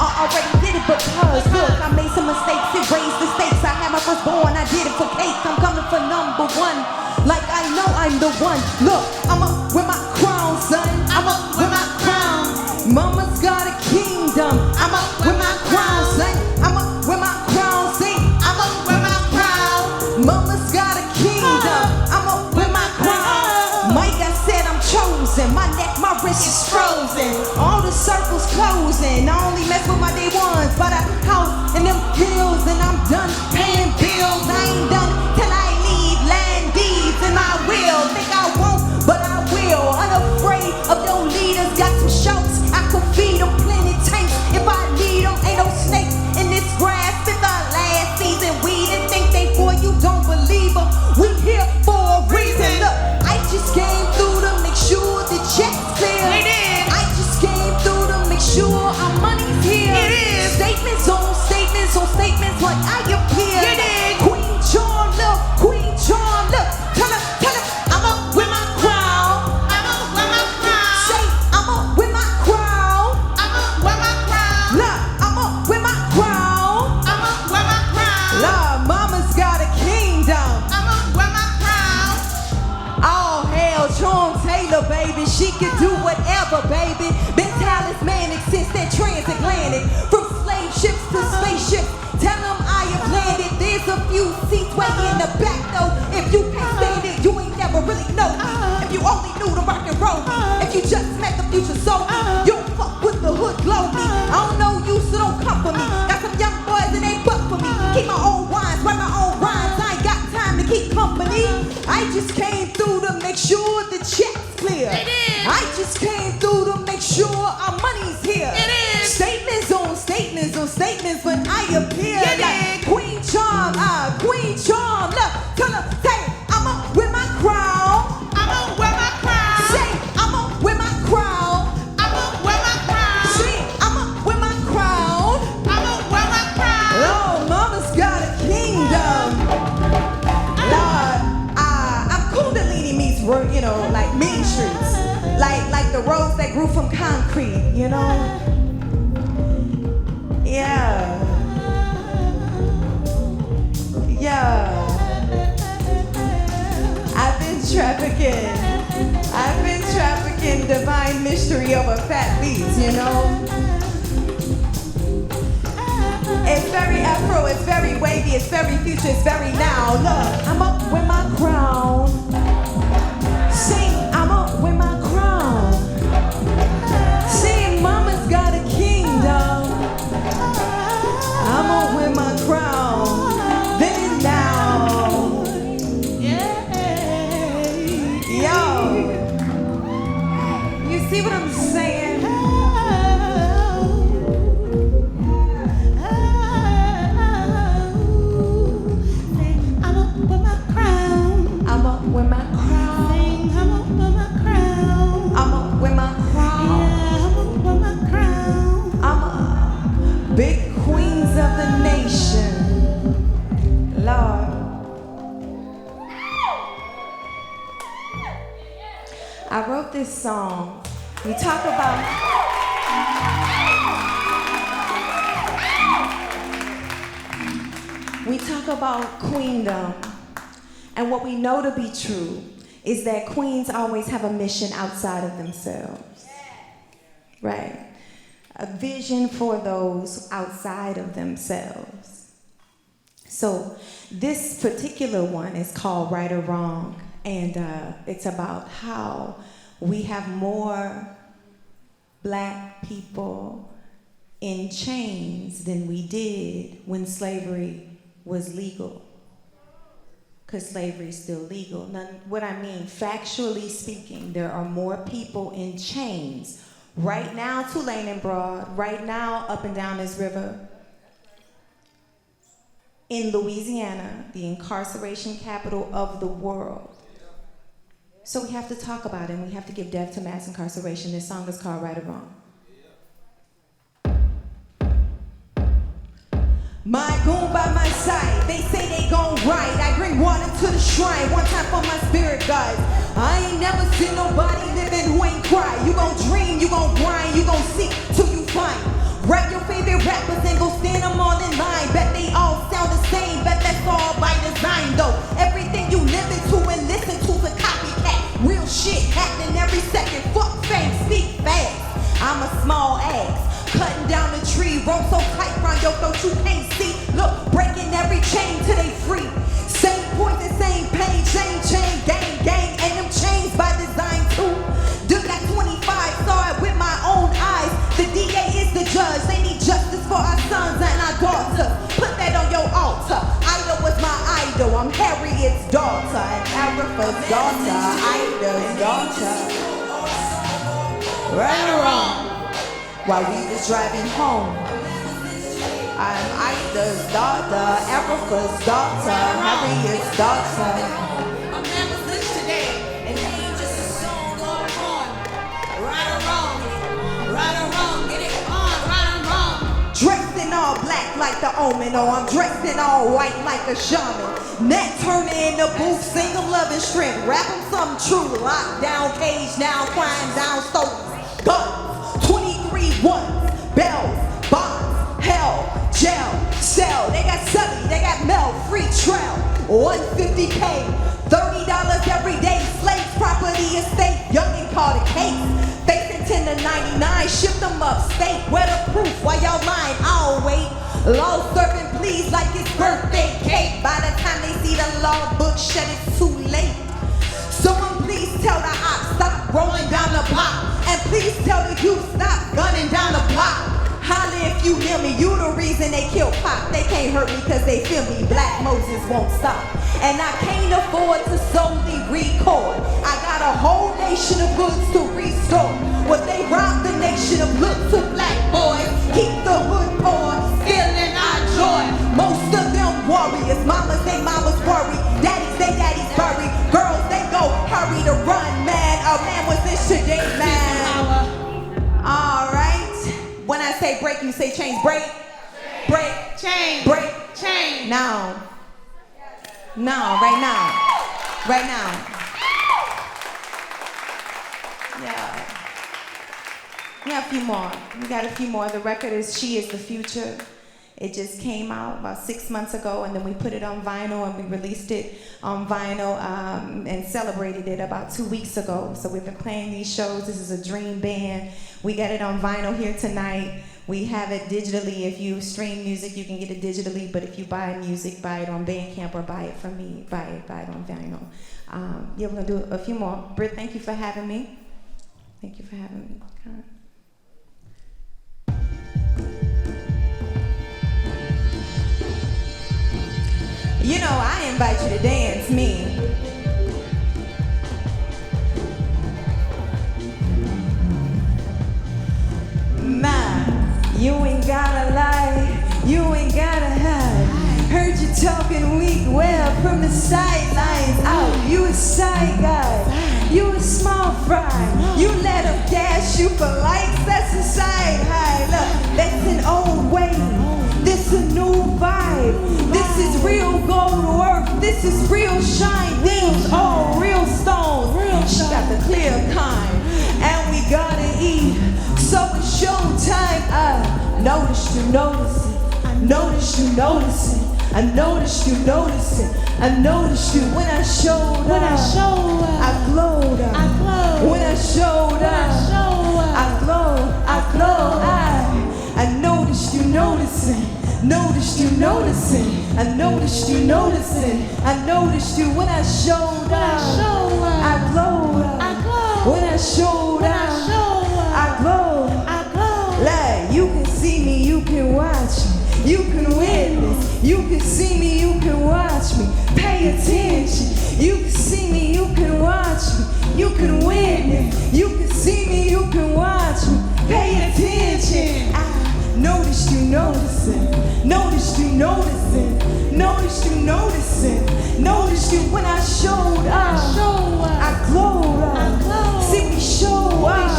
[SPEAKER 17] I already did it because, look, I made some mistakes. It raised the stakes. I had my firstborn. I did it for cake. I'm coming for number one. Like I know I'm the one. Look, I'm up with my crown, son. I'm up with my crown. Mama's got a kingdom. I'm up with my crown, son. I'm up with my crown. Sing. I'm up with my crown. Mama's got a kingdom. I'm up with my crown. Mike, I said I'm chosen. My neck, my wrist is frozen. All the circles closing. I only mess with my day ones. But a house in them hills and I'm done paying bills. I ain't done till I leave land deeds in my will. Think I won't, but I will. Unafraid of them leaders. Got some shouts. I could feed them plenty tanks. If I need them, ain't no snakes in this grass. Since the last season, we didn't think they for you. Don't believe them. We here for a reason. Look, I just came through to make sure the check's clear. I just came through to make sure our money's here. Statements on statements on statements like I appear. Queen Charm, look, Queen Charm, look. Tell her, I'm up with my crown. I'm up with my crown. Say, I'm up with my crown. I'm up with my crown. Look, I'm up with my crown. I'm up with my crown. Lord, mama's got a kingdom. I'm up with my crown. All hail Charm Taylor, baby. She can do whatever, baby. Been talismanic since that transatlantic. From slave ships to spaceships. Tell them I have landed. There's a few seats way in the back, though. If you can't stand it, you ain't never really know me. If you only knew the rock and roll me. If you just met the future soul me. You don't fuck with the hood glow me. I don't know you company. I just came through to make sure the check's clear. I just came through to make sure our money's here. Statements on statements on statements when I appear like Queen Charm, Queen Charm. Look, tell her, say, I'm up with my crown. I'm up with my crown. Say, I'm up with my crown. I'm up with my crown. Say, I'm up with my crown. I'm up with my crown. Oh, mama's got a kingdom. Lord, I'm Kundalini meets, you know, like Mean Streets. Like the roads that grew from concrete, you know? Yeah. Yeah. I've been trafficking divine mystery over fat beats, you know? It's very Afro, it's very wavy, it's very future, it's very now. Look, I'm up with my crown. Sing, I'm up with my crown. Sing, mama's got a kingdom. I'm up with my crown. Then and now. Yo. You see what I'm saying? I'm up with my crown. I'm up with my crown. I'm up with my crown. I'm up with my crown. Yeah, I'm up with my crown. I'm a big queens of the nation. Lord. I wrote this song. We talk about queendom, and what we know to be true is that queens always have a mission outside of themselves. Right? A vision for those outside of themselves. So this particular one is called Right or Wrong, and it's about how we have more black people in chains than we did when slavery was legal. Because slavery is still legal. Now, what I mean, factually speaking, there are more people in chains right now, Tulane and Broad, right now up and down this river. In Louisiana, the incarceration capital of the world. So we have to talk about it, and we have to give death to mass incarceration. This song is called Right or Wrong. My goon by my side, they say they gon' ride. I bring water to the shrine, one time for my spirit guides. I ain't never seen nobody living who ain't cry. You gon' dream, you gon' grind, you gon' seek till you find. Write your favorite rappers and go stand them all in line. Bet they all sound the same, bet that's all by design though. Everything you listen to and listen to's a copycat. Real shit happening every second, fuck fame, speak fast. I'm a small ass. Cutting down the tree, rope so tight round your throat you can't see. Look, breaking every chain till they free. Same poison, same pain, same chain, gang, and them chains by design too. Dude got 25, saw it with my own eyes. The DA is the judge, they need justice for our sons and our daughters. Put that on your altar. Ida was my idol, I'm Harriet's daughter, and Aretha's daughter, Ida's daughter. Right or wrong? While we was driving home, I'm Ida's daughter, Aretha's daughter, Harriet's daughter.
[SPEAKER 3] A man was lynched today, and he ain't just a song or a poem. Right or wrong, get it on, right or wrong.
[SPEAKER 17] Dressed in all black like the Omen, or I'm dressed in all white like a shaman. Nat Turner in the booth, sing 'em love and strength, rap 'em something true. Locked down, cage down, crime down, stolen. Guns. 23 ones, bells, bonds, hell, jail, cell. They got Sully, they got Mel, free trail. 150K, $30 every day. Slaves, property, estate, youngin' called a case. Facing 10 to 99, ship them upstate. Where the proof? Why y'all lying? I'll wait. Law serving please like it's birthday cake. By the time they see the law book shut, it's too late. Someone please tell the ops stop rolling down the block. And please tell the youth stop gunning down the block. Holla if you hear me, you the reason they kill Pop. They can't hurt me cause they feel me. Black Moses won't stop. and I can't afford to solely record. I got a whole nation of goods to restore. Well, they robbed the nation of looks of black boys. Keep the hood poor, stealing our joy. Most of them warriors, mamas they mamas worry, daddies they daddies bury, girls they go hurry to run, man. A man was this today, man. All right. When I say break, you say change. Break, break, change, break, change. Now, right now, right now. Yeah. We got a few more. We got a few more. The record is She Is the Future. It just came out about 6 months ago, and then we put it on vinyl, and we released it on vinyl and celebrated it about 2 weeks ago. So we've been playing these shows. This is a dream band. We got it on vinyl here tonight. We have it digitally. If you stream music, you can get it digitally, but if you buy music, buy it on Bandcamp or buy it from me. Buy it on vinyl. Yeah, we're gonna do a few more. Britt, thank you for having me. Thank you for having me. You know, I invite you to dance me. Ma, you ain't gotta lie, you ain't gotta hide. Heard you talking weak, well, from the sidelines out. You a side guy, you a small fry. You let them gas you for likes, that's a side high. Look, that's an old way, this a new vibe. This is real gold work, this is real shine. These all real stones, she got the clear kind. And we gotta eat, so it's showtime. I noticed you noticing, I noticed you noticing, I noticed you noticing, I noticed you when I showed up. I glowed up. When I showed up, I glowed. I noticed you noticing. Noticed you noticing. I noticed you noticing. I noticed you when I showed up. I glowed up. When I showed up, I glowed. Like you can see me, you can watch me, you can witness. You can see me, you can watch me. Pay attention. You can see me, you can watch me, you can witness. You can see me, you can watch me. Pay attention. I noticed you noticing. Noticed you noticing. Noticed you noticing. Noticed you when I showed up. I glowed up. See, we show up.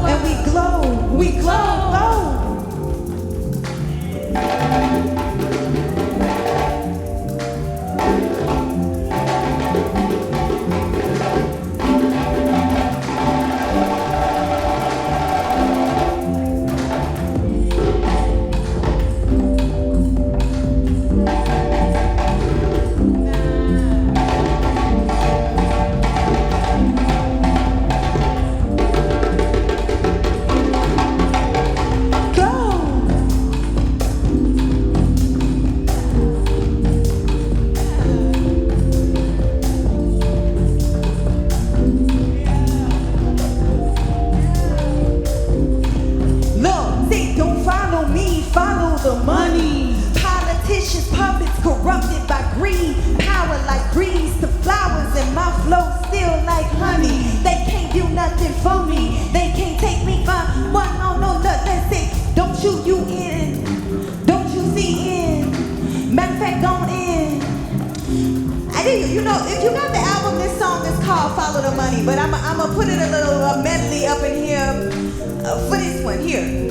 [SPEAKER 17] And we glow. We glow. The money. Politicians, puppets corrupted by greed. Power like grease to flowers, and my flow still like honey. They can't do nothing for me. They can't take me for one. No, nothing. Say, don't shoot you in. Don't you see in? Matter of fact, don't in. I think you know if you got the album, this song is called "Follow the Money," but I'ma put it a little medley up in here for this one here.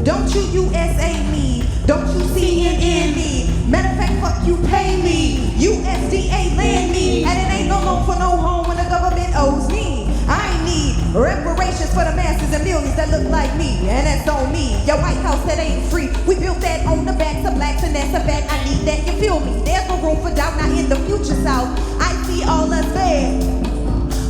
[SPEAKER 17] Don't you USA me, don't you CNN me. Matter of fact, fuck you pay me. USDA land me, and it ain't no loan for no home when the government owes me. I need reparations for the masses and millions that look like me, and that's on me. Your White House that ain't free, we built that on the backs of blacks, and that's a fact. I need that, you feel me? There's no room for doubt. Now in the future South, I see all us bad,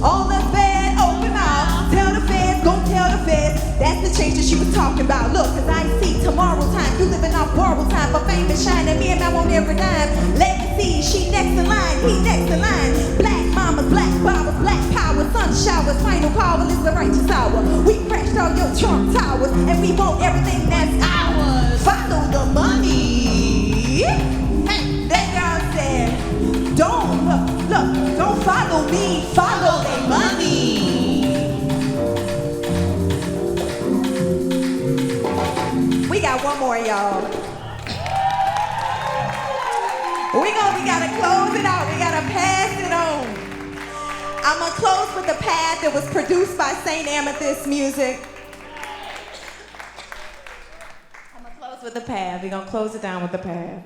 [SPEAKER 17] all us bad. Open mouth, tell the feds, go tell the feds. That's the change that she was talking about. Look, cause I see tomorrow time. You living off borrowed time for fame and shine. And me and I want every dime. Legacy, she next in line, he next in line. Black mamas, black barbers, black power, sun showers. Final call is the righteous hour. We crashed all your Trump towers, and we want everything that's ours. Follow the money. Hey, that girl said, don't
[SPEAKER 18] don't follow me, follow their money. We got one more, y'all. We gotta close it out. We gotta pass it on. I'm gonna close with the path that was produced by St. Amethyst Music. I'm gonna close with the path. We're gonna close it down with the path.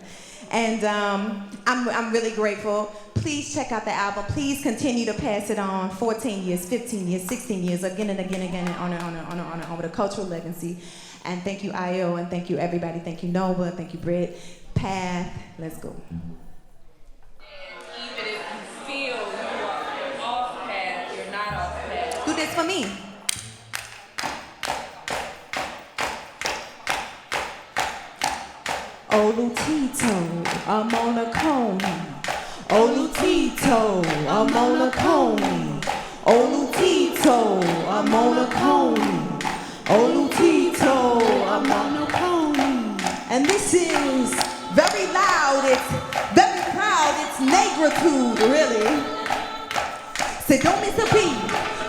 [SPEAKER 18] And I'm really grateful. Please check out the album. Please continue to pass it on. 14 years, 15 years, 16 years, again and again and again, and on with a cultural legacy. And thank you, Io, and thank you, everybody. Thank you, Nova. Thank you, Britt. Path. Let's go.
[SPEAKER 4] Even if you feel you are off path, you're not off path.
[SPEAKER 18] Do this for me. Olutito, I'm on a coney. Olutito, I'm on a coney. Olutito, I'm on a coney. Olutito, I'm on a pony. And this is very loud, it's very proud, it's negritude, really. Say, don't miss a beat,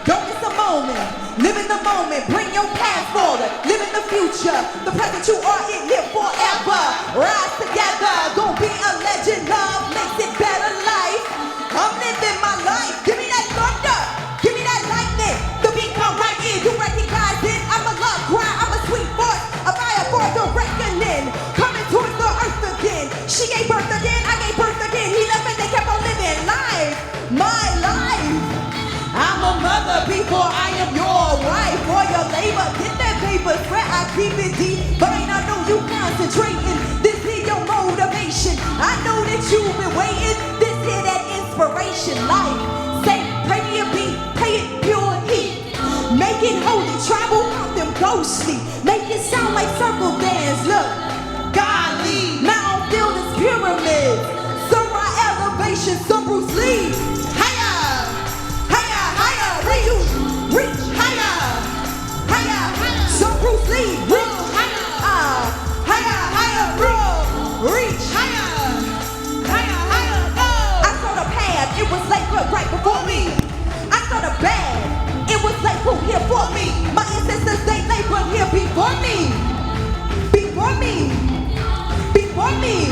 [SPEAKER 18] don't miss a moment. Live in the moment, bring your past forward. Live in the future, the present you are in, live forever. Rise together, gon' be a legend. Love makes it better life. I'm living my life, give me that thunder, give me that lightning. The beat come right in, you recognize it. I'm a love cry, I'm a sweet voice, a fire for the reckoning. Coming towards the earth again. She gave birth again, I gave birth again. He left and they kept on living life, my life. I'm a mother before I am your wife. For your labor, get that paper, swear I keep it deep. But I know you concentrating, this is your motivation. I know that you've been waiting, this is that inspiration. Life, say, pray me a beat, pay it pure heat. Make it holy, travel out them ghostly. Make it sound like circle dance, look. Godly, Mount Builders pyramids. Some are elevation, some Bruce Lee. Higher, higher, higher, reach higher, higher, some Bruce Lee. Reach higher, higher, higher, reach higher, higher, higher, go. I saw the path, it was like right before me. I saw the bad, it was like who here for me. My ancestors, they labored here before me. Before me, before me,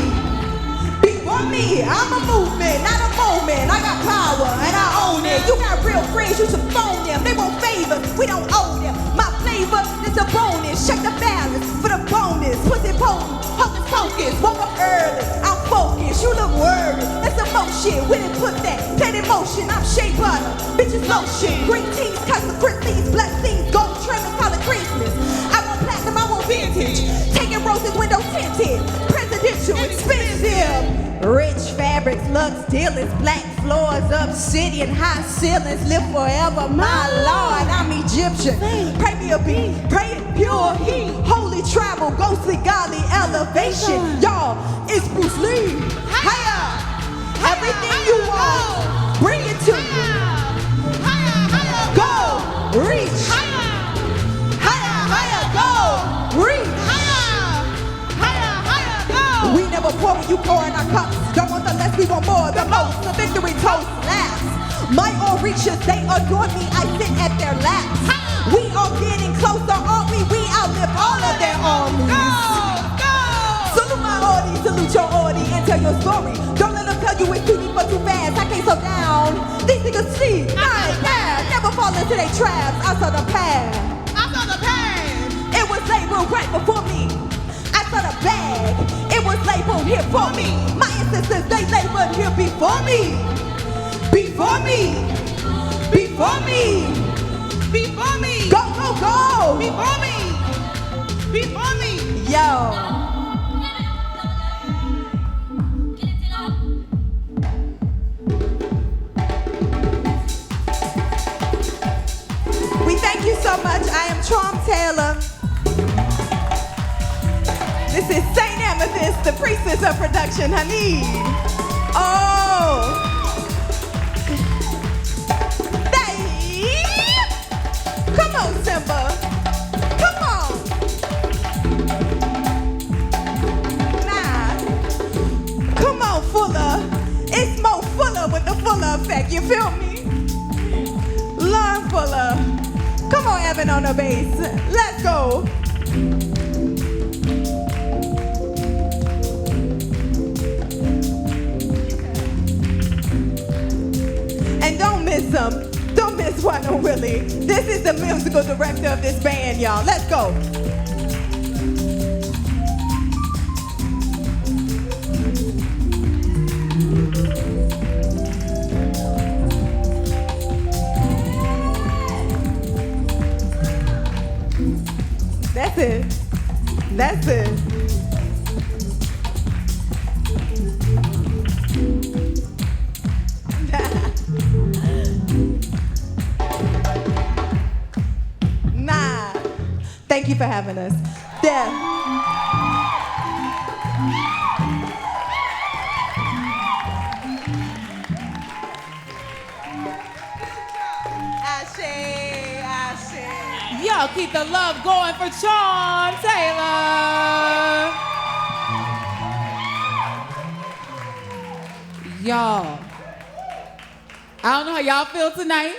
[SPEAKER 18] before me. I'm a movement, not a moment. I got power and I own it. You got real friends, you should phone them. They won't favor, we don't owe them. My flavor is a bonus. Check the balance for the bonus. Pussy potent, hocus pocus. Woke up early, I'm focused. You look worried, that's emotion. We didn't put that in motion. I'm shea butter, bitches lotion. Green teas, custom Christie's, blessings, gold trimmings, call it Christmas. I want platinum, I want vintage. Taking roses, window tinted. Presidential, expensive. Rich fabrics, Lux dealers, black floors, obsidian, high ceilings, live forever. My Lord, I'm Egyptian. Pray me a beat, pray it pure heat. Holy travel, ghostly, godly elevation. Y'all, it's Bruce Lee. Higher, everything you want, bring it to me. Go, reach. Higher, higher, go, reach. We never pour when you pour in our cups. Don't want the less, we want more, the most. The victory toast lasts. My all reaches, they adore me. I sit at their laps. We are getting closer, aren't we? We outlive all of their armies. Salute my audience, salute your audience, and tell your story. Don't let them tell you it's too deep or too fast. I can't slow down. These niggas sleep, night, bad. Never fall into their traps. I saw the path. It was labeled right before me. I saw the bag. It was labeled here for me. My ancestors, they labored here before me. Before me. Before me. Before me. Go, go, go. Before me. Before me. Yo. We thank you so much. I am Trom Taylor. This is St. Amethyst, the priestess of production, honey. Oh. Come on, Simba. Come on. Nah. Come on, Fuller. It's more Fuller with the Fuller effect, you feel feel me? Lungs full of. Come on, Evan on the bass. Let's go. And don't miss them. Don't miss Wano Willie. This is the musical director of this band, y'all. Let's go. That's it. That's it. Nah. Thank you for having us.
[SPEAKER 16] Y'all keep the love going for Sean Taylor. Y'all, I don't know how y'all feel tonight,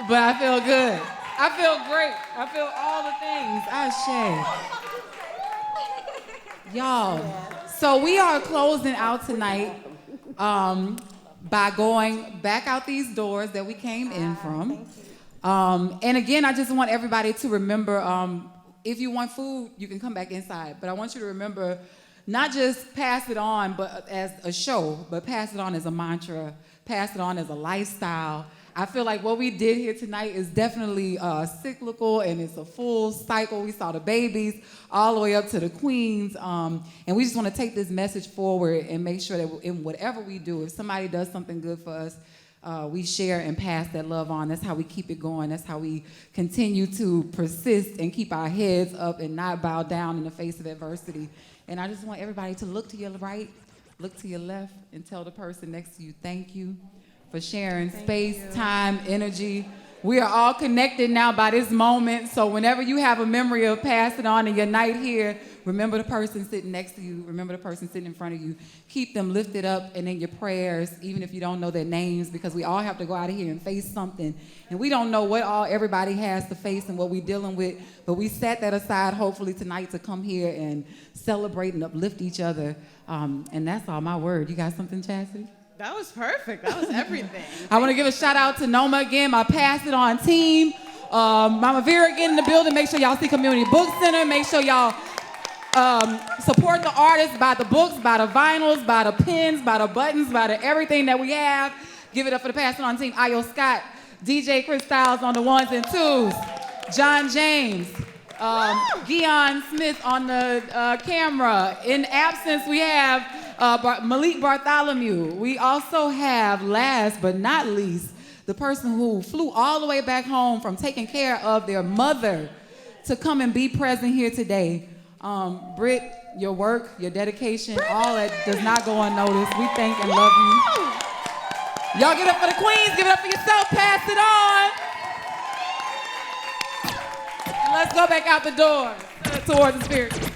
[SPEAKER 16] but I feel good. I feel great. I feel all the things. Y'all, so we are closing out tonight by going back out these doors that we came in from. And again, I just want everybody to remember, if you want food, you can come back inside. But I want you to remember, not just pass it on but as a show, but pass it on as a mantra, pass it on as a lifestyle. I feel like what we did here tonight is definitely cyclical, and it's a full cycle. We saw the babies all the way up to the queens. And we just want to take this message forward and make sure that in whatever we do, if somebody does something good for us, we share and pass that love on. That's how we keep it going. That's how we continue to persist and keep our heads up and not bow down in the face of adversity. And I just want everybody to look to your right, look to your left, and tell the person next to you, thank you for sharing space, time, energy. We are all connected now by this moment. So whenever you have a memory of passing on in your night here, remember the person sitting next to you. Remember the person sitting in front of you. Keep them lifted up and in your prayers, even if you don't know their names, because we all have to go out of here and face something. And we don't know what all everybody has to face and what we're dealing with, but we set that aside hopefully tonight to come here and celebrate and uplift each other. And that's all my word. You got something, Chastity?
[SPEAKER 5] That was perfect. That was everything.
[SPEAKER 16] I want to give a shout out to Noma again, my Pass It On team. Mama Vera again in the building. Make sure y'all see Community Book Center. Make sure y'all support the artists, buy the books, buy the vinyls, buy the pins, buy the buttons, buy the everything that we have. Give it up for the Pass It On team. Ayo Scott, DJ Chris Styles on the ones and twos, John James, Gion Smith on the camera. In absence, we have Malik Bartholomew. We also have, last but not least, the person who flew all the way back home from taking care of their mother to come and be present here today. Britt, your work, your dedication, all that does not go unnoticed. We thank and love you. Y'all give it up for the queens, give it up for yourself, pass it on. And let's go back out the door towards the spirit.